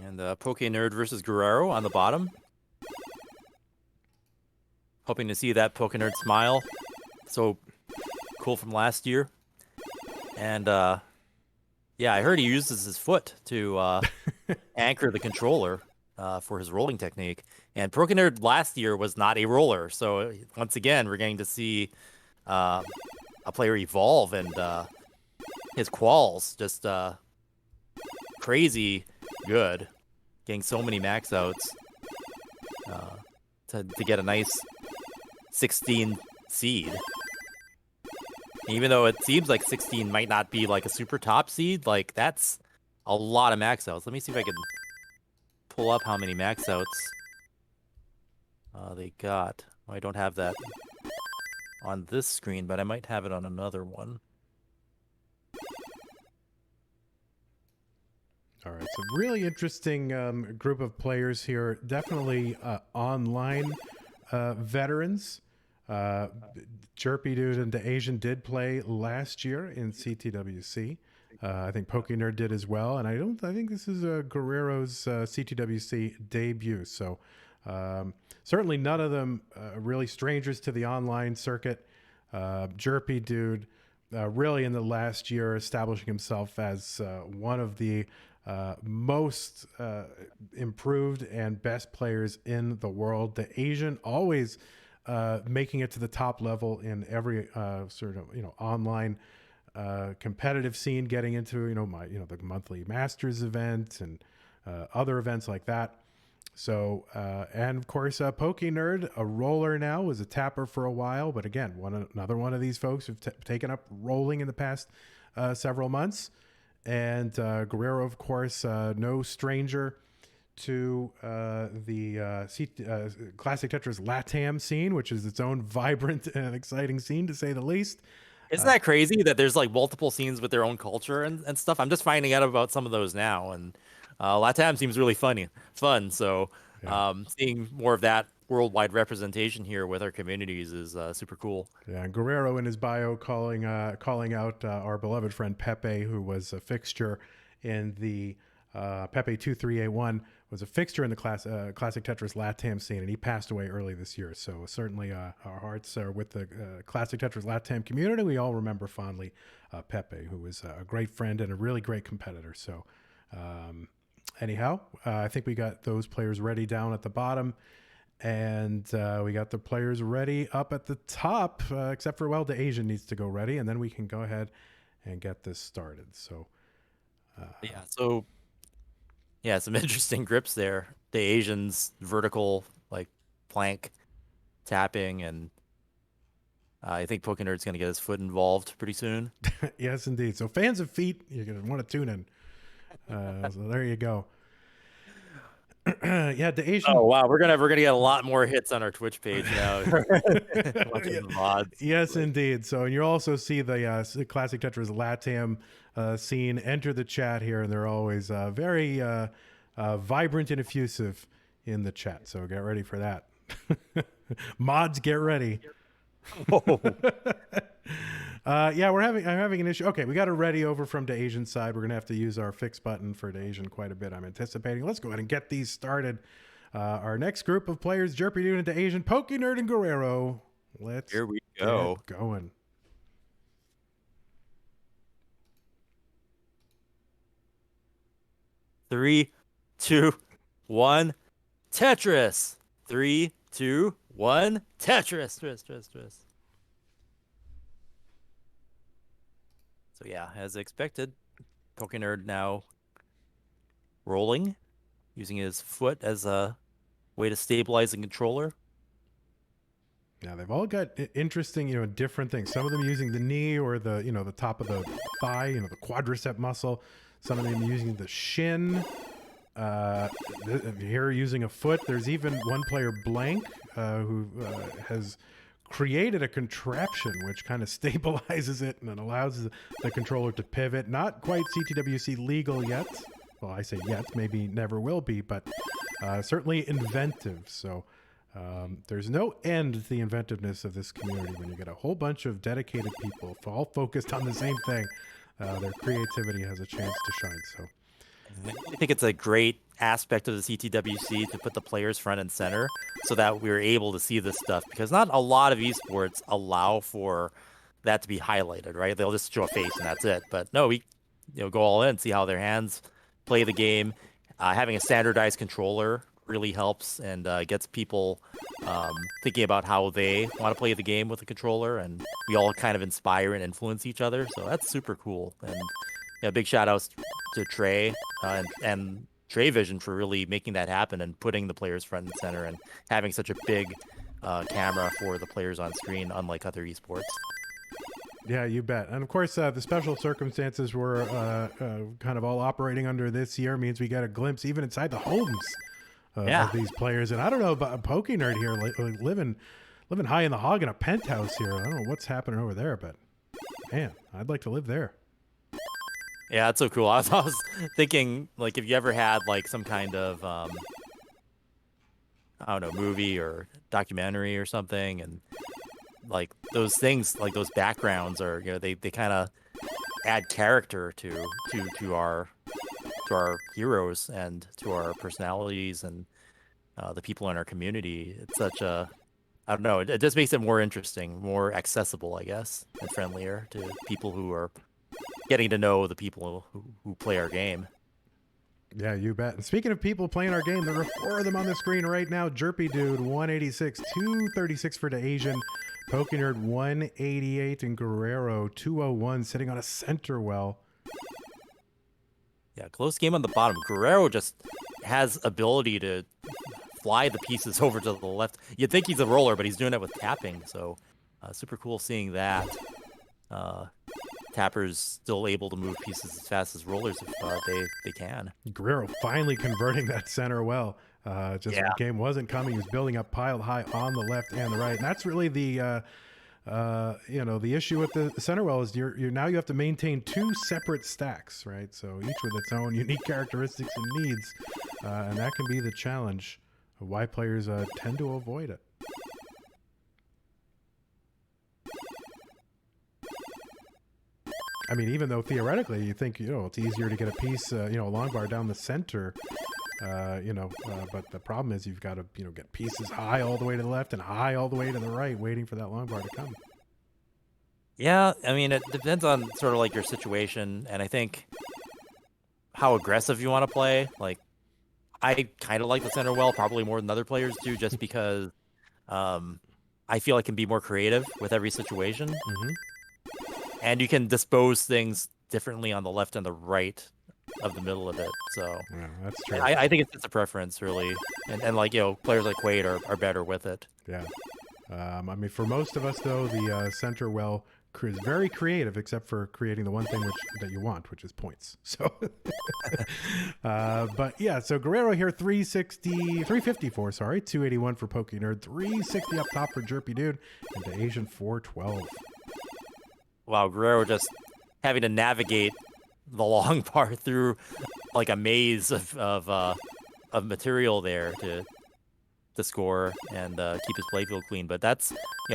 And Pokenerd versus Guerrero on the bottom. Hoping to see that Pokenerd smile. So cool from last year. And yeah, I heard he uses his foot to anchor the controller for his rolling technique. And Pokenerd last year was not a roller. So once again, we're getting to see a player evolve, and his quals just crazy good. Getting so many max outs to get a nice 16 seed. And even though it seems like 16 might not be like a super top seed, like that's a lot of max outs. Let me see if I can pull up how many max outs they got. I don't have that on this screen, but I might have it on another one. All right, so really interesting group of players here. Definitely online veterans. Jerpidude and Daasiann did play last year in CTWC. I think Pokenerd did as well, and I think this is Guerrero's CTWC debut. So certainly none of them really strangers to the online circuit. Jerpidude really in the last year establishing himself as one of the most improved and best players in the world. Daasiann always making it to the top level in every sort of online competitive scene, getting into the monthly Masters event and other events like that. So and of course Pokenerd, a roller now, was a tapper for a while, but again another one of these folks who've taken up rolling in the past several months. And Guerrero, of course, no stranger to the Classic Tetris LATAM scene, which is its own vibrant and exciting scene, to say the least. Isn't that crazy that there's like multiple scenes with their own culture and stuff? I'm just finding out about some of those now, and LATAM seems really fun. So seeing more of that worldwide representation here with our communities is super cool. Yeah, and Guerrero in his bio calling out our beloved friend Pepe, who was a fixture in the Pepe 2381 was a fixture in the Classic Tetris LATAM scene, and he passed away early this year. So certainly our hearts are with the Classic Tetris LATAM community. We all remember fondly Pepe, who was a great friend and a really great competitor. So anyhow, I think we got those players ready down at the bottom. And we got the players ready up at the top, except for, Daasiann needs to go ready, and then we can go ahead and get this started. So, some interesting grips there. Daasiann's vertical, like, plank tapping, and I think Pokenerd's going to get his foot involved pretty soon. Yes, indeed. So fans of feet, you're going to want to tune in. So there you go. Yeah, Daasiann. Oh wow, we're gonna get a lot more hits on our Twitch page now. Yes, indeed. So, and you also see the Classic Tetris LATAM scene enter the chat here, and they're always very vibrant and effusive in the chat. So get ready for that. Mods, get ready. I'm having an issue. Okay, we got a ready over from Daasiann's side. We're gonna have to use our fix button for Daasiann quite a bit, I'm anticipating. Let's go ahead and get these started. Our next group of players, Jerpidude and Daasiann, Pokenerd and Guerrero. Here we go. Get going. Three, 2, 1, Tetris. 3, 2, 1, Tetris. Twist. So yeah, as expected, Pokenerd now rolling, using his foot as a way to stabilize the controller. Yeah, they've all got interesting, different things. Some of them using the knee or the, the top of the thigh, the quadricep muscle. Some of them using the shin. Here using a foot. There's even one player, Blank, who has created a contraption which kind of stabilizes it and allows the controller to pivot. Not quite CTWC legal yet. Well, I say yet, maybe never will be, but certainly inventive. So there's no end to the inventiveness of this community when you get a whole bunch of dedicated people all focused on the same thing. Their creativity has a chance to shine. So I think it's a great aspect of the CTWC to put the players front and center so that we're able to see this stuff, because not a lot of esports allow for that to be highlighted, right? They'll just show a face and that's it. But no, we go all in, see how their hands play the game. Having a standardized controller really helps and gets people thinking about how they want to play the game with the controller, and we all kind of inspire and influence each other. So that's super cool. And big shout outs to Trey and Trey Vision for really making that happen and putting the players front and center and having such a big camera for the players on screen, unlike other esports. Yeah, you bet. And of course, the special circumstances were kind of all operating under this year means we got a glimpse even inside the homes of these players. And I don't know about Pokenerd here, like living high in the hog in a penthouse here. I don't know what's happening over there, but man, I'd like to live there. Yeah, that's so cool. I was thinking, like, if you ever had like some kind of I don't know, movie or documentary or something, and like those things, like those backgrounds are, they kind of add character to our heroes and to our personalities and the people in our community. It's such a, I don't know, it just makes it more interesting, more accessible, I guess, and friendlier to people who are getting to know the people who play our game. Yeah, you bet. And speaking of people playing our game, there are 4 of them on the screen right now. Jerpidude, 186, 236 for Daasiann. Pokenerd, 188, and Guerrero, 201, sitting on a center well. Yeah, close game on the bottom. Guerrero just has ability to fly the pieces over to the left. You'd think he's a roller, but he's doing it with tapping, so super cool seeing that. Tappers still able to move pieces as fast as rollers if they can. Guerrero finally converting that center well. Just when the game wasn't coming, he was building up piled high on the left and the right. And that's really the the issue with the center well is you're now you have to maintain 2 separate stacks, right? So each with its own unique characteristics and needs, and that can be the challenge of why players tend to avoid it. I mean, even though theoretically you think, it's easier to get a piece, a long bar down the center, but the problem is you've got to, get pieces high all the way to the left and high all the way to the right, waiting for that long bar to come. Yeah, I mean, it depends on sort of like your situation, and I think how aggressive you want to play. Like, I kind of like the center well, probably more than other players do, just because I feel I can be more creative with every situation. Mm-hmm. And you can dispose things differently on the left and the right of the middle of it. So yeah, that's true. I think it's just a preference, really. And like, players like Quaid are better with it. Yeah. I mean, for most of us, though, the center well is very creative, except for creating the one thing that you want, which is points. So, but yeah, so Guerrero here, 354, 281 for Pokenerd, 360 up top for Jerpidude, and Daasiann 412. Wow, Guerrero just having to navigate the long bar through like a maze of material there to score and keep his playfield clean. But that's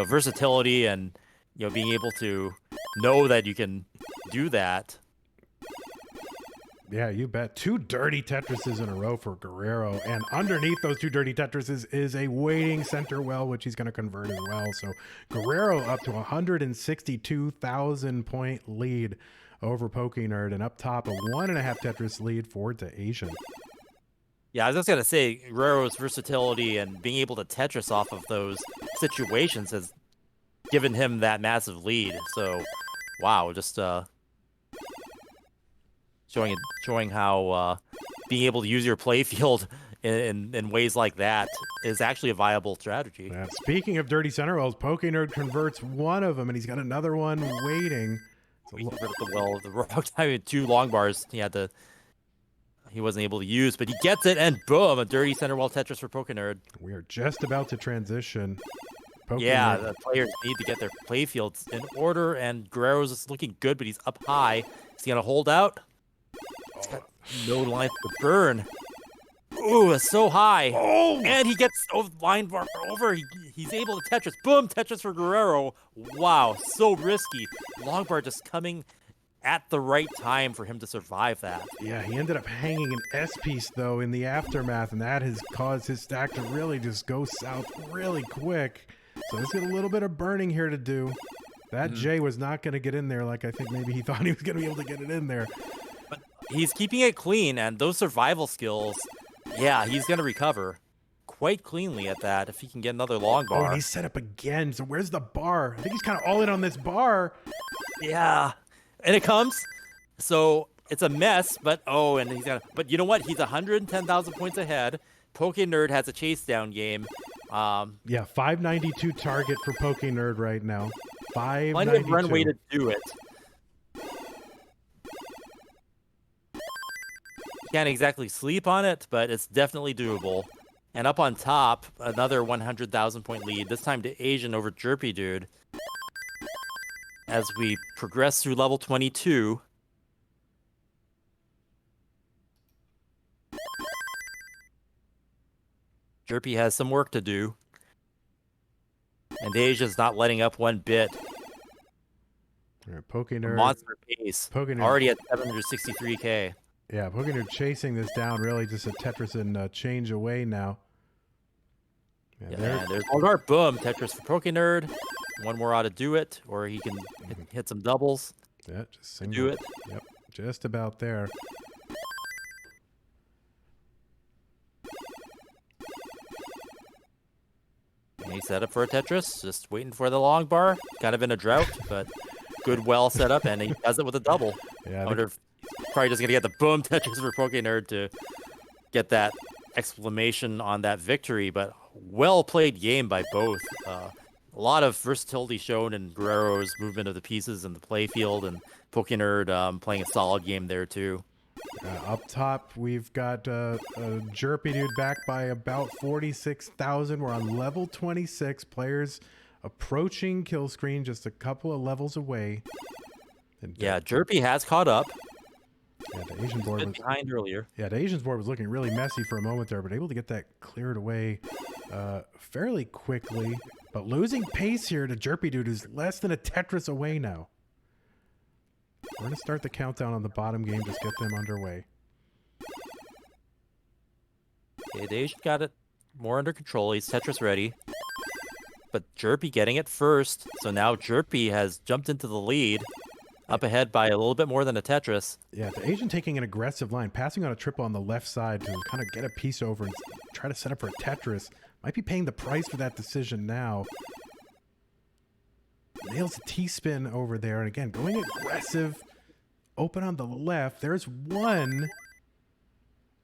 versatility and being able to know that you can do that. Yeah, you bet. 2 dirty Tetrises in a row for Guerrero. And underneath those 2 dirty Tetrises is a waiting center well, which he's going to convert as well. So Guerrero up to 162,000 point lead over Pokenerd. And up top, a 1.5 Tetris lead for Daasiann. Yeah, I was just going to say, Guerrero's versatility and being able to Tetris off of those situations has given him that massive lead. So, wow, just... Showing how being able to use your playfield in ways like that is actually a viable strategy. Yeah, speaking of dirty center wells, Pokenerd converts one of them, and he's got another one waiting. He converted the wrong time. 2 long bars he wasn't able to use, but he gets it, and boom, a dirty center well Tetris for Pokenerd. We are just about to transition. Pokenerd. Yeah, the players need to get their playfields in order, and Guerrero's is looking good, but he's up high. Is he going to hold out? No lines to burn. Ooh, it's so high. Oh! And he gets line bar over. He's able to Tetris. Boom, Tetris for Guerrero. Wow, so risky. Long bar just coming at the right time for him to survive that. Yeah, he ended up hanging an S-piece, though, in the aftermath, and that has caused his stack to really just go south really quick. So he's got a little bit of burning here to do. That J was not going to get in there like I think maybe he thought he was going to be able to get it in there. But he's keeping it clean, and those survival skills, yeah, he's going to recover quite cleanly at that if he can get another long bar. Oh, and he's set up again. So where's the bar? I think he's kind of all in on this bar. Yeah, and it comes. So it's a mess, but but you know what? He's 110,000 points ahead. Pokenerd has a chase down game. Yeah, 592 target for Pokenerd right now. 592. Plenty of runway to do it. Can't exactly sleep on it, but it's definitely doable. And up on top, another 100,000 point lead, this time to Daasiann over Jerpidude. As we progress through level 22. Jerpy has some work to do. And Daasiann's not letting up one bit. All right, Pokenerd. Monster pace. Pokenerd. Already at 763k. Yeah, Pokenerd chasing this down, really just a Tetris and change away now. Yeah, there's Algar. Boom. Tetris for Pokenerd. One more ought to do it, or he can hit some doubles. Yeah, just single. Do it. Yep, just about there. And he set up for a Tetris, just waiting for the long bar. Kind of in a drought, but good, well set up, and he does it with a double. Yeah, I wonder if probably just gonna get the boom Tetris for Pokenerd to get that exclamation on that victory. But well played game by both. A lot of versatility shown in Guerrero's movement of the pieces in the playfield, and Pokenerd playing a solid game there too. Up top, we've got Jerpidude back by about 46,000. We're on level 26. Players approaching kill screen, just a couple of levels away. And, yeah, Jerpy has caught up. Yeah, the Asian board was behind earlier. Yeah, the Asian's board was looking really messy for a moment there, but able to get that cleared away fairly quickly. But losing pace here to Jerpidude, who's less than a Tetris away now. We're going to start the countdown on the bottom game, just get them underway. Okay, Daasiann got it more under control. He's Tetris ready. But Jerpy getting it first. So now Jerpy has jumped into the lead. Up ahead by a little bit more than a Tetris. Yeah, the Asian taking an aggressive line, passing on a triple on the left side to kind of get a piece over and try to set up for a Tetris. Might be paying the price for that decision now. Nails a T-spin over there. And again, going aggressive. Open on the left. There's one.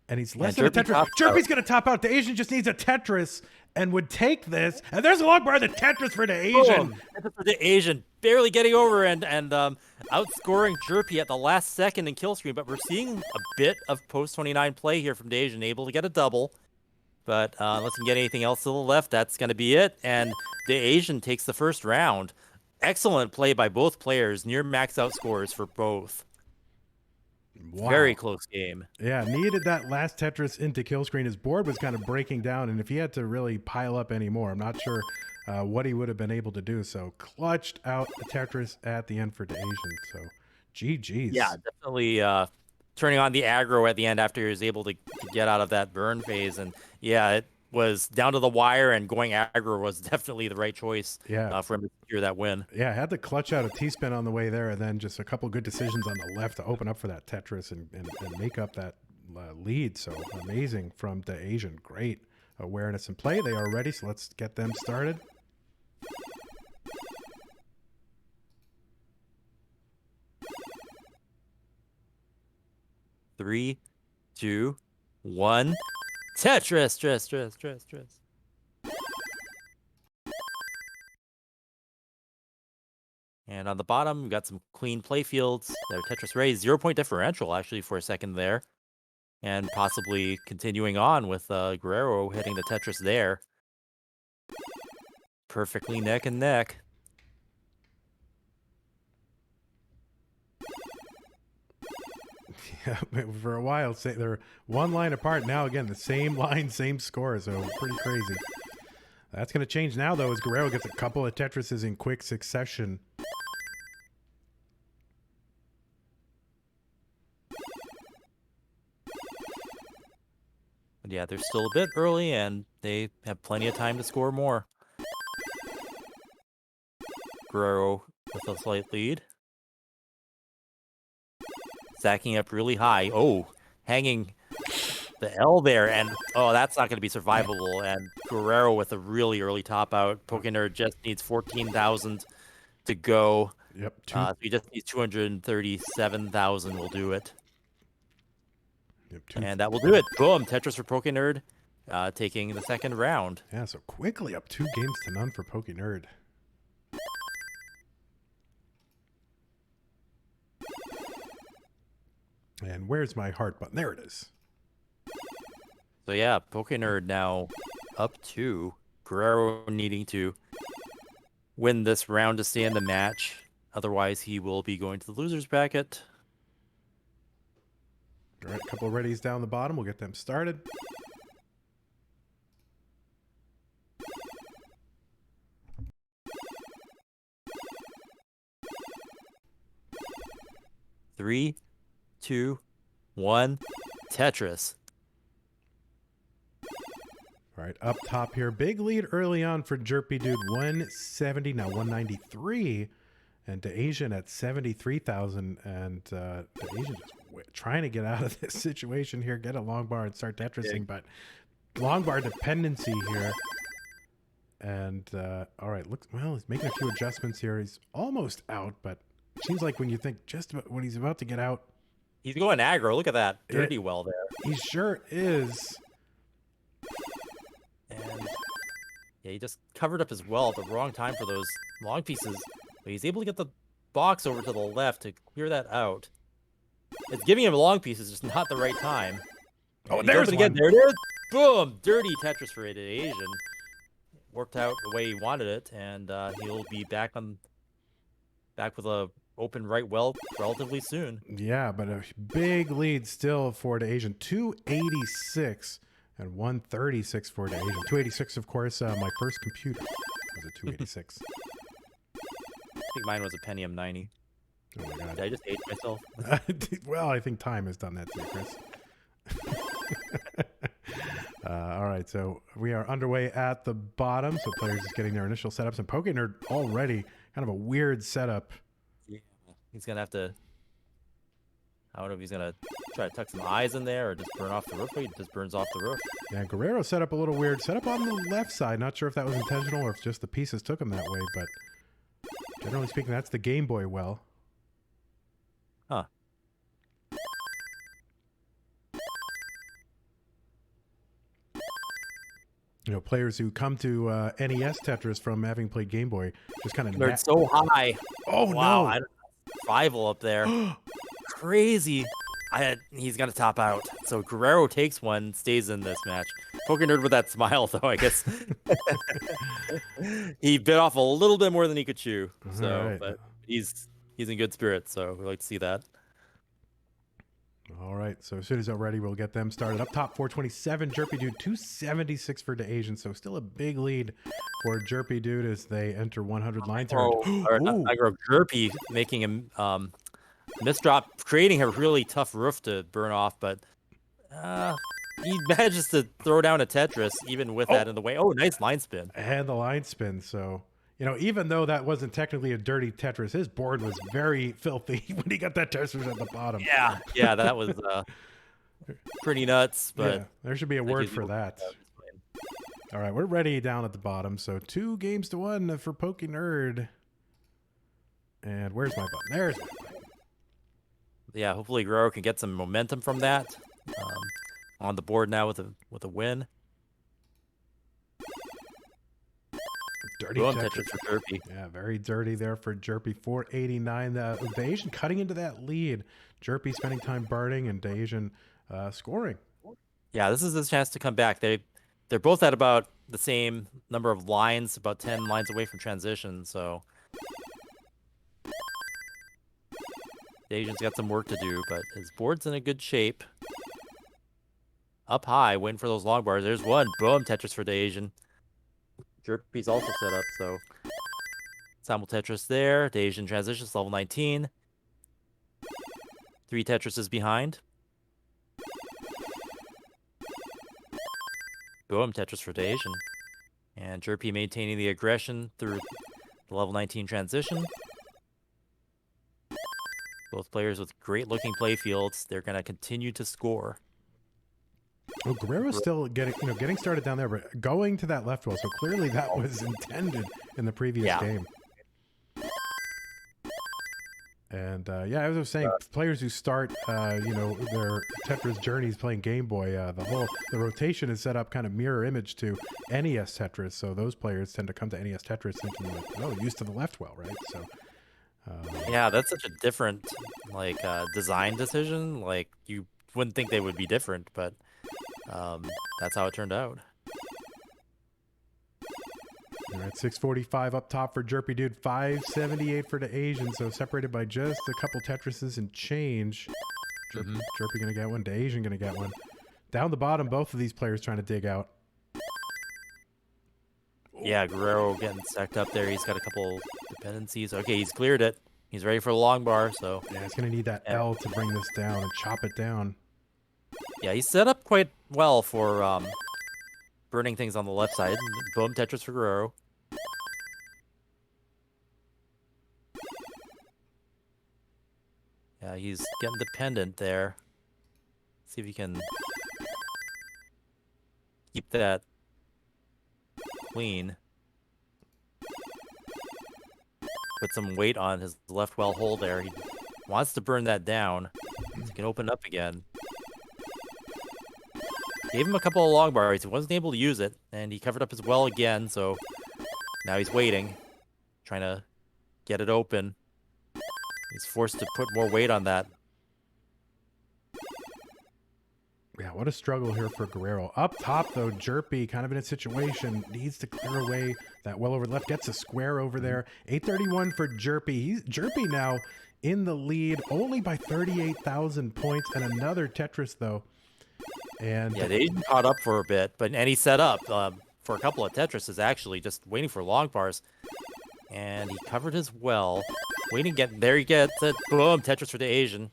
And he's less than a Tetris. Jerpy's going to top out. The Asian just needs a Tetris and would take this. And there's a long bar, the Tetris for the Asian. Tetris for the Asian. Barely getting over and outscoring Jerpy at the last second in kill screen. But we're seeing a bit of post-29 play here from Daasiann, able to get a double. But unless he can get anything else to the left, that's going to be it. And the Asian takes the first round. Excellent play by both players. Near max out scores for both. Wow. Very close game. Yeah, needed that last Tetris into kill screen. His board was kind of breaking down, and if he had to really pile up anymore, I'm not sure what he would have been able to do. So clutched out the Tetris at the end for Daasiann. So GG's. Yeah, definitely turning on the aggro at the end after he was able to get out of that burn phase. And yeah, it was down to the wire, and going aggro was definitely the right choice for him to secure that win. Yeah, had to clutch out a T-spin on the way there, and then just a couple good decisions on the left to open up for that Tetris and make up that lead. So amazing from the Asian. Great awareness and play. They are ready, so let's get them started. Three, 2, 1. Tetris. And on the bottom, we've got some clean play fields. Their Tetris raised 0-point differential, actually, for a second there. And possibly continuing on with Guerrero hitting the Tetris there. Perfectly neck and neck. Yeah, for a while, they're one line apart. Now, again, the same line, same score, so pretty crazy. That's going to change now, though, as Guerrero gets a couple of Tetrises in quick succession. But yeah, they're still a bit early, and they have plenty of time to score more. Guerrero with a slight lead. Stacking up really high. Oh, hanging the L there, and oh, that's not going to be survivable. And Guerrero with a really early top out. Pokenerd just needs 14,000 to go. Yep. So he just needs 237,000 will do it. Yep, and that will do it. Boom, Tetris for Pokenerd, taking the second round. Yeah, so quickly up 2 games to none for Pokenerd. And where's my heart button? There it is. So yeah, Pokenerd now up 2. Guerrero needing to win this round to stay in the match. Otherwise, he will be going to the losers bracket. All right, a couple of readies down the bottom. We'll get them started. Three, 2, 1, Tetris. All right, up top here. Big lead early on for Jerpidude, 170, now 193. And Daasiann at 73,000. And Daasiann just trying to get out of this situation here, get a long bar and start Tetrising. But long bar dependency here. And all right, looks, well, he's making a few adjustments here. He's almost out, but it seems like when you think just about, when he's about to get out. He's going aggro. Look at that. Dirty well there. He sure is. And yeah, he just covered up his well at the wrong time for those long pieces. But he's able to get the box over to the left to clear that out. It's giving him long pieces, just not the right time. Oh, And there's he's one. again. There it is. Boom! Dirty Tetris for Daasiann. Worked out the way he wanted it, and he'll be back with a open right well relatively soon. Yeah, but a big lead still for Daasiann. 286 and 136 for Daasiann. 286, of course, my first computer was a 286. I think mine was a Pentium 90. Oh my god. Did I just age myself? Well, I think time has done that to you, Chris. All right, so we are underway at the bottom. So players just getting their initial setups. And Pokenerd already kind of a weird setup. Yeah. He's going to have to... I don't know if he's going to try to tuck some eyes in there or just burn off the roof. He just burns off the roof. Yeah, Guerrero set up a little weird. Set up on the left side. Not sure if that was intentional or if just the pieces took him that way. But generally speaking, that's the Game Boy well. Huh. You know, players who come to NES Tetris from having played Game Boy just kind of... They're so high. Oh, wow, no. I don't know. Rival up there. Crazy. He's going to top out. So Guerrero takes one, stays in this match. Pokenerd with that smile, though, I guess. He bit off a little bit more than he could chew. So, right. But he's in good spirits, so we like to see that. All right, so as soon as they're ready, we'll get them started. Up top, 427, Jerpidude, 276 for Daasiann, so still a big lead for Jerpidude as they enter 100 line turn. I grow Jerpy, making him misdrop, creating a really tough roof to burn off, but he manages to throw down a Tetris even with that in the way. Oh, nice line spin. And the line spin, so... You know, even though that wasn't technically a dirty Tetris, his board was very filthy when he got that Tetris at the bottom. Yeah, that was pretty nuts. But yeah, there should be a word for that. All right, we're ready down at the bottom. So 2-1 for Pokenerd. And where's my button? There's my button. Yeah, hopefully Guerrero can get some momentum from that. On the board now with a win. Dirty Tetris for Jerpy. Yeah, very dirty there for Jerpy. 489. Daasiann cutting into that lead. Jerpy spending time burning and Daasiann scoring. Yeah, this is his chance to come back. They're both at about the same number of lines, about 10 lines away from transition. So Daasiann's got some work to do, but his board's in a good shape. Up high, waiting for those long bars. There's one. Boom, Tetris for Daasiann. Jerpy's also set up, so Simul Tetris there. Daasiann transitions, level 19. 3 Tetrises behind. Boom, Tetris for Daasiann. And Jerpy maintaining the aggression through the level 19 transition. Both players with great looking play fields. They're going to continue to score. Well, Guerrero's still getting started down there, but going to that left well. So clearly that was intended in the previous game. And yeah, as I was saying, players who start, their Tetris journeys playing Game Boy, the rotation is set up kind of mirror image to NES Tetris. So those players tend to come to NES Tetris thinking, like, oh, used to the left well, right? So Yeah, that's such a different like design decision. Like you wouldn't think they would be different, but that's how it turned out. All right, 645 up top for Jerpidude, 578 for the Asian, so separated by just a couple Tetrises and change. Jerpy gonna get one, the Asian gonna get one. Down the bottom, both of these players trying to dig out. Yeah, Guerrero getting stacked up there. He's got a couple dependencies. Okay, he's cleared it. He's ready for the long bar, so... Yeah, it's going to need that L to bring this down and chop it down. Yeah, he's set up quite well for burning things on the left side. Boom, Tetris for Guerrero. Yeah, he's getting dependent there. See if he can keep that clean. Put some weight on his left well hole there. He wants to burn that down so he can open up again. Gave him a couple of long bars. He wasn't able to use it, and he covered up his well again, so now he's waiting, trying to get it open. He's forced to put more weight on that. Yeah, what a struggle here for Guerrero. Up top, though, Jerpy, kind of in a situation, needs to clear away that well over left. Gets a square over there. 831 for Jerpy. Jerpy now in the lead, only by 38,000 points. And another Tetris, though. And yeah, they caught up for a bit, and he set up for a couple of Tetrises, actually, just waiting for long bars. And he covered his well. Waiting, there he gets it. Boom, Tetris for the Asian.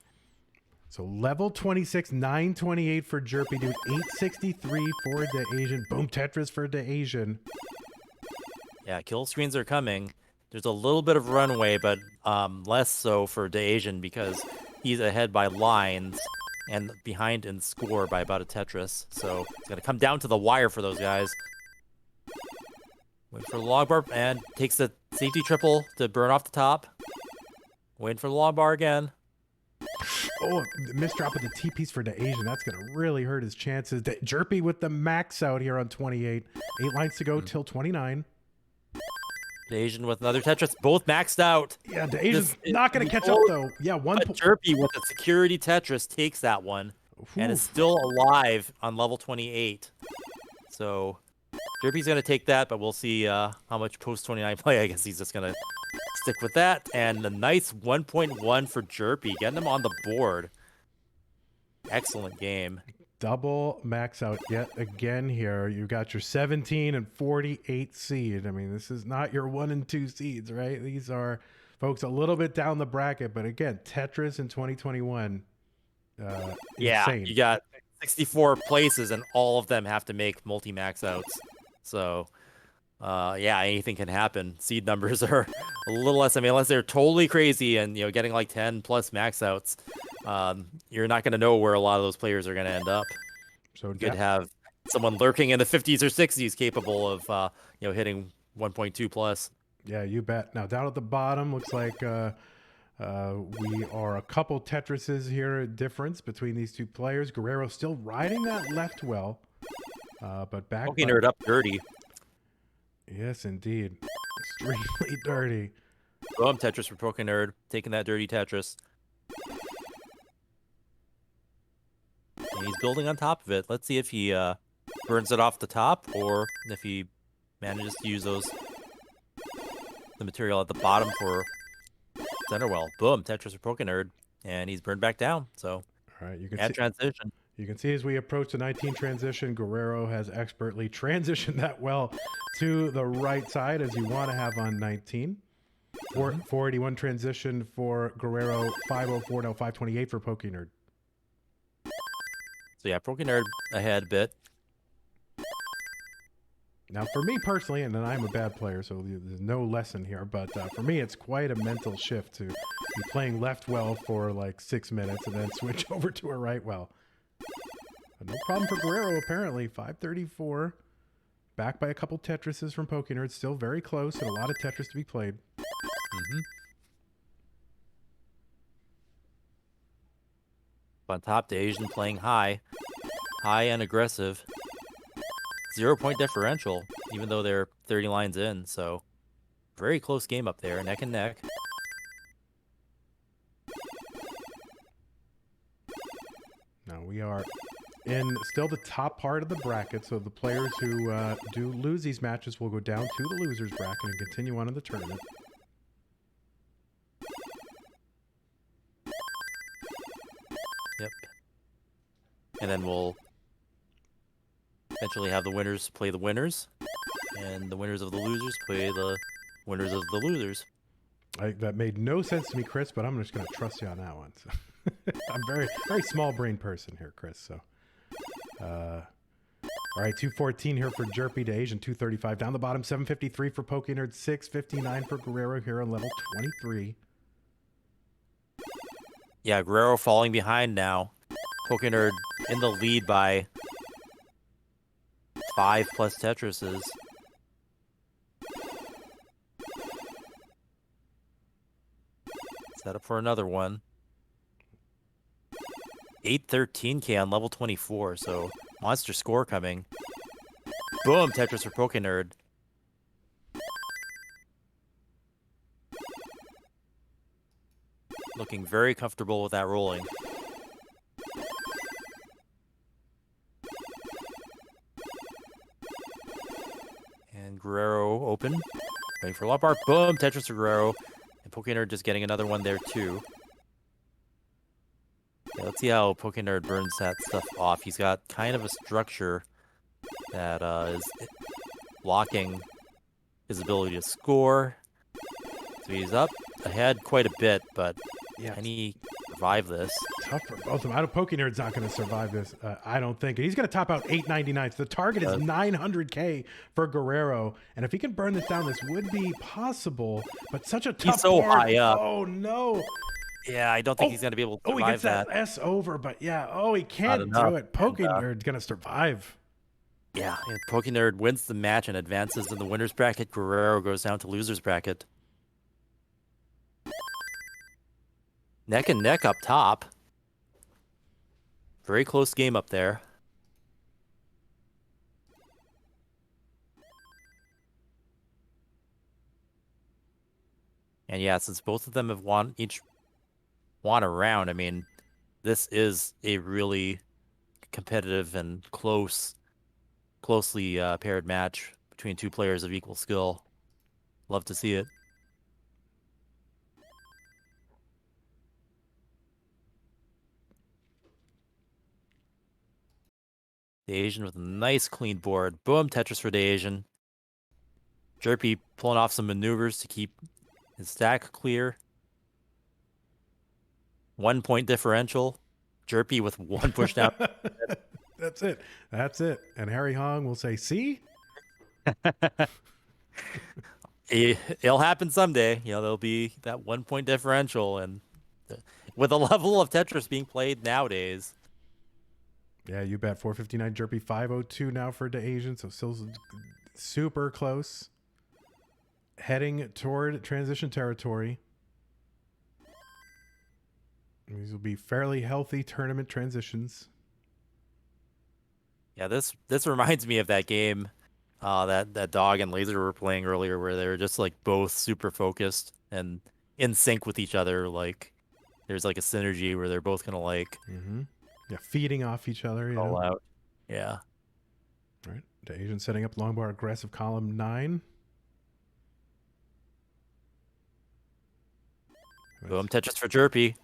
So level 26, 928 for Jerpidude, 863 for the Asian. Boom, Tetris for the Asian. Yeah, kill screens are coming. There's a little bit of runway, but less so for the Asian because he's ahead by lines and behind in score by about a Tetris. So it's going to come down to the wire for those guys. Wait for the long bar and takes the safety triple to burn off the top. Waiting for the long bar again. Oh, the misdrop of the T-piece for the Asian. That's going to really hurt his chances. Jerpy with the max out here on 28. 8 lines to go till 29. The Asian with another Tetris. Both maxed out. Yeah, the Asian's not going to catch up, though. Yeah, one. But Jerpy with a security Tetris takes that one. Oof. And is still alive on level 28. So Jerpy's going to take that, but we'll see how much post-29 play. I guess he's just going to stick with that. And a nice 1.1 for Jerpy, getting him on the board. Excellent game. Double max out yet again here. You got your 17 and 48 seed. I mean, this is not your 1 and 2 seeds, right? These are, folks, a little bit down the bracket. But again, Tetris in 2021. Yeah, insane. You got 64 places, and all of them have to make multi-max outs. So... yeah, anything can happen. Seed numbers are a little less. I mean, unless they're totally crazy and getting like 10 plus max outs, you're not going to know where a lot of those players are going to end up. So you could have someone lurking in the 50s or 60s capable of hitting 1.2 plus. Yeah, you bet. Now down at the bottom, looks like we are a couple Tetrises here difference between these two players. Guerrero still riding that left well, but back. Pokenerd up dirty. Yes, indeed. Extremely dirty. Boom, Tetris for Pokenerd, taking that dirty Tetris. And he's building on top of it. Let's see if he burns it off the top or if he manages to use the material at the bottom for center well. Boom, Tetris for Pokenerd, and he's burned back down. So, all right, you can see transition. You can see as we approach the 19 transition, Guerrero has expertly transitioned that well to the right side as you want to have on 19. 481 transition for Guerrero, 504, now 528 for Pokenerd. So yeah, Pokenerd ahead a bit. Now for me personally, and then I'm a bad player, so there's no lesson here, but for me it's quite a mental shift to be playing left well for like 6 minutes and then switch over to a right well. But no problem for Guerrero, apparently. 534. Back by a couple Tetrises from Pokenerd. Still very close and a lot of Tetris to be played. On top, the Asian playing high. High and aggressive. 0-point differential, even though they're 30 lines in. So, very close game up there, neck and neck. Now we are in still the top part of the bracket, so the players who do lose these matches will go down to the losers bracket and continue on in the tournament. Yep. And then we'll eventually have the winners play the winners, and the winners of the losers play the winners of the losers. That made no sense to me, Chris, but I'm just going to trust you on that one. So. I'm very small brain person here, Chris. So, all right, 214 here for Jerpy, Daasiann 235 down the bottom, 753 for Pokenerd, 659 for Guerrero here on level 23. Yeah, Guerrero falling behind now. Pokenerd in the lead by 5+ Tetrises. Set up for another one. 813k on level 24, so monster score coming. Boom, Tetris for Pokenerd. Looking very comfortable with that rolling. And Guerrero open. Ready for Lop Art. Boom, Tetris for Guerrero. And Pokenerd just getting another one there too. Yeah, let's see how Pokenerd burns that stuff off. He's got kind of a structure that is blocking his ability to score. So he's up ahead quite a bit, but Yeah, can he survive this? tough for both of them. I don't. Pokenerd's not going to survive this. I don't think. He's going to top out 899. So the target is 900k for Guerrero, and if he can burn this down, this would be possible. But such a tough. He's so board. high up. Oh no. Yeah, I don't think he's going to be able to Oh, he survive gets that S over, but yeah. Oh, he can't enough. do it. Pokenerd's going to survive. Yeah, and Pokenerd wins the match and advances in the winner's bracket. Guerrero goes down to loser's bracket. Neck and neck up top. Very close game up there. And yeah, since both of them have each won a round, I mean, this is a really competitive and closely paired match between two players of equal skill. Love to see it. Daasiann with a nice clean board. Boom, Tetris for Daasiann. Jerpy pulling off some maneuvers to keep his stack clear. 1 point differential. Jerpy with one push down. That's it. That's it. And Harry Hong will say, see? It'll happen someday. You know, there'll be that 1 point differential. And with the level of Tetris being played nowadays. Yeah, you bet. 459 Jerpy, 502 now for Daasiann, so still super close. Heading toward transition territory. These will be fairly healthy tournament transitions. Yeah, this reminds me of that game that Dog and Lazer were playing earlier, where they were just like both super focused and in sync with each other. Like there's like a synergy where they're both gonna like yeah, feeding off each other. You know? out. Yeah. All right, Daasiann setting up long bar aggressive column 9. Boom, Tetris for Jerpy.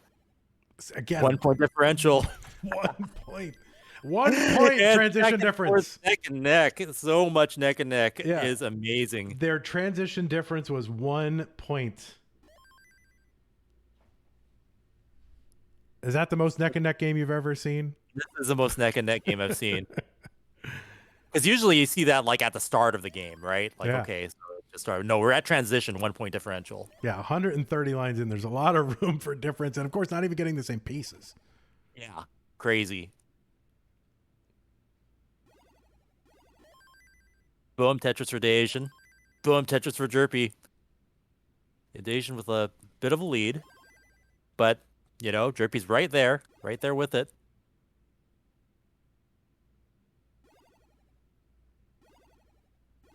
Again, 1 point differential. 1 point. 1 point transition difference. Neck and neck. So much neck and neck Yeah. is amazing. Their transition difference was 1 point. Is that the most neck and neck game you've ever seen? This is the most neck and neck game I've seen. Because usually you see that like at the start of the game, right? Like, Yeah. okay, so it just started. No, we're at transition, 1 point differential. Yeah, 130 lines in. There's a lot of room for difference. And of course, not even getting the same pieces. Yeah, crazy. Boom, Tetris for Daasiann. Boom, Tetris for Jerpy. Daasiann with a bit of a lead. But, you know, Jerpy's right there with it.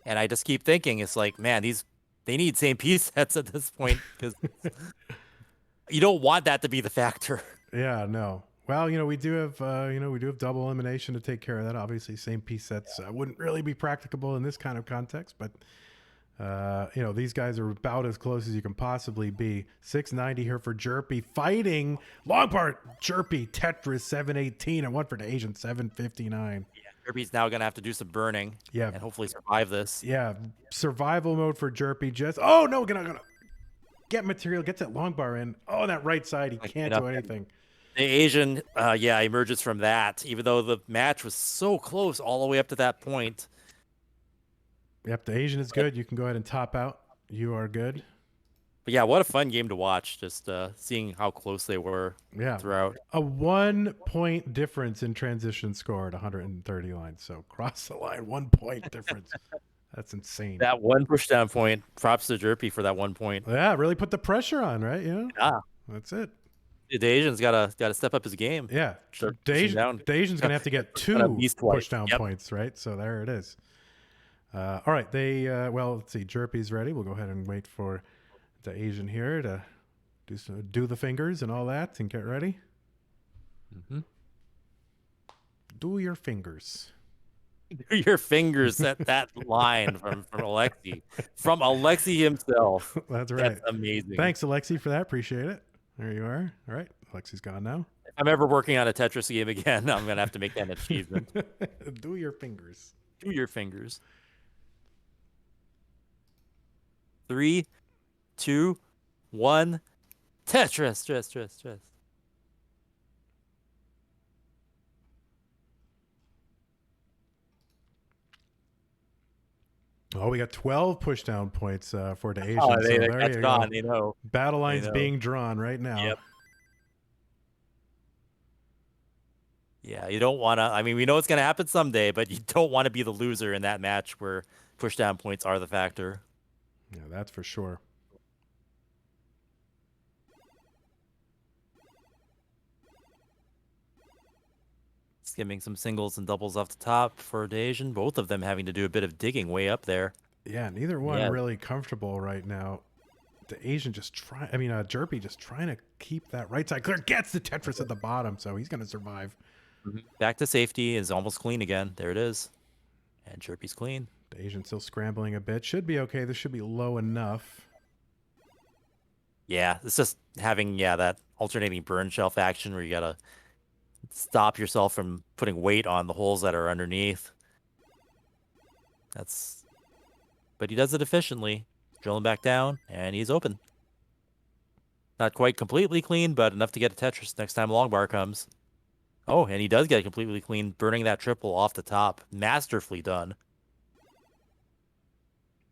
And I just keep thinking, it's like, man, they need same piece sets at this point because you don't want that to be the factor. Yeah, no. Well, we do have double elimination to take care of that. Obviously, same piece sets wouldn't really be practicable in this kind of context, but these guys are about as close as you can possibly be. 690 here for Jerpy, fighting long part Jerpy Tetris 718 and one for Daasiann 759. Yeah, Kirby's now gonna have to do some burning. Yeah, and hopefully survive this. Yeah, survival mode for Jerpy. Just gonna get material, gets that long bar in. Oh, that right side, he can't do anything. The Daasiann, emerges from that, even though the match was so close all the way up to that point. Yep, the Daasiann is good. You can go ahead and top out. You are good. But yeah, what a fun game to watch, just seeing how close they were throughout. A 1 point difference in transition score at 130 lines. So cross the line, 1 point difference. That's insane. That one pushdown point, props to Jerpy for that 1 point. Yeah, really put the pressure on, right? Yeah. That's it. The Daasiann's gotta step up his game. Yeah. Daasiann's gonna have to get 2 pushdown points, right? So there it is. All right, let's see. Jerpy's ready. We'll go ahead and wait for Daasiann here to do the fingers and all that and get ready. Mm-hmm. Do your fingers. Do your fingers at that line from Alexi. From Alexi himself. That's right. That's amazing. Thanks, Alexi, for that. Appreciate it. There you are. All right. Alexi's gone now. If I'm ever working on a Tetris game again, I'm going to have to make that an achievement. Do your fingers. Do your fingers. 3, 2, 1. Tetris. Oh, we got 12 pushdown points for Daasiann. Oh, that's gone. They know. Battle lines being drawn right now. Yep. Yeah, you don't want to. I mean, we know it's going to happen someday, but you don't want to be the loser in that match where pushdown points are the factor. Yeah, that's for sure. Skimming some singles and doubles off the top for Daasiann, both of them having to do a bit of digging way up there. Yeah, neither one really comfortable right now. Daasiann Jerpy just trying to keep that right side clear. Gets the Tetris at the bottom, so he's going to survive. Back to safety, is almost clean again. There it is. And Jerpy's clean. Daasiann still scrambling a bit. Should be okay. This should be low enough. Yeah, it's just having, that alternating burn shelf action where you got to stop yourself from putting weight on the holes that are underneath. But he does it efficiently. Drilling back down, and he's open. Not quite completely clean, but enough to get a Tetris next time long bar comes. Oh, and he does get completely clean, burning that triple off the top. Masterfully done.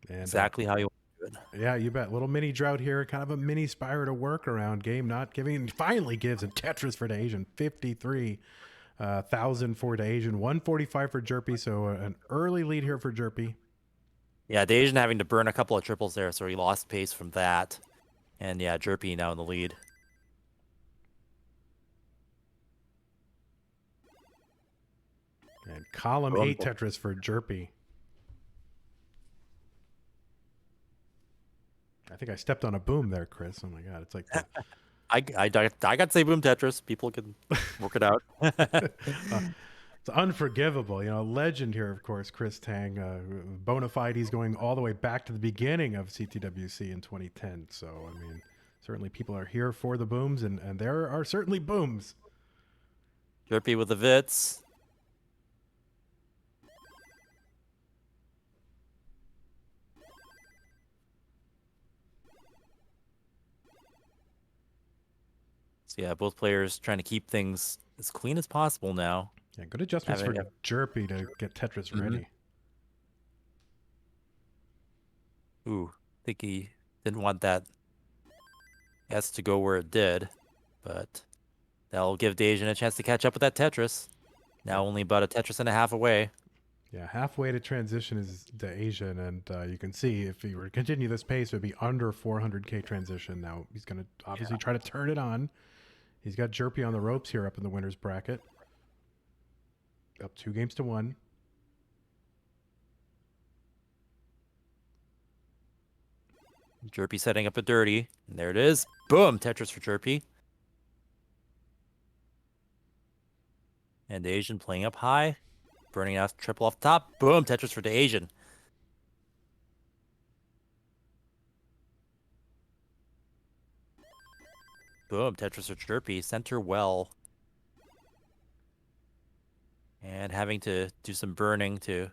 And, exactly how you want to do it. Yeah, you bet. Little mini drought here, kind of a mini Spyro to work around game, not giving. Finally gives a Tetris for Daasiann, 53,000 for Daasiann, 145 for Jerpy. So an early lead here for Jerpy. Yeah, Daasiann having to burn a couple of triples there, so he lost pace from that. And yeah, Jerpy now in the lead. And column 8 Tetris for Jerpy. I think I stepped on a boom there, Chris. Oh my God, it's like I got to say boom Tetris. People can work it out. It's unforgivable. Legend here, of course, Chris Tang. Bona fide, he's going all the way back to the beginning of CTWC in 2010. So, I mean, certainly people are here for the booms, and there are certainly booms. Jerpy with the Vits. So yeah, both players trying to keep things as clean as possible now. Yeah, good adjustments for Jerpy to get Tetris ready. Ooh, I think he didn't want that S to go where it did, but that'll give Daasiann a chance to catch up with that Tetris. Now only about a Tetris and a half away. Yeah, halfway to transition is Daasiann, and you can see if he were to continue this pace, it would be under 400k transition. Now he's going to obviously try to turn it on. He's got Jerpy on the ropes here up in the winner's bracket. Up 2-1. Jerpy setting up a dirty. And there it is. Boom! Tetris for Jerpy. And Daasiann playing up high. Burning out triple off the top. Boom, Tetris for Daasiann. Boom, Tetris for Jerpy. Center well. And having to do some burning to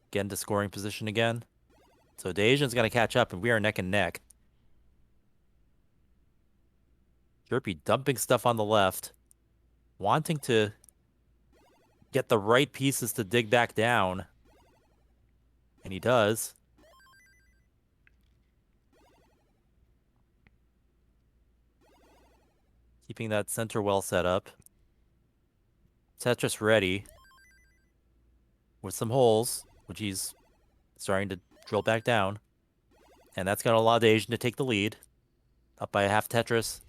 get into scoring position again. So Daasiann's going to catch up, and we are neck and neck. Jerpy dumping stuff on the left. Wanting to get the right pieces to dig back down. And he does. Keeping that center well set up. Tetris ready. With some holes, which he's starting to drill back down. And that's going to allow Daasiann to take the lead. Up by a half Tetris.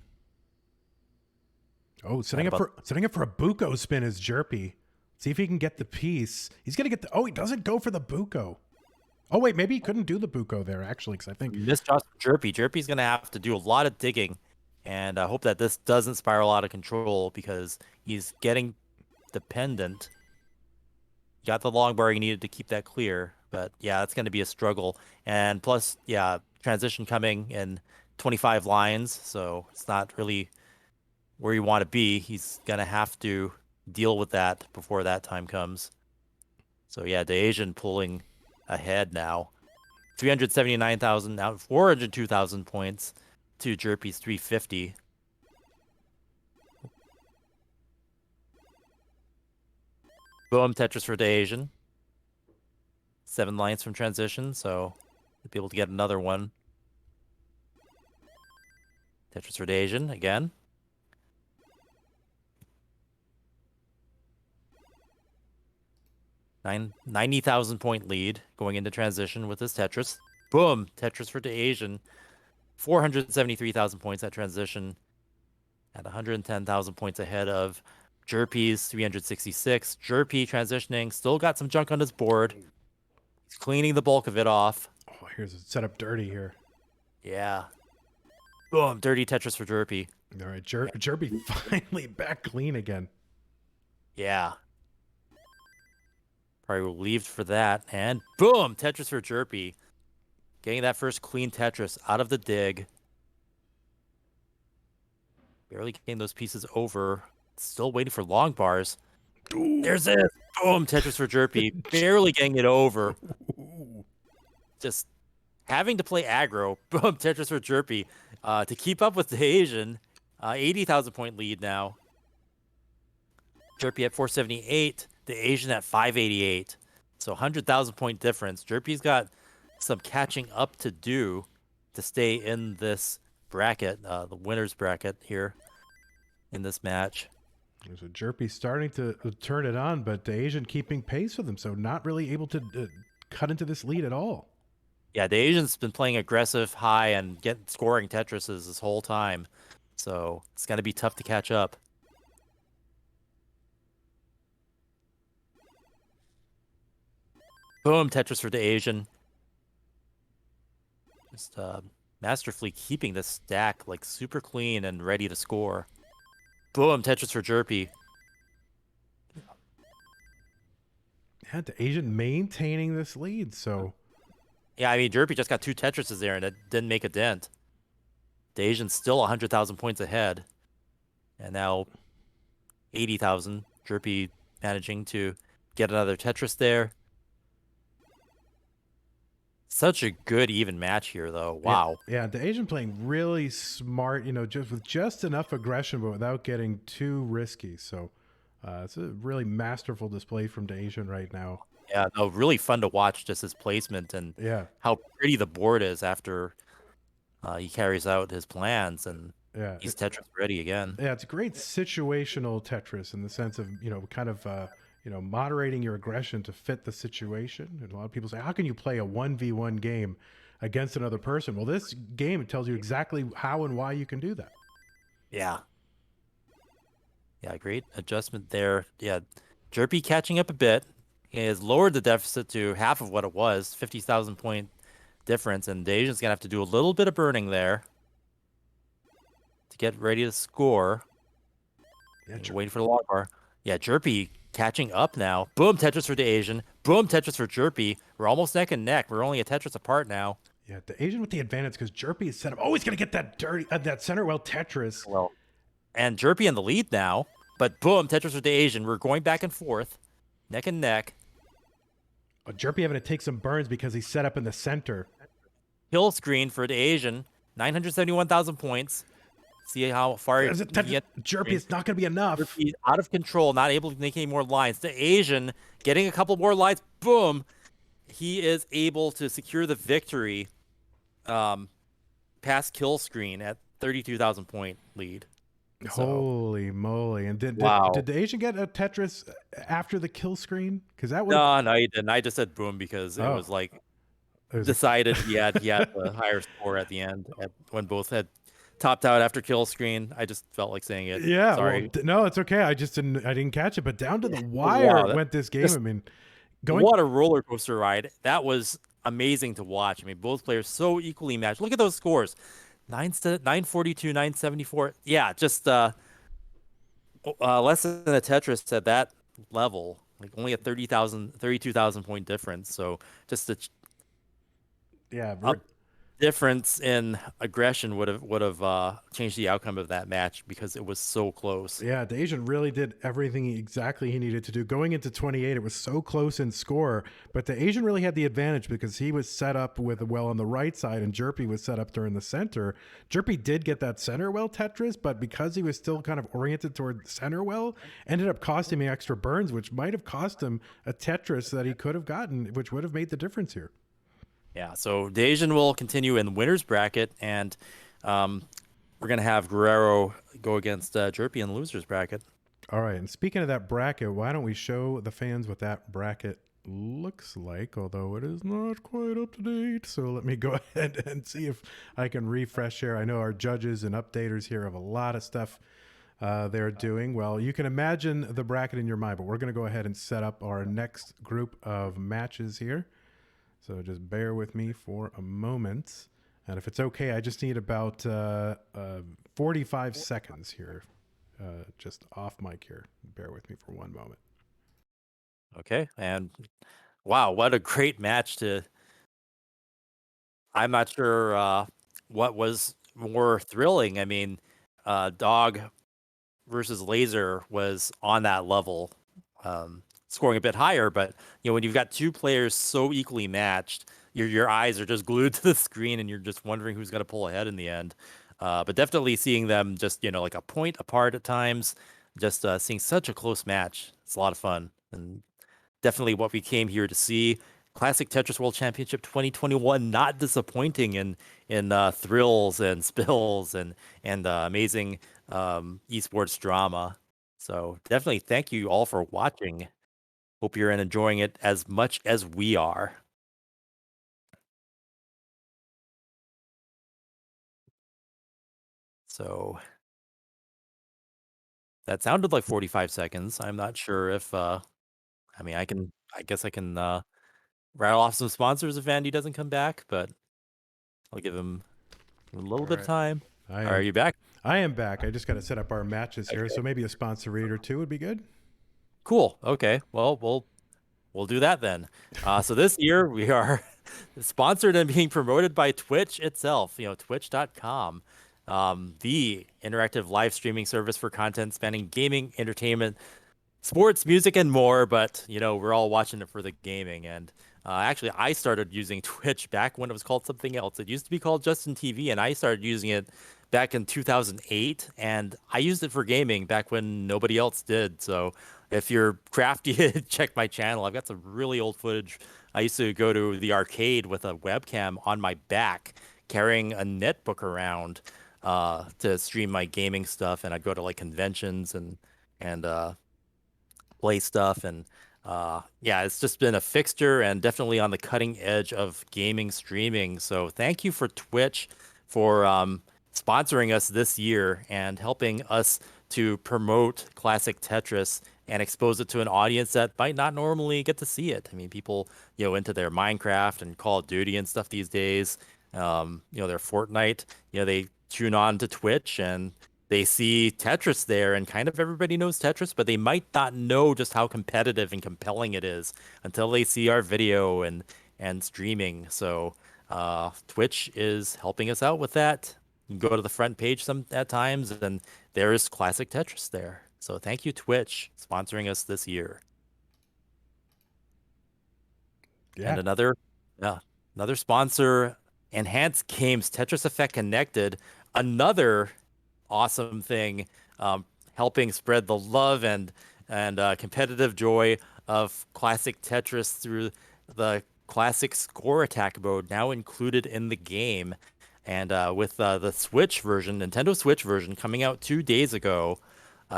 Oh, setting up for a Buko spin is Jerpy. See if he can get the piece. He's going to get the... Oh, he doesn't go for the Buko. Oh, wait, maybe he couldn't do the Buko there, actually, because I think... Missed just Jerpy. Jerpy's going to have to do a lot of digging. And I hope that this doesn't spiral out of control because he's getting dependent. Got the long bar he needed to keep that clear. But, yeah, that's going to be a struggle. And plus, yeah, transition coming in 25 lines. So it's not really where you want to be. He's going to have to deal with that before that time comes. So, yeah, Daasiann pulling ahead now. 379,000 out, 402,000 points to Jerpy's 350. Boom, Tetris for Daasiann. 7 lines from transition, so we'll be able to get another one. Tetris for Daasiann again. Nine 90,000 point lead going into transition with this Tetris. Boom, Tetris for Daasiann. 473,000 points at transition. At 110,000 points ahead of Jerpy's 366. Jerpy transitioning, still got some junk on his board. He's cleaning the bulk of it off. Oh, here's a setup dirty here. Yeah. Boom, dirty Tetris for Jerpy. All right, Jerpy finally back clean again. Yeah. Probably relieved for that. And boom, Tetris for Jerpy. Getting that first clean Tetris out of the dig. Barely getting those pieces over. Still waiting for long bars. Ooh. There's it. Boom, Tetris for Jerpy. Barely getting it over. Just having to play aggro. Boom, Tetris for Jerpy. To keep up with the Daasiann. 80,000 point lead now. Jerpy at 478. The Daasiann at 588. So 100,000 point difference. Jerpy's got some catching up to do to stay in this bracket, the winner's bracket here in this match. So Jerpy starting to turn it on, but Daasiann keeping pace with him, so not really able to cut into this lead at all. Yeah, Daasiann's been playing aggressive, high, and scoring Tetrises this whole time, so it's going to be tough to catch up. Boom, Tetris for Daasiann. Just masterfully keeping this stack like super clean and ready to score. Boom, Tetris for Jerpy. Yeah, Daasiann maintaining this lead, so... Yeah, I mean, Jerpy just got 2 Tetrises there and it didn't make a dent. Daasiann's still 100,000 points ahead. And now 80,000. Jerpy managing to get another Tetris there. Such a good even match here, though. Wow. Yeah, Daasiann playing really smart, just with just enough aggression, but without getting too risky. So it's a really masterful display from Daasiann right now. Yeah, no, really fun to watch just his placement and how pretty the board is after he carries out his plans and he's Tetris ready again. Yeah, it's a great situational Tetris in the sense of, kind of... moderating your aggression to fit the situation. And a lot of people say, how can you play a 1v1 game against another person? Well, this game tells you exactly how and why you can do that. Yeah. Yeah, great adjustment there. Yeah, Jerpy catching up a bit. He has lowered the deficit to half of what it was, 50,000 point difference, and Daasiann's going to have to do a little bit of burning there to get ready to score. Yeah, waiting for the log bar. Yeah, Jerpy catching up now. Boom, Tetris for the Asian. Boom, Tetris for Jerpy. We're almost neck and neck. We're only a Tetris apart now. Yeah, the Asian with the advantage because Jerpy is set up. Oh, he's gonna get that dirty that center well Tetris. Well, and Jerpy in the lead now. But boom, Tetris for the Asian. We're going back and forth, neck and neck. Jerpy having to take some burns because he's set up in the center. Kill screen for the Asian. 971,000 points. See how far Jerpy is not going to be enough. Jerpy out of control, not able to make any more lines. The Asian getting a couple more lines. Boom. He is able to secure the victory past kill screen at 32,000 point lead. Holy moly. And did the Asian get a Tetris after the kill screen? Because that was No, he didn't. I just said boom because it was like decided he had the higher score at the end when both had topped out after kill screen. I just felt like saying it. Yeah, sorry. Well, no, it's okay. I didn't catch it, but down to the wire went this game. I mean, what a roller coaster ride. That was amazing to watch. I mean, both players so equally matched. Look at those scores. 942, 974. Yeah, just less than a Tetris at that level. Like only a 32,000 point difference. So just a difference in aggression would have changed the outcome of that match because it was so close. Yeah, the Asian really did everything exactly he needed to do. Going into 28, it was so close in score, but the Asian really had the advantage because he was set up with a well on the right side and Jerpy was set up during the center. Jerpy did get that center well Tetris, but because he was still kind of oriented toward the center well, ended up costing me extra burns, which might have cost him a Tetris that he could have gotten, which would have made the difference here. Yeah, so Daasiann will continue in the winner's bracket, and we're going to have Guerrero go against Jerpy in the loser's bracket. All right, and speaking of that bracket, why don't we show the fans what that bracket looks like, although it is not quite up to date. So let me go ahead and see if I can refresh here. I know our judges and updaters here have a lot of stuff they're doing. Well, you can imagine the bracket in your mind, but we're going to go ahead and set up our next group of matches here. So just bear with me for a moment. And if it's okay, I just need about 45 seconds here, just off mic here. Bear with me for one moment. Okay. And wow, what a great match I'm not sure what was more thrilling. I mean, Dog versus Lazer was on that level. Scoring a bit higher, but when you've got two players so equally matched, your eyes are just glued to the screen and you're just wondering who's going to pull ahead in the end. But definitely seeing them just like a point apart at times, just seeing such a close match, it's a lot of fun and definitely what we came here to see. Classic Tetris World Championship 2021, not disappointing in thrills and spills and amazing esports drama. So definitely thank you all for watching. Hope you're enjoying it as much as we are. So that sounded like 45 seconds. I'm not sure if I guess I can rattle off some sponsors if Andy doesn't come back, but I'll give him a little bit of time. Are you back? I am back. I just got to set up our matches here, so maybe a sponsor read or two would be good. Cool. Okay. Well, we'll do that then. So this year we are sponsored and being promoted by Twitch itself, twitch.com, the interactive live streaming service for content spanning gaming, entertainment, sports, music, and more. But, we're all watching it for the gaming. And actually, I started using Twitch back when it was called something else. It used to be called Justin TV, and I started using it back in 2008. And I used it for gaming back when nobody else did. So if you're crafty, check my channel. I've got some really old footage. I used to go to the arcade with a webcam on my back, carrying a netbook around to stream my gaming stuff. And I'd go to like conventions and play stuff. And it's just been a fixture and definitely on the cutting edge of gaming streaming. So thank you for Twitch for sponsoring us this year and helping us to promote Classic Tetris and expose it to an audience that might not normally get to see it. I mean, people, into their Minecraft and Call of Duty and stuff these days, their Fortnite, they tune on to Twitch and they see Tetris there, and kind of everybody knows Tetris, but they might not know just how competitive and compelling it is until they see our video and streaming. So Twitch is helping us out with that. You can go to the front page some at times, and there is Classic Tetris there. So thank you, Twitch, sponsoring us this year. Yeah. And another sponsor, Enhanced Games, Tetris Effect Connected, another awesome thing, helping spread the love and competitive joy of classic Tetris through the classic score attack mode now included in the game. And with the Switch version, Nintendo Switch version coming out 2 days ago,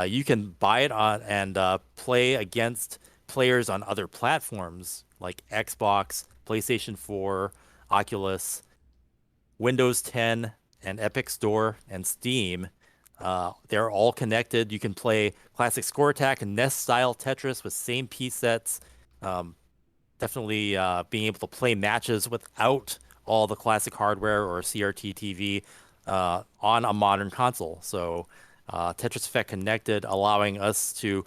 you can buy it on and play against players on other platforms like Xbox, PlayStation 4, Oculus, Windows 10, and Epic Store and Steam. They're all connected. You can play classic score attack and NES style Tetris with same piece sets. Definitely being able to play matches without all the classic hardware or CRT TV on a modern console. So Tetris Effect Connected, allowing us to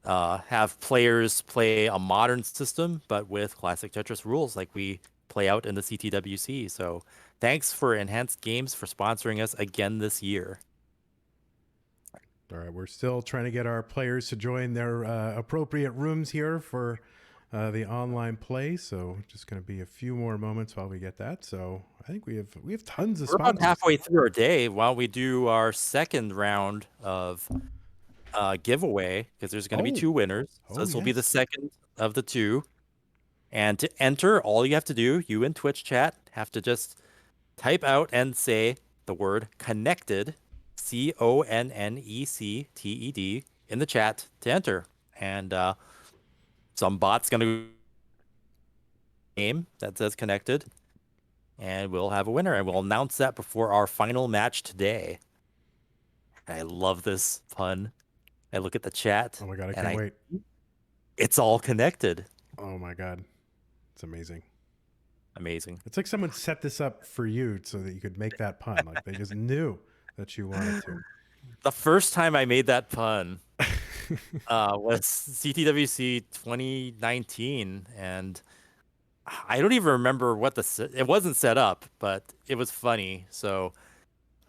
have players play a modern system, but with classic Tetris rules like we play out in the CTWC. So thanks for Enhanced Games for sponsoring us again this year. All right, we're still trying to get our players to join their appropriate rooms here for the online play. So just going to be a few more moments while we get that. So I think we have tons of We're sponsors. about halfway through our day while we do our second round of giveaway, because there's going to be 2 winners. So this will be the second of the 2. And to enter, all you have to do, you in Twitch chat, have to just type out and say the word connected, CONNECTED, in the chat to enter. And some bot's going to game that says connected, and we'll have a winner, and we'll announce that before our final match today. I love this pun. I look at the chat. Oh my God, I can't wait. It's all connected. Oh my God. It's amazing. Amazing. It's like someone set this up for you so that you could make that pun. Like they just knew that you wanted to. The first time I made that pun was CTWC 2019, and I don't even remember what it wasn't set up, but it was funny. So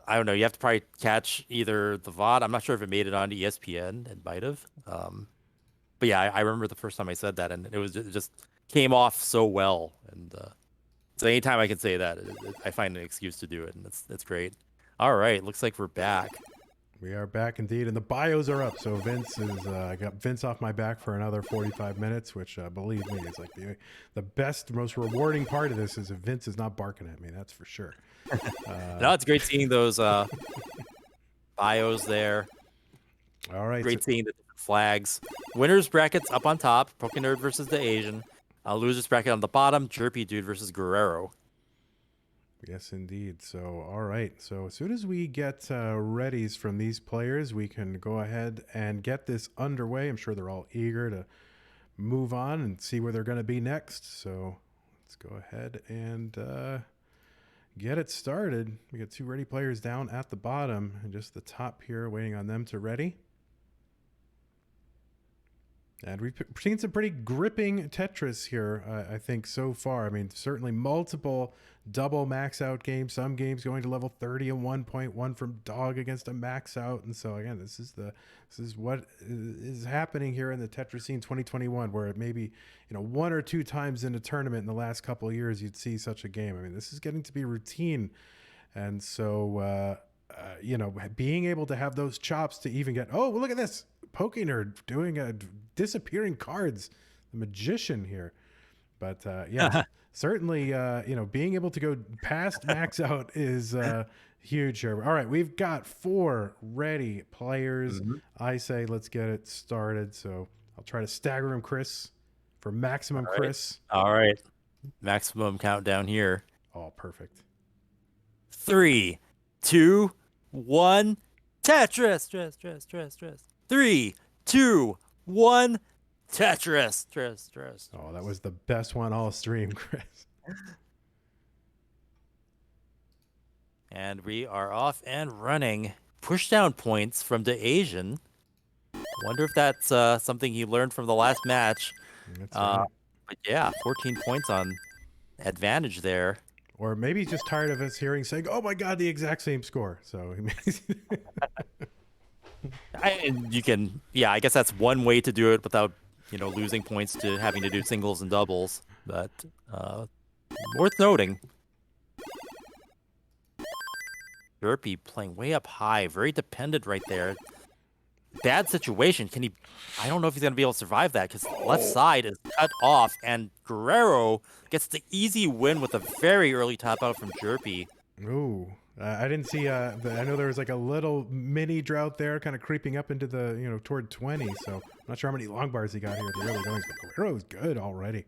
I don't know. You have to probably catch either the VOD. I'm not sure if it made it onto ESPN. It might have. But yeah, I remember the first time I said that, and it just came off so well. And so anytime I can say that, I find an excuse to do it, and that's great. All right, looks like we're back. We are back indeed, and the bios are up. So Vince is, I got Vince off my back for another 45 minutes, which believe me, is like the best, most rewarding part of this is if Vince is not barking at me. That's for sure. No, it's great seeing those bios there. All right. Great seeing the flags. Winners brackets up on top. Pokenerd versus Daasiann. Losers bracket on the bottom. Jerpidude versus Guerrero. Yes, indeed. So, all right. So as soon as we get readies from these players, we can go ahead and get this underway. I'm sure they're all eager to move on and see where they're going to be next. So let's go ahead and get it started. We got 2 ready players down at the bottom and just the top here waiting on them to ready. And we've seen some pretty gripping Tetris here, I think, so far. I mean, certainly multiple double max out games, some games going to level 30 and 1.1 from Dog against a max out. And so, again, this is what is happening here in the Tetris scene 2021, where it maybe, 1 or 2 times in a tournament in the last couple of years, you'd see such a game. I mean, this is getting to be routine. And so, being able to have those chops to even get, oh, well, look at this. Pokenerd doing disappearing cards, the magician here. But yeah, certainly, being able to go past max out is huge here. All right, we've got 4 ready players. I say let's get it started. So I'll try to stagger them, Chris, for maximum Chris. All right, maximum countdown here. Oh, perfect. 3, 2, 1. Tetris. 3, 2, 1. Tetris. Oh, that was the best one all stream, Chris. And we are off and running. pushdown points from Daasiann. Wonder if that's something he learned from the last match. That's right. But yeah, 14 points on advantage there. Or maybe he's just tired of us hearing saying, "Oh my God, the exact same score." So I guess that's one way to do it without, losing points to having to do singles and doubles. But worth noting. Jerpy playing way up high, very dependent right there. Bad situation. I don't know if he's going to be able to survive that because the left side is cut off, and Guerrero gets the easy win with a very early top out from Jerpy. Ooh. I didn't see. I know there was like a little mini drought there, kind of creeping up into the toward 20. So I'm not sure how many long bars he got here at the early goings, but Guerrero's good already.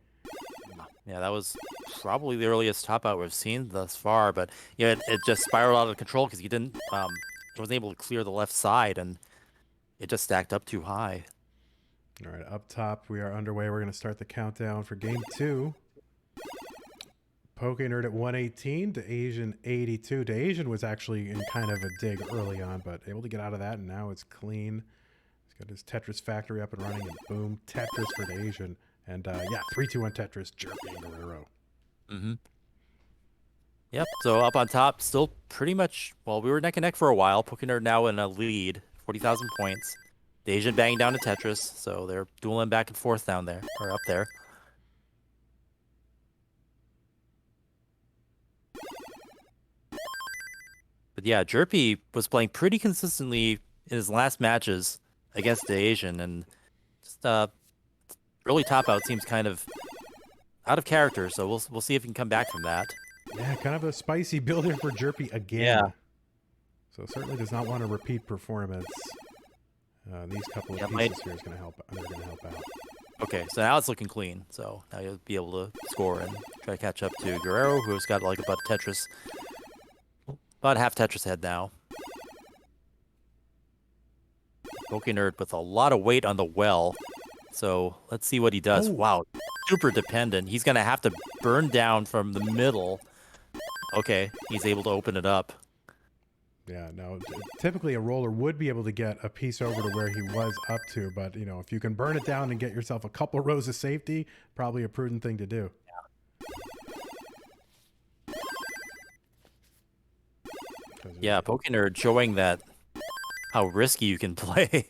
Yeah, that was probably the earliest top out we've seen thus far. But yeah, it just spiraled out of control because he wasn't able to clear the left side, and it just stacked up too high. All right, up top we are underway. We're going to start the countdown for game 2. Pokenerd at 118, Daasiann 82. Daasiann was actually in kind of a dig early on, but able to get out of that, and now it's clean. He's got his Tetris factory up and running, and boom, Tetris for Daasiann. And yeah, 3-2-1 Tetris, Jerpy and Guerrero. Mm-hmm. Yep, so up on top, still pretty much, well, we were neck and neck for a while. Pokenerd now in a lead, 40,000 points. Daasiann banging down to Tetris, so they're dueling back and forth down there, or up there. But yeah, Jerpy was playing pretty consistently in his last matches against Daasiann, and just early top out seems kind of out of character. So we'll see if he can come back from that. Yeah, kind of a spicy builder for Jerpy again. Yeah. So certainly does not want a repeat performance. These couple of pieces here is going to help. They're going to help out. Okay, so now it's looking clean. So now you'll be able to score and try to catch up to Guerrero, who's got like about Tetris. About half Tetris head now. Pokenerd with a lot of weight on the well. So let's see what he does. Oh. Wow, super dependent. He's going to have to burn down from the middle. Okay, he's able to open it up. Yeah, no, typically a roller would be able to get a piece over to where he was up to. But, if you can burn it down and get yourself a couple rows of safety, probably a prudent thing to do. Yeah, Pokenerd showing that how risky you can play.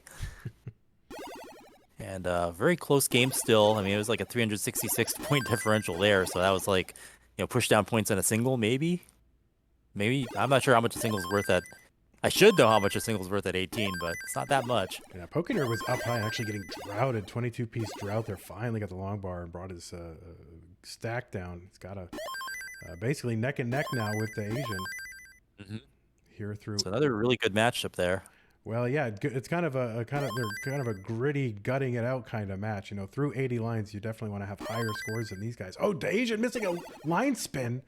And very close game still. I mean, it was like a 366 point differential there. So that was like, push down points in a single, maybe. I'm not sure how much a single's worth at. I should know how much a single's worth at 18, but it's not that much. Yeah, Pokenerd was up high, actually getting droughted. 22-piece drought there. Finally got the long bar and brought his stack down. He's got a basically neck and neck now with Daasiann. Mm-hmm. Here through. It's another really good matchup there. Well, yeah, it's kind of a gritty, gutting it out kind of match. Through 80 lines, you definitely want to have higher scores than these guys. Oh, Daasiann missing a line spin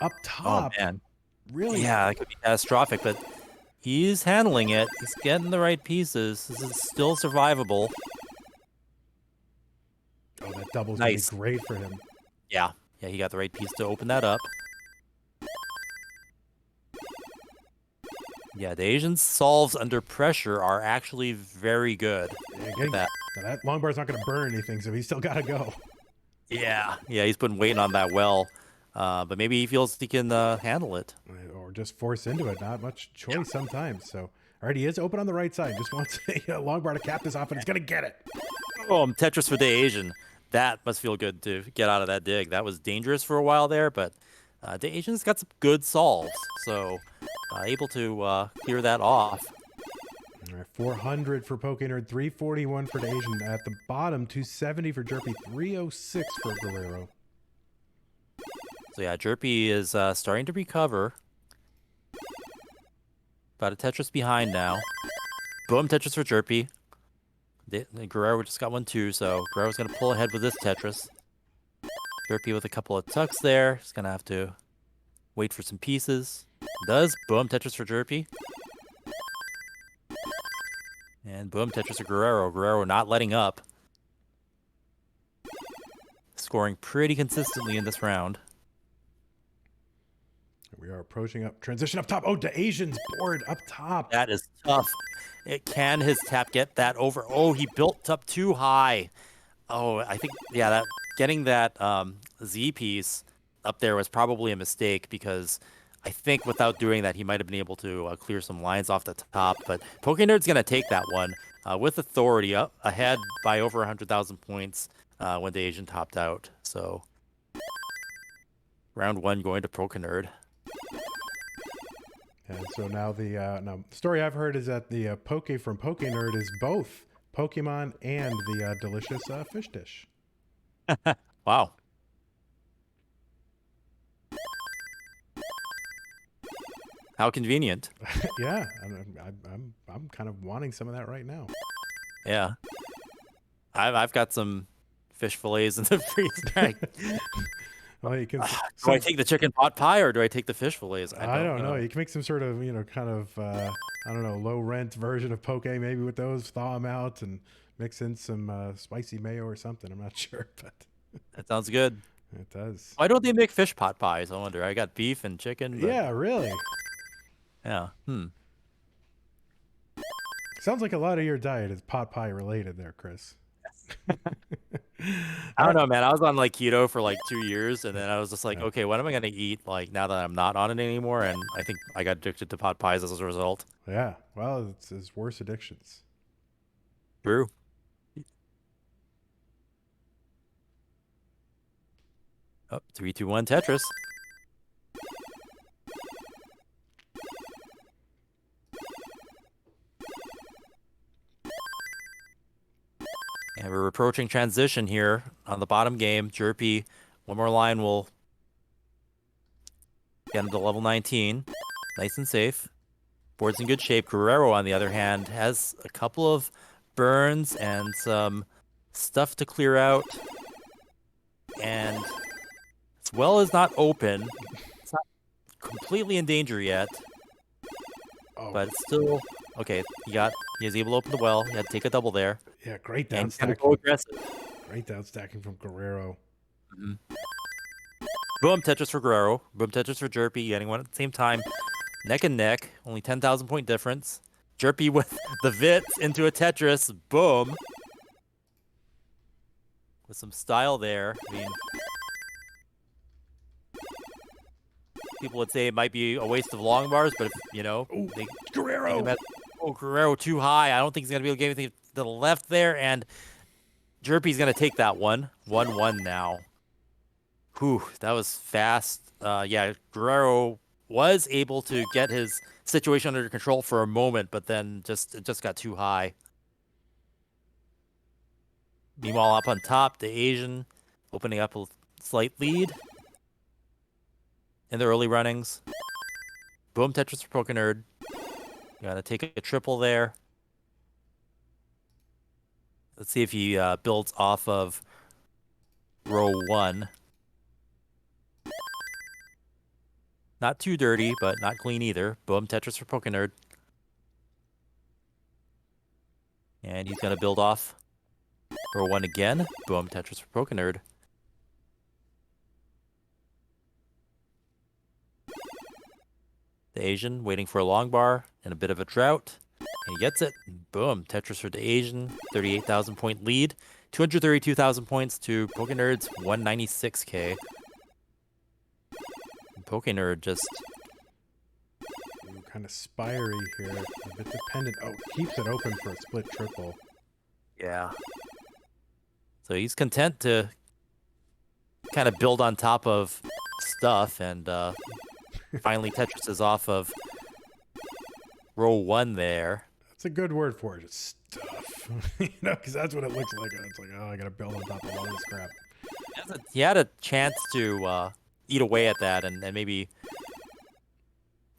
up top. Oh man, really? Yeah, that could be catastrophic, but he's handling it. He's getting the right pieces. This is still survivable. Oh, that double's nice. Gonna be great for him. Yeah, he got the right piece to open that up. Yeah, the Asians' solves under pressure are actually very good. Yeah, that long bar's not going to burn anything, so he's still got to go. Yeah, he's putting weight on that well, but maybe he feels he can handle it. Or just force into it. Not much choice sometimes. So, all right, he is open on the right side. Just wants a long bar to cap this off, and he's going to get it. Oh, Tetris for the Asian. That must feel good to get out of that dig. That was dangerous for a while there, but the Asian's got some good solves, so able to clear that off. All right, 400 for Pokenerd, 341 for Daasiann. At the bottom, 270 for Jerpy, 306 for Guerrero. So yeah, Jerpy is starting to recover. About a Tetris behind now. Boom, Tetris for Jerpy. Guerrero just got one too, so Guerrero's going to pull ahead with this Tetris. Jerpy with a couple of tucks there. He's going to have to wait for some pieces. Does. Boom, Tetris for Jerpy. And boom, Tetris for Guerrero. Guerrero not letting up. Scoring pretty consistently in this round. We are approaching up. Transition up top. Oh, Daasiann's board up top. That is tough. Can his tap get that over? Oh, he built up too high. Oh, I think, yeah, that getting that Z piece up there was probably a mistake because I think without doing that, he might have been able to clear some lines off the top. But Pokenerd's going to take that one with authority up ahead by over 100,000 points when Daasiann topped out. So round one going to Pokenerd. And so now the story I've heard is that the Poke from Pokenerd is both Pokemon and the delicious fish dish. Wow. How convenient. Yeah, I'm kind of wanting some of that right now. Yeah. I've got some fish fillets in the freezer. Well, you can. Do I take the chicken pot pie or do I take the fish fillets? I don't know. You can make some sort of, kind of, I don't know, low rent version of poke maybe with those. Thaw them out and mix in some spicy mayo or something. I'm not sure, but that sounds good. It does. Why don't they make fish pot pies? I wonder. I got beef and chicken. But... Yeah, really. Yeah. Sounds like a lot of your diet is pot pie related there, Chris. I don't know, man. I was on like keto for like 2 years, and then I was just like, okay, what am I gonna eat like now that I'm not on it anymore? And I think I got addicted to pot pies as a result. Yeah, well, it's worse addictions. True. Oh, 3, 2, 1, Tetris. And we're approaching transition here on the bottom game. Jerpy, one more line will get him to level 19. Nice and safe. Board's in good shape. Guerrero, on the other hand, has a couple of burns and some stuff to clear out. And as well as not open. It's not completely in danger yet. Oh. But it's still... Okay, he was able to open the well. He had to take a double there. Yeah, great down stacking. Go aggressive. Great down stacking from Guerrero. Mm-hmm. Boom, Tetris for Guerrero. Boom, Tetris for Jerpy. Getting one at the same time. Neck and neck. Only 10,000 point difference. Jerpy with the Vits into a Tetris. Boom. With some style there. I mean, people would say it might be a waste of long bars, but if, Guerrero. Guerrero too high. I don't think he's going to be able to get anything to the left there, and Jerpy's going to take that one. 1-1 now. Whew, that was fast. Yeah, Guerrero was able to get his situation under control for a moment, but then it just got too high. Meanwhile, up on top, the Asian opening up a slight lead in the early runnings. Boom, Tetris for Pokenerd. Gotta take a triple there. Let's see if he builds off of row 1. Not too dirty, but not clean either. Boom, Tetris for Pokenerd. And he's gonna build off row 1 again. Boom, Tetris for Pokenerd. The Asian waiting for a long bar and a bit of a drought. And he gets it. Boom. Tetris for the Asian. 38,000 point lead. 232,000 points to Pokenerd's 196k. Pokenerd just... Ooh, kind of spiry here. A bit dependent. Oh, keeps it open for a split triple. Yeah. So he's content to kind of build on top of stuff and... Finally, Tetris is off of row 1 there. That's a good word for it. Just stuff. Because that's what it looks like. It's like, oh, I got to build on top of all this crap. He had a chance to eat away at that and maybe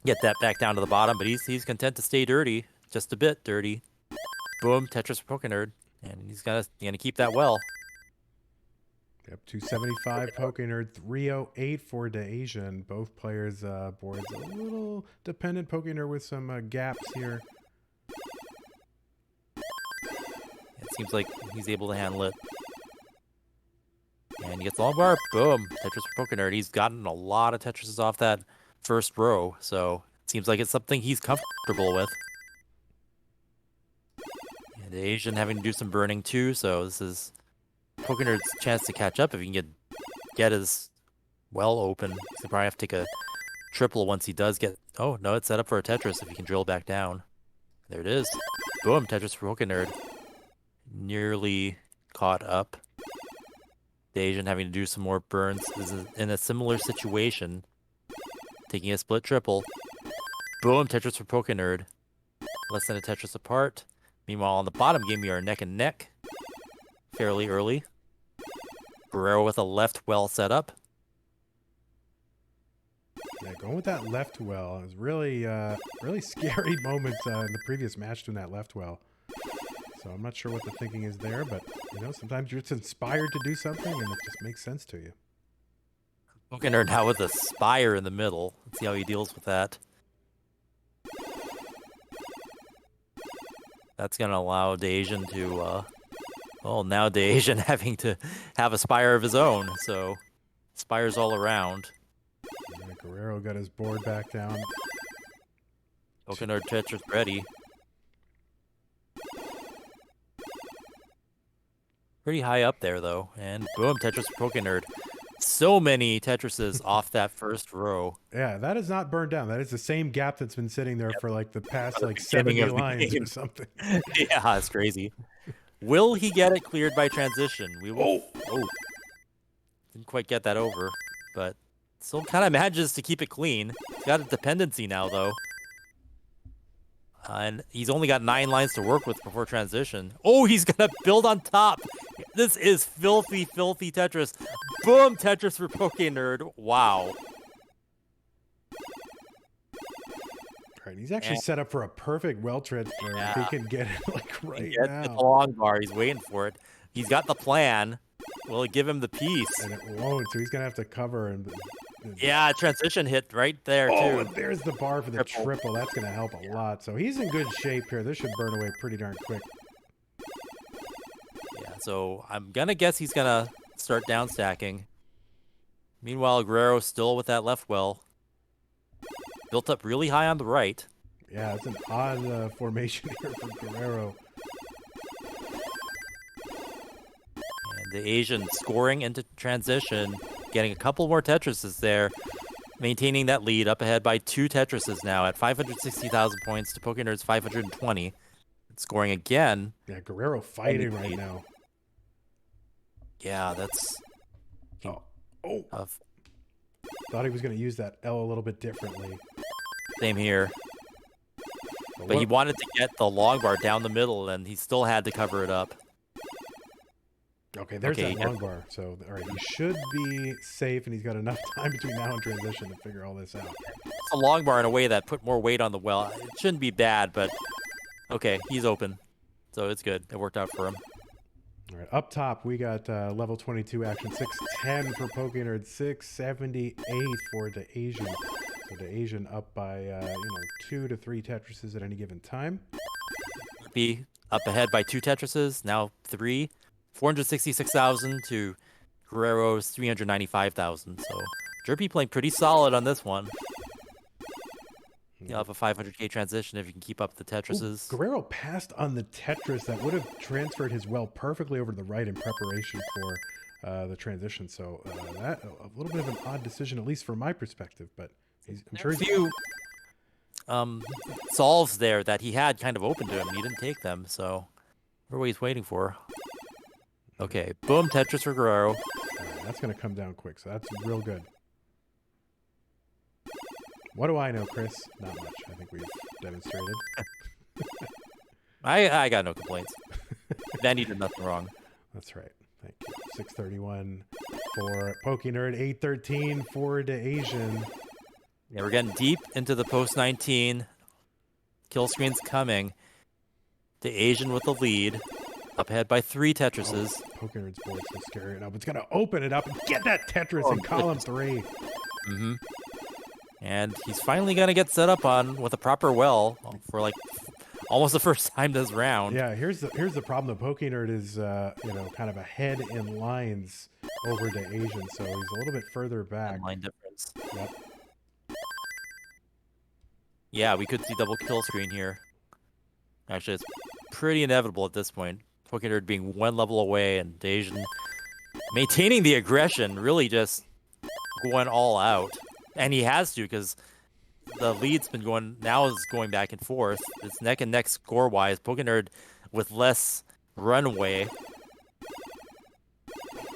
get that back down to the bottom, but he's content to stay dirty. Just a bit dirty. Boom, Tetris for Pokenerd. And he's gonna keep that well. Yep, 275 Pokenerd, 308 for Daasiann. Both players' boards a little dependent. Pokenerd with some gaps here. It seems like he's able to handle it. And he gets the long bar. Boom. Tetris for Pokenerd. He's gotten a lot of Tetrises off that first row, so it seems like it's something he's comfortable with. And the Asian having to do some burning too, so this is Pokenerd's chance to catch up if he can get his well open. He'll probably have to take a triple once he does get... Oh, no, it's set up for a Tetris if he can drill back down. There it is. Boom, Tetris for Pokenerd. Nearly caught up. The Asian having to do some more burns is in a similar situation. Taking a split triple. Boom, Tetris for Pokenerd. Less than a Tetris apart. Meanwhile, on the bottom game, we are neck and neck. Fairly early. Guerrero with a left well set up. Yeah, going with that left well. It was really, really scary moments in the previous match doing that left well. So I'm not sure what the thinking is there, but you know, sometimes you're just inspired to do something and it just makes sense to you. Pokenerd now with a Spire in the middle. Let's see how he deals with that. That's going to allow Daasiann to... well, now Daasiann having to have a Spire of his own, so Spires all around. Yeah, Guerrero got his board back down. Pokenerd Tetris ready. Pretty high up there, though. And boom, Tetris for Pokenerd. So many Tetrises off that first row. Yeah, that is not burned down. That is the same gap that's been sitting there for like the past like beginning 70 of the lines game. or something. Yeah, it's crazy. Will he get it cleared by transition? We will. Oh. Didn't quite get that over, but still kind of manages to keep it clean. He's got a dependency now, though. And he's only got 9 lines to work with before transition. Oh, he's going to build on top. This is filthy, filthy Tetris. Boom, Tetris for Pokenerd. Wow. Right, he's actually set up for a perfect well transfer. Yeah. If he can get it like right now. The long bar. He's waiting for it. He's got the plan. Will it give him the piece? And it won't, so he's going to have to cover. And yeah, transition hit right there, too. Oh, and there's the bar for the triple. That's going to help a lot. So he's in good shape here. This should burn away pretty darn quick. Yeah, so I'm going to guess he's going to start down stacking. Meanwhile, Guerrero still with that left well. Built up really high on the right. Yeah, it's an odd formation here for Guerrero. And the Asian scoring into transition, getting a couple more Tetrises there, maintaining that lead up ahead by 2 Tetrises now at 560,000 points to Pokenerd's 520. Scoring again. Yeah, Guerrero fighting right now. Yeah, that's... tough. Thought he was going to use that L a little bit differently. Same here. But he wanted to get the long bar down the middle, and he still had to cover it up. Okay, there's that long bar. So, all right, he should be safe, and he's got enough time between now and transition to figure all this out. It's a long bar in a way that put more weight on the well. It shouldn't be bad, but okay, he's open. So it's good. It worked out for him. All right, up top, we got level 22 action. 610 for Pokenerd, 678 for Daasiann. So Daasiann up by, 2 to 3 Tetrises at any given time. Be up ahead by 2 Tetrises, now 3. 466,000 to Guerrero's 395,000. So Jerpy playing pretty solid on this one. You'll have a 500k transition if you can keep up the Tetrises. Ooh, Guerrero passed on the Tetris that would have transferred his well perfectly over to the right in preparation for the transition. So that a little bit of an odd decision, at least from my perspective. But I'm sure he's... few solves there that he had kind of open to him. He didn't take them, so what he's waiting for. Okay, boom, Tetris for Guerrero. All right, that's going to come down quick, so that's real good. What do I know, Chris? Not much. I think we've demonstrated. I got no complaints. Danny did nothing wrong. That's right. Thank you. 631 for Pokenerd, 813 for Daasiann. Yeah, we're getting deep into the post-19. Kill screen's coming. Daasiann with the lead. Up ahead by 3 Tetrises. Oh, Pokenerd's board's so scary enough. It's going to open it up and get that Tetris in column 3. Mm-hmm. And he's finally going to get set up on with a proper well for like almost the first time this round. Yeah, here's the problem. The Pokenerd is kind of ahead in lines over Daasiann, so he's a little bit further back. Line difference. Yep. Yeah, we could see double kill screen here. Actually, it's pretty inevitable at this point. Pokenerd being one level away and Daasiann maintaining the aggression, really just going all out. And he has to because the lead's been going, now is going back and forth. It's neck and neck score-wise. Pokenerd with less runway.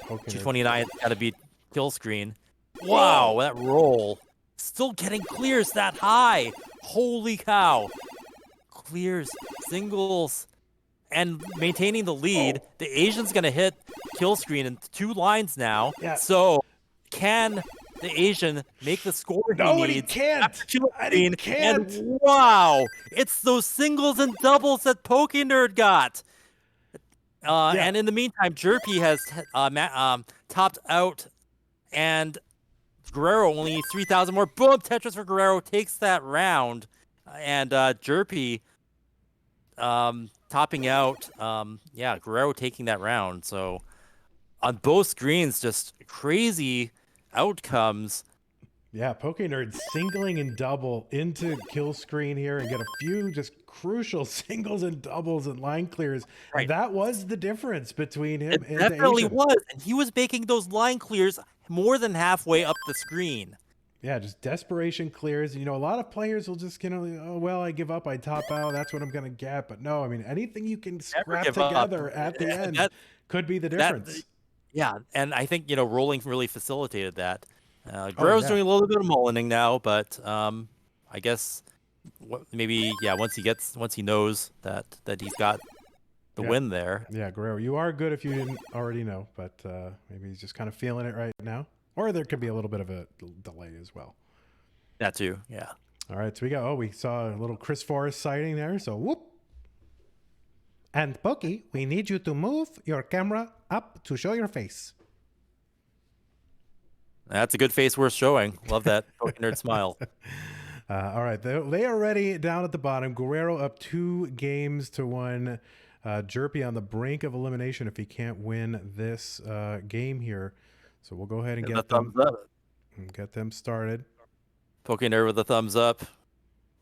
229 got to beat kill screen. Wow, that roll. Still getting clears that high. Holy cow. Clears, singles, and maintaining the lead. The Asian's going to hit kill screen in 2 lines now. Yeah. So can the Asian make the score he needs? He can't. He can't. And wow, it's those singles and doubles that Pokenerd got. And in the meantime, Jerpy has topped out, and Guerrero only needs 3,000 more. Boom! Tetris for Guerrero takes that round, and Jerpy topping out. Guerrero taking that round. So on both screens, just crazy outcomes. Yeah, Pokenerd singling and double into kill screen here and get a few just crucial singles and doubles and line clears. Right. And that was the difference between him and the definitely Asian. was. And he was making those line clears more than halfway up the screen. Yeah, just desperation clears. You know, a lot of players will just, oh, well, I give up, I top out, that's what I'm going to get. But no, I mean, anything you can scrap together at the end could be the difference. And I think, rolling really facilitated that. Guerrero's doing a little bit of mullining now, but I guess maybe once he knows that he's got the win there. Yeah, Guerrero, you are good if you didn't already know, but maybe he's just kind of feeling it right now, or there could be a little bit of a delay as well. That too, yeah. All right, so we saw a little Chris Forrest sighting there, so whoop. And Pokey, we need you to move your camera up to show your face. That's a good face worth showing. Love that Pokenerd smile. All right, they are ready down at the bottom. Guerrero up 2-1. Jerpy on the brink of elimination if he can't win this game here. So we'll go ahead and get them started. Pokenerd with a thumbs up.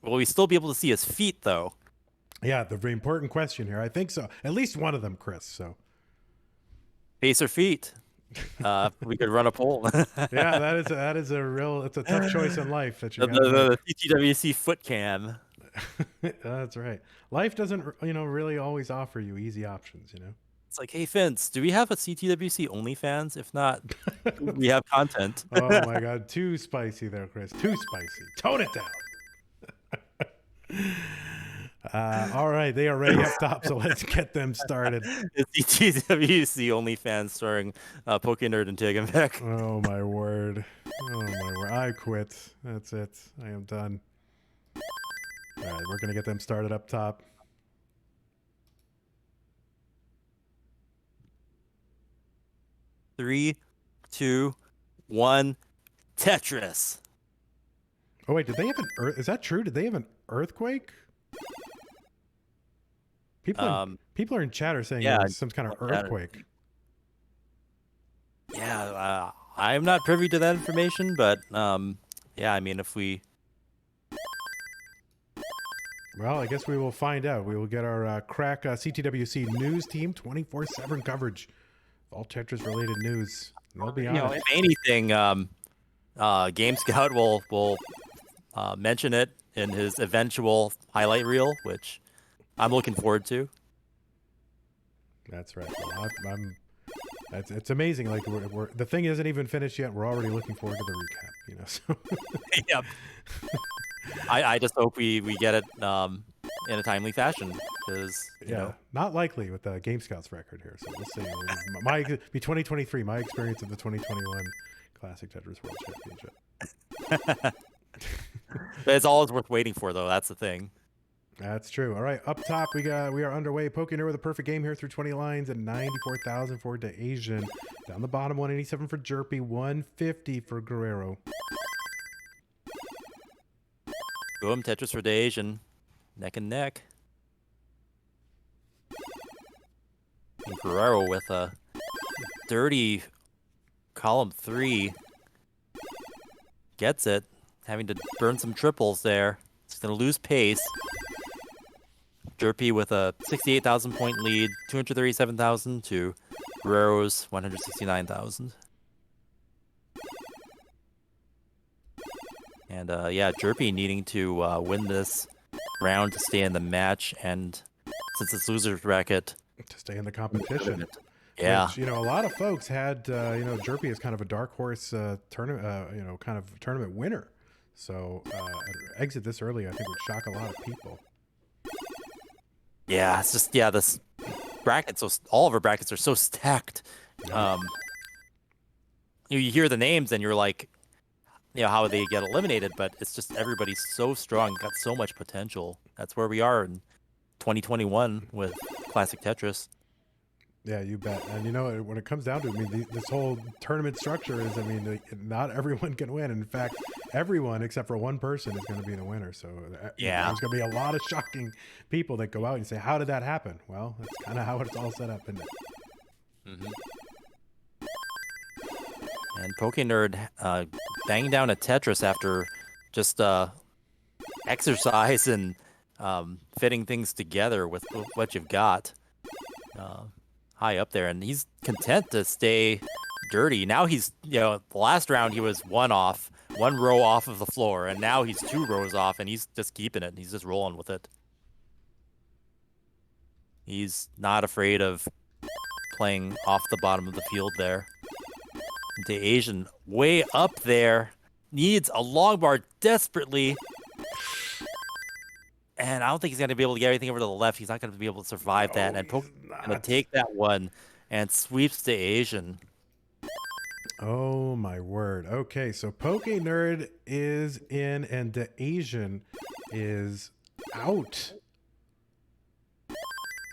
Will we still be able to see his feet, though? Yeah, the very important question here. I think so. At least one of them, Chris. So face or feet? We could run a poll. Yeah, that is it's a tough choice in life that you the CTWC foot cam. That's right. Life doesn't really always offer you easy options, It's like, hey Vince, do we have a CTWC OnlyFans? If not, we have content. Oh my god, too spicy there, Chris. Too spicy. Tone it down. All right, they are ready up top, so let's get them started. The CTWC OnlyFans starring Pokenerd and Tegenbeck. Oh my word. I quit. That's it. I am done. All right, we're going to get them started up top. Three, 2, 1, Tetris. Oh wait, did they have is that true? Did they have an earthquake? People are in chat are saying it was some kind of earthquake. Yeah, I'm not privy to that information, but I mean, if we... Well, I guess we will find out. We will get our crack CTWC news team 24/7 coverage of all Tetris-related news. They'll be on it. If anything, Game Scout will mention it in his eventual highlight reel, which I'm looking forward to. That's right. Well, it's amazing. Like the thing isn't even finished yet. We're already looking forward to the recap. So. Yep. I just hope we get it in a timely fashion, because not likely with the Game Scouts record here. So we'll see. Be 2023. My experience of the 2021 Classic Tetris World Championship. It's always worth waiting for, though. That's the thing. That's true. All right, up top we are underway. Pokenerd with a perfect game here through 20 lines and 94,000 for Daasiann. Down the bottom, 187 for Jerpy, 150 for Guerrero. Boom, Tetris for Daasiann. Neck and neck. And Guerrero with a dirty column 3. Gets it. Having to burn some triples there. He's going to lose pace. Jerpy with a 68,000 point lead, 237,000 to Guerrero's 169,000. And yeah, Jerpy needing to win this round to stay in the match, and since it's loser's bracket, to stay in the competition. Yeah, which, a lot of folks had Jerpy as kind of a dark horse tournament, kind of tournament winner. So exit this early, I think, would shock a lot of people. Yeah, it's just this bracket. So all of our brackets are so stacked. You hear the names and you're like, how they get eliminated, but it's just everybody's so strong, got so much potential. That's where we are in 2021 with Classic Tetris. Yeah, you bet. And when it comes down to it, this whole tournament structure is, not everyone can win. In fact, everyone except for one person is going to be the winner. So yeah, there's going to be a lot of shocking people that go out and say, how did that happen? Well, that's kind of how it's all set up, isn't it? Mm-hmm. And Pokenerd banging down a Tetris after just exercise and fitting things together with what you've got. High up there, and he's content to stay dirty. Now he's, the last round he was one row off of the floor, and now he's 2 rows off, and he's just keeping it. He's just rolling with it. He's not afraid of playing off the bottom of the field there. Daasiann way up there, needs a long bar desperately. And I don't think he's going to be able to get everything over to the left. He's not going to be able to survive that. And Poke's going to take that one and sweeps Daasiann. Oh, my word. Okay, so Pokenerd is in and Daasiann is out.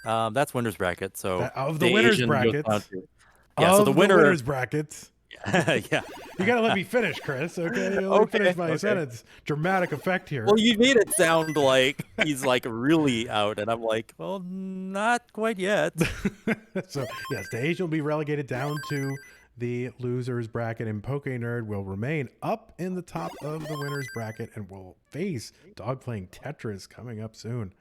That's winner's bracket. So of the winner's bracket. Yeah, so the winner's bracket. Yeah. You gotta let me finish, Chris. Okay, let me finish my sentence. Dramatic effect here. Well, you made it sound like he's like really out, and I'm like, well, not quite yet. So yes, Daasiann will be relegated down to the losers bracket, and Pokenerd will remain up in the top of the winners bracket and will face Dog playing Tetris coming up soon.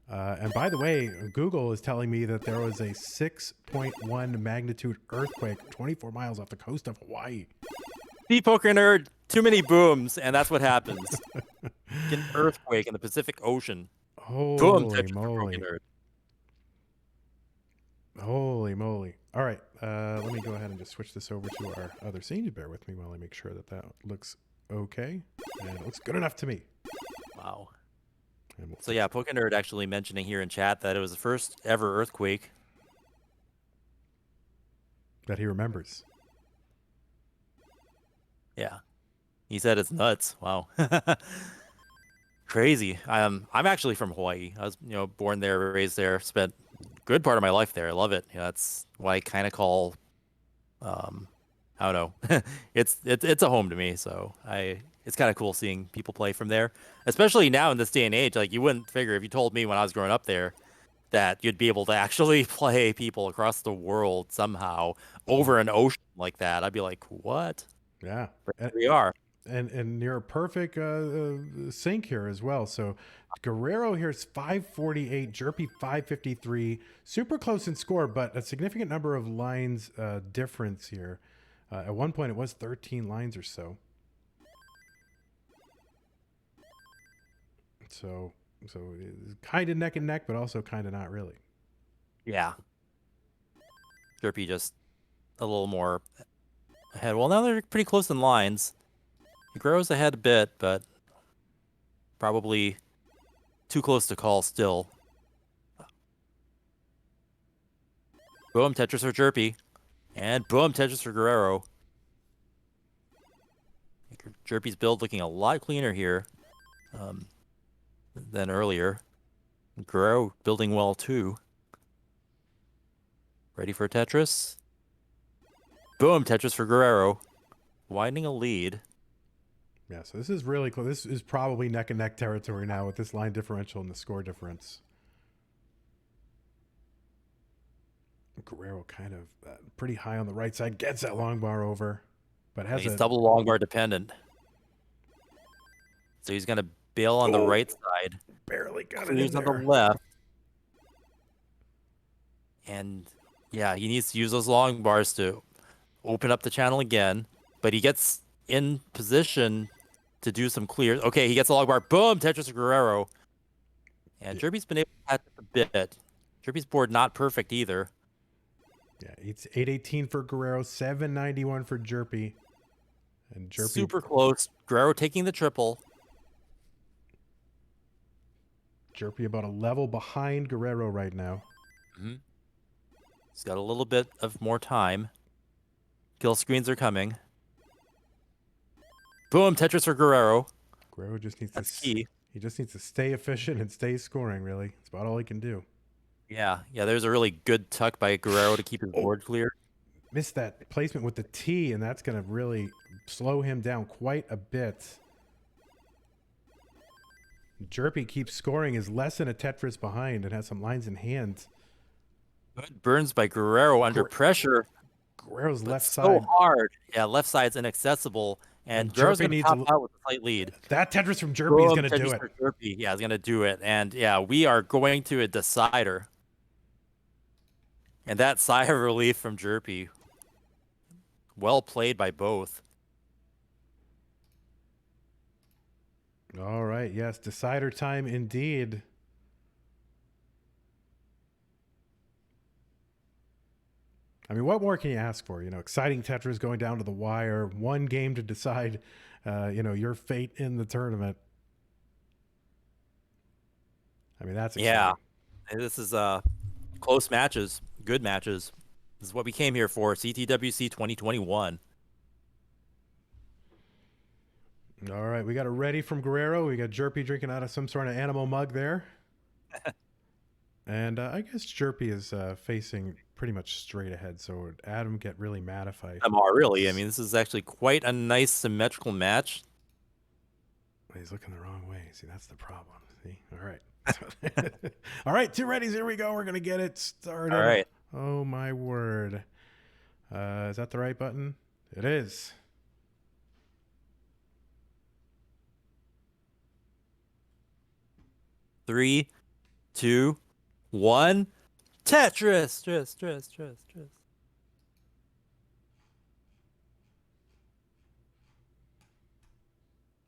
And by the way, Google is telling me that there was a 6.1 magnitude earthquake 24 miles off the coast of Hawaii. See, Pokenerd, too many booms, and that's what happens. An earthquake in the Pacific Ocean. Holy moly. Holy moly. All right, let me go ahead and just switch this over to our other scene. You bear with me while I make sure that looks okay. And it looks good enough to me. Wow. So yeah, Pokenerd actually mentioning here in chat that it was the first ever earthquake that he remembers. Yeah, he said it's nuts. Wow, crazy. I'm actually from Hawaii. I was born there, raised there, spent a good part of my life there. I love it. That's why I kind of call, I don't know, it's a home to me. So it's kind of cool seeing people play from there, especially now in this day and age. Like, you wouldn't figure, if you told me when I was growing up there that you'd be able to actually play people across the world somehow over an ocean like that. I'd be like, what? Yeah. But here we are. And near a perfect sync here as well. So Guerrero here is 548, Jerpy 553. Super close in score, but a significant number of lines difference here. At one point, it was 13 lines or so. So it's kind of neck and neck, but also kind of not really. Yeah. Jerpy just a little more ahead. Well, now they're pretty close in lines. Guerrero's ahead a bit, but probably too close to call still. Boom, Tetris for Jerpy. And boom, Tetris for Guerrero. Jerpy's build looking a lot cleaner here than earlier. Guerrero building well too. Ready for Tetris? Boom, Tetris for Guerrero. Widening a lead. Yeah, so this is really close. This is probably neck and neck territory now with this line differential and the score difference. Guerrero kind of pretty high on the right side, gets that long bar over, but has he's double long bar dependent. So he's going to Bail on the right side. Barely got it in Clears on the there. left. And yeah, he needs to use those long bars to open up the channel again. But he gets in position to do some clears. Okay, he gets a long bar. Boom! Tetris Guerrero. And Jerpy's been able to catch up a bit. Jerpy's board not perfect either. Yeah, it's 818 for Guerrero, 791 for Jerpy. And Jerpy Super close. Guerrero taking the triple. Jerpy about a level behind Guerrero right now. Mm-hmm. He's got a little bit of more time. Kill screens are coming. Boom! Tetris for Guerrero. Guerrero just needs That's to key. He just needs to stay efficient and stay scoring, really. It's about all he can do. Yeah, there's a really good tuck by Guerrero to keep his board clear. Missed that placement with the T, and that's going to really slow him down quite a bit. Jerpy keeps scoring, is less than a Tetris behind, and has some lines in hand. Good burns by Guerrero under pressure. Guerrero's left so side. hard. Yeah, left side's inaccessible. And Guerrero's going to top out with a slight lead. That Tetris from Jerpy is going to do it. Jerpy. Yeah, he's going to do it. And yeah, we are going to a decider. And that sigh of relief from Jerpy. Well played by both. All right, yes, decider time indeed. I mean, what more can you ask for? You know, exciting Tetris going down to the wire, one game to decide, your fate in the tournament. I mean, that's exciting. Yeah, this is close matches, good matches. This is what we came here for, CTWC 2021. All right, we got a ready from Guerrero. We got Jerpy drinking out of some sort of animal mug there. And I guess Jerpy is facing pretty much straight ahead, so would Adam get really mad if I... Really. I mean, this is actually quite a nice symmetrical match. He's looking the wrong way. See, that's the problem. See? All right. All right, two readies. Here we go. We're going to get it started. All right. Oh, my word. Is that the right button? It is. Three, 2, 1. Tetris. Tetris.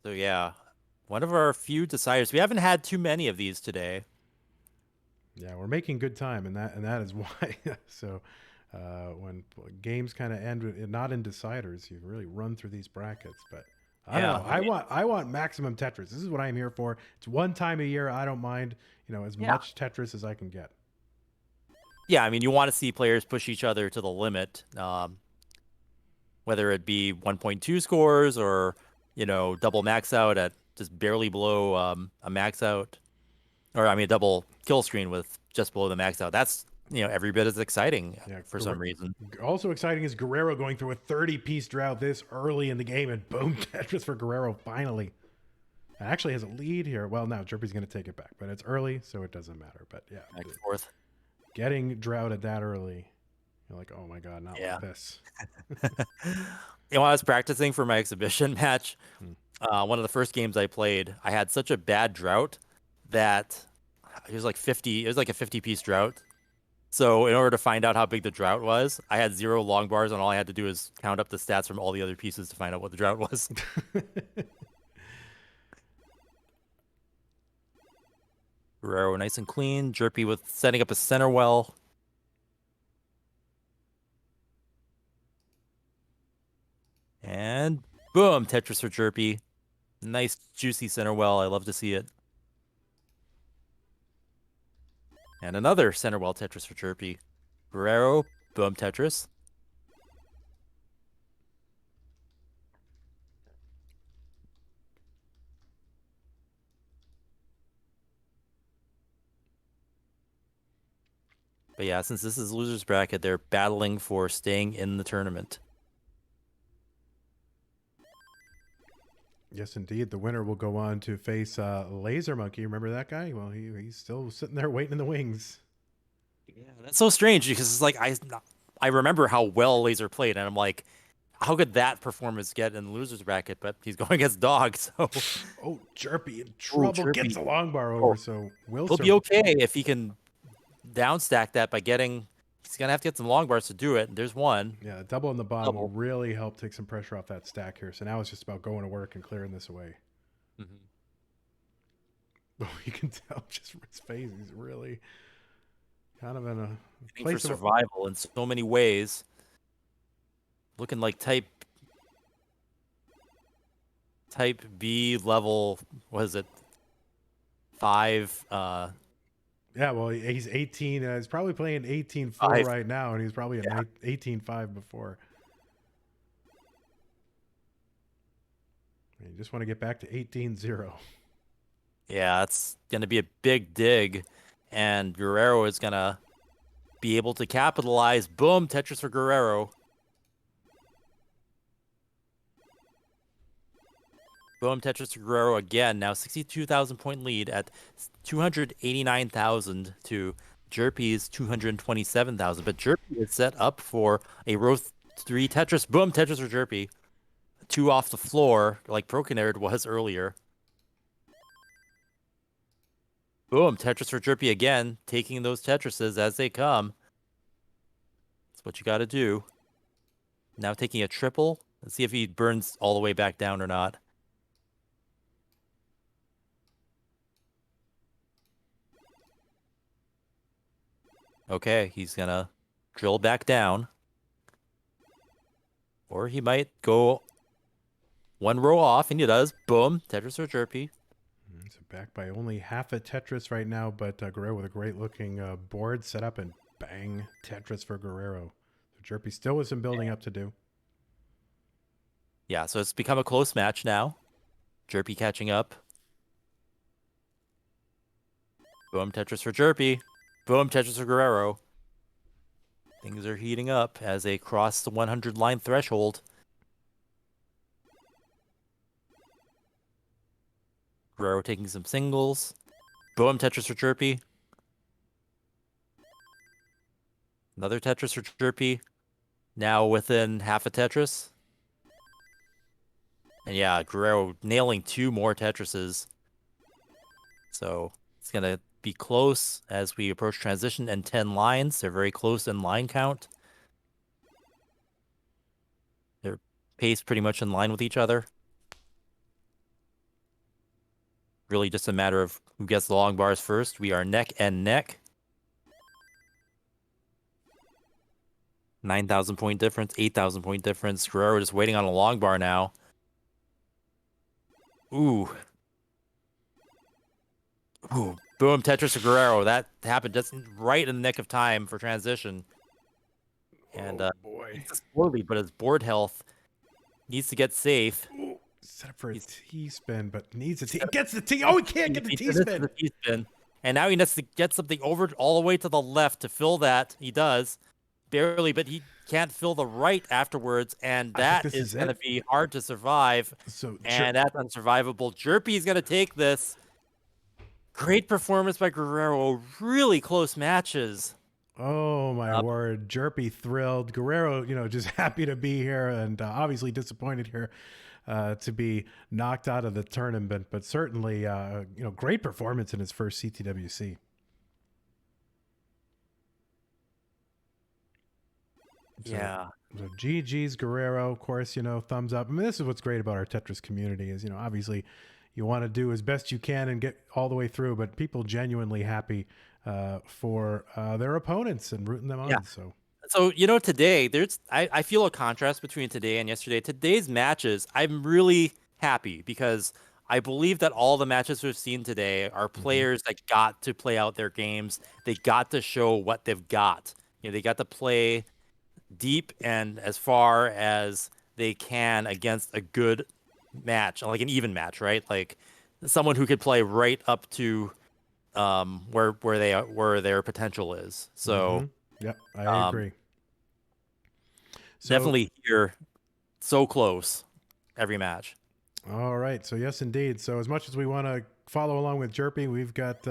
So yeah, one of our few deciders. We haven't had too many of these today. Yeah, we're making good time, and that is why. So when games kind of end not in deciders, you really run through these brackets. But I don't know. I want maximum Tetris. This is what I'm here for. It's one time a year. I don't mind, as much Tetris as I can get. Yeah, I mean, you want to see players push each other to the limit, whether it be 1.2 scores or double max out at just barely below a max out, or I mean, a double kill screen with just below the max out. That's every bit as exciting for some reason. Also exciting is Guerrero going through a 30-piece drought this early in the game, and boom, Tetris for Guerrero finally. Actually has a lead here. Well, now Jerpy's going to take it back, but it's early, so it doesn't matter. But yeah, back and forth. Getting droughted that early, you're like, oh my god, not like this. I was practicing for my exhibition match. One of the first games I played, I had such a bad drought that it was like 50. It was like a 50-piece drought. So in order to find out how big the drought was, I had 0 long bars, and all I had to do is count up the stats from all the other pieces to find out what the drought was. Guerrero nice and clean. Jerpy with setting up a center well. And boom, Tetris for Jerpy. Nice juicy center well. I love to see it. And another center well Tetris for Jerpy. Guerrero, boom Tetris. But yeah, since this is loser's bracket, they're battling for staying in the tournament. Yes, indeed. The winner will go on to face Lazer Monkey. Remember that guy? Well, he's still sitting there waiting in the wings. Yeah, that's so strange because it's like I remember how well Lazer played, and I'm like, how could that performance get in the loser's bracket? But he's going against Dog, so Oh, Jerpy in oh, trouble. Gets Jerpy. the long bar over, Oh, so will he'll be okay if he can downstack that by getting. He's gonna have to get some long bars to do it. There's one. Yeah, double on the bottom will Double. really help take some pressure off that stack here. So now it's just about going to work and clearing this away. Mm-hmm. Oh, you can tell just from his face, he's really kind of in a For survival in so many ways. Looking like type B level, what is it? 5. Yeah, well, he's 18. He's probably playing 18-4 right now, and he's probably at 18-5 before. You just want to get back to 18-0. Yeah, it's going to be a big dig, and Guerrero is going to be able to capitalize. Boom, Tetris for Guerrero. Boom, Tetris for Guerrero again. Now 62,000 point lead at 289,000 to Jerpy's 227,000. But Jerpy is set up for a row 3 Tetris. Boom, Tetris for Jerpy. 2 off the floor, like Pokenerd was earlier. Boom, Tetris for Jerpy again, taking those Tetrises as they come. That's what you got to do. Now taking a triple. Let's see if he burns all the way back down or not. Okay, he's going to drill back down. Or he might go 1 row off, and he does. Boom, Tetris for Jerpy. So back by only half a Tetris right now, but Guerrero with a great-looking board set up, and bang, Tetris for Guerrero. So Jerpy still with some building up to do. Yeah, so it's become a close match now. Jerpy catching up. Boom, Tetris for Jerpy. Boom, Tetris for Guerrero. Things are heating up as they cross the 100 line threshold. Guerrero taking some singles. Boom, Tetris for Jerpy. Another Tetris for Jerpy. Now within half a Tetris. And yeah, Guerrero nailing 2 more Tetrises. So it's going to be close as we approach transition and 10 lines. They're very close in line count. They're paced pretty much in line with each other. Really just a matter of who gets the long bars first. We are neck and neck. 9,000 point difference, 8,000 point difference. Guerrero just waiting on a long bar now. Ooh. Ooh. Boom, Tetris to Guerrero. That happened just right in the nick of time for transition. And boy, slowly, but his board health needs to get safe. Ooh, set up for a T-spin, but needs a T. Gets the T. Oh, he can't get the T-spin. And now he needs to get something over all the way to the left to fill that. He does. Barely, but he can't fill the right afterwards, and that is going to be hard to survive. And that's unsurvivable. Jerpy is going to take this. Great performance by Guerrero. Really close matches. Oh, my word. Jerpy thrilled. Guerrero, just happy to be here, and obviously disappointed here to be knocked out of the tournament, but certainly, great performance in his first CTWC. Yeah. So GG's Guerrero, of course, thumbs up. I mean, this is what's great about our Tetris community is, obviously you want to do as best you can and get all the way through, but people genuinely happy for their opponents and rooting them on. Yeah. So, today I feel a contrast between today and yesterday. Today's matches, I'm really happy because I believe that all the matches we've seen today are players that got to play out their games. They got to show what they've got. They got to play deep and as far as they can against a good match, like an even match, right? Like someone who could play right up to where their potential is. So Yep, I agree. So, definitely here, so close every match. All right, so yes, indeed. So as much as we want to follow along with Jerpy, we've got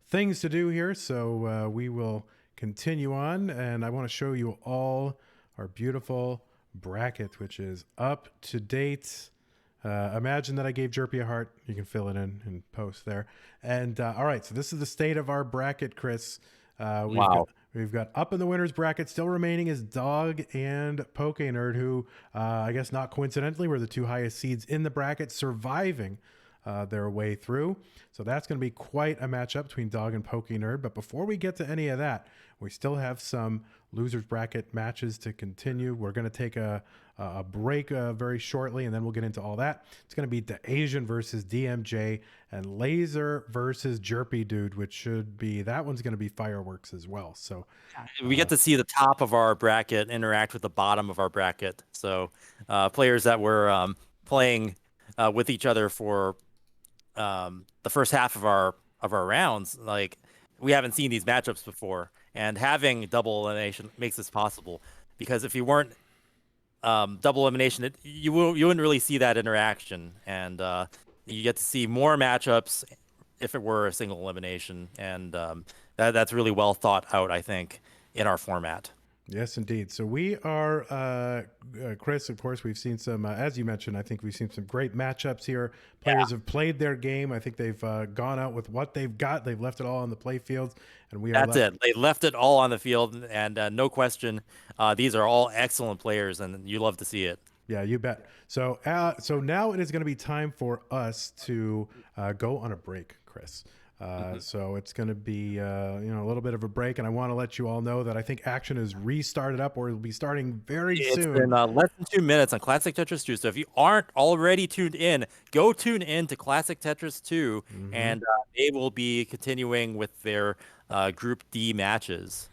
things to do here. So we will continue on, and I want to show you all our beautiful bracket, which is up to date. Imagine that I gave Jerpy a heart. You can fill it in post there. And all right, so this is the state of our bracket, Chris. We've got up in the winners bracket. Still remaining is Dog and Pokenerd, who I guess not coincidentally were the two highest seeds in the bracket, surviving their way through. So that's going to be quite a matchup between Dog and Pokenerd. But before we get to any of that, we still have some losers bracket matches to continue. We're going to take a break very shortly, and then we'll get into all that. It's going to be Daasiann versus DMJ and Lazer versus Jerpidude, which should be, that one's going to be fireworks as well. So we get to see the top of our bracket interact with the bottom of our bracket. So players that were playing with each other for the first half of our rounds, like, we haven't seen these matchups before, and having double elimination makes this possible, because if you weren't double elimination, you wouldn't really see that interaction, and you get to see more matchups if it were a single elimination, and that's really well thought out, I think, in our format. Yes, indeed. So we are, Chris, of course, we've seen some, as you mentioned, I think we've seen some great matchups here. Players have played their game. I think they've gone out with what they've got. They've left it all on the play field. And That's it. They left it all on the field, and no question, these are all excellent players, and you love to see it. Yeah, you bet. So so now it is going to be time for us to go on a break, Chris. So it's going to be a little bit of a break, and I want to let you all know that I think action is restarted up, or it'll be starting very soon. It's been less than 2 minutes on Classic Tetris 2, so if you aren't already tuned in, go tune in to Classic Tetris 2, and they will be continuing with their Group D matches.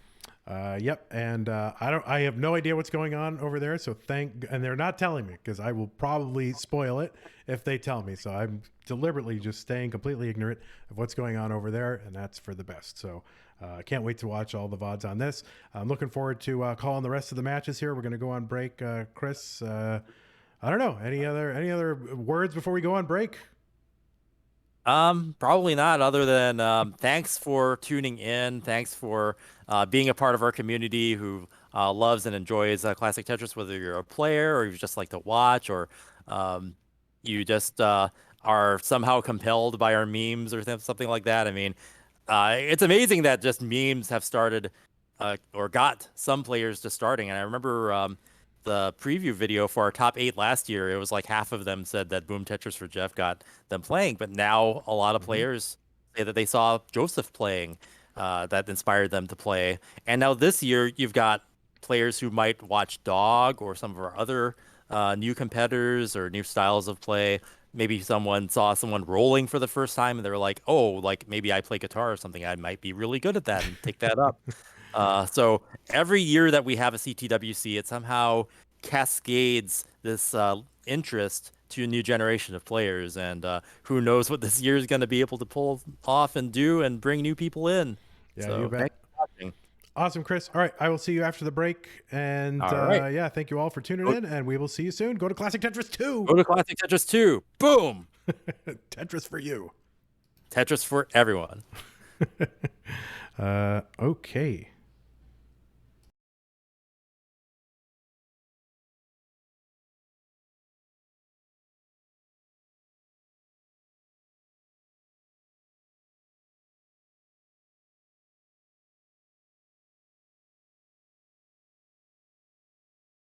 Yep, and I have no idea what's going on over there, so and they're not telling me, because I will probably spoil it if they tell me. So I'm deliberately just staying completely ignorant of what's going on over there, and that's for the best. So I can't wait to watch all the VODs on this. I'm looking forward to calling the rest of the matches here. We're going to go on break. Chris, I don't know, any other words before we go on break? Probably not, other than thanks for tuning in. Thanks for being a part of our community who loves and enjoys Classic Tetris, whether you're a player or you just like to watch, or you just are somehow compelled by our memes or something like that. I mean, it's amazing that just memes have started or got some players to starting. And I remember the preview video for our top 8 last year, it was like half of them said that Boom Tetris for Jeff got them playing, but now a lot of players say that they saw Joseph playing, that inspired them to play. And now this year, you've got players who might watch Dog or some of our other new competitors or new styles of play. Maybe someone saw someone rolling for the first time and they're like, oh, like maybe I play guitar or something. I might be really good at that and take that up. So every year that we have a CTWC, it somehow cascades this interest to a new generation of players. And who knows what this year is going to be able to pull off and do and bring new people in. Yeah, so you bet. Thanks for watching. Awesome, Chris. All right, I will see you after the break. And yeah, thank you all for tuning in, and we will see you soon. Go to Classic Tetris 2. Go to Classic Tetris 2. Boom. Tetris for you. Tetris for everyone. Okay.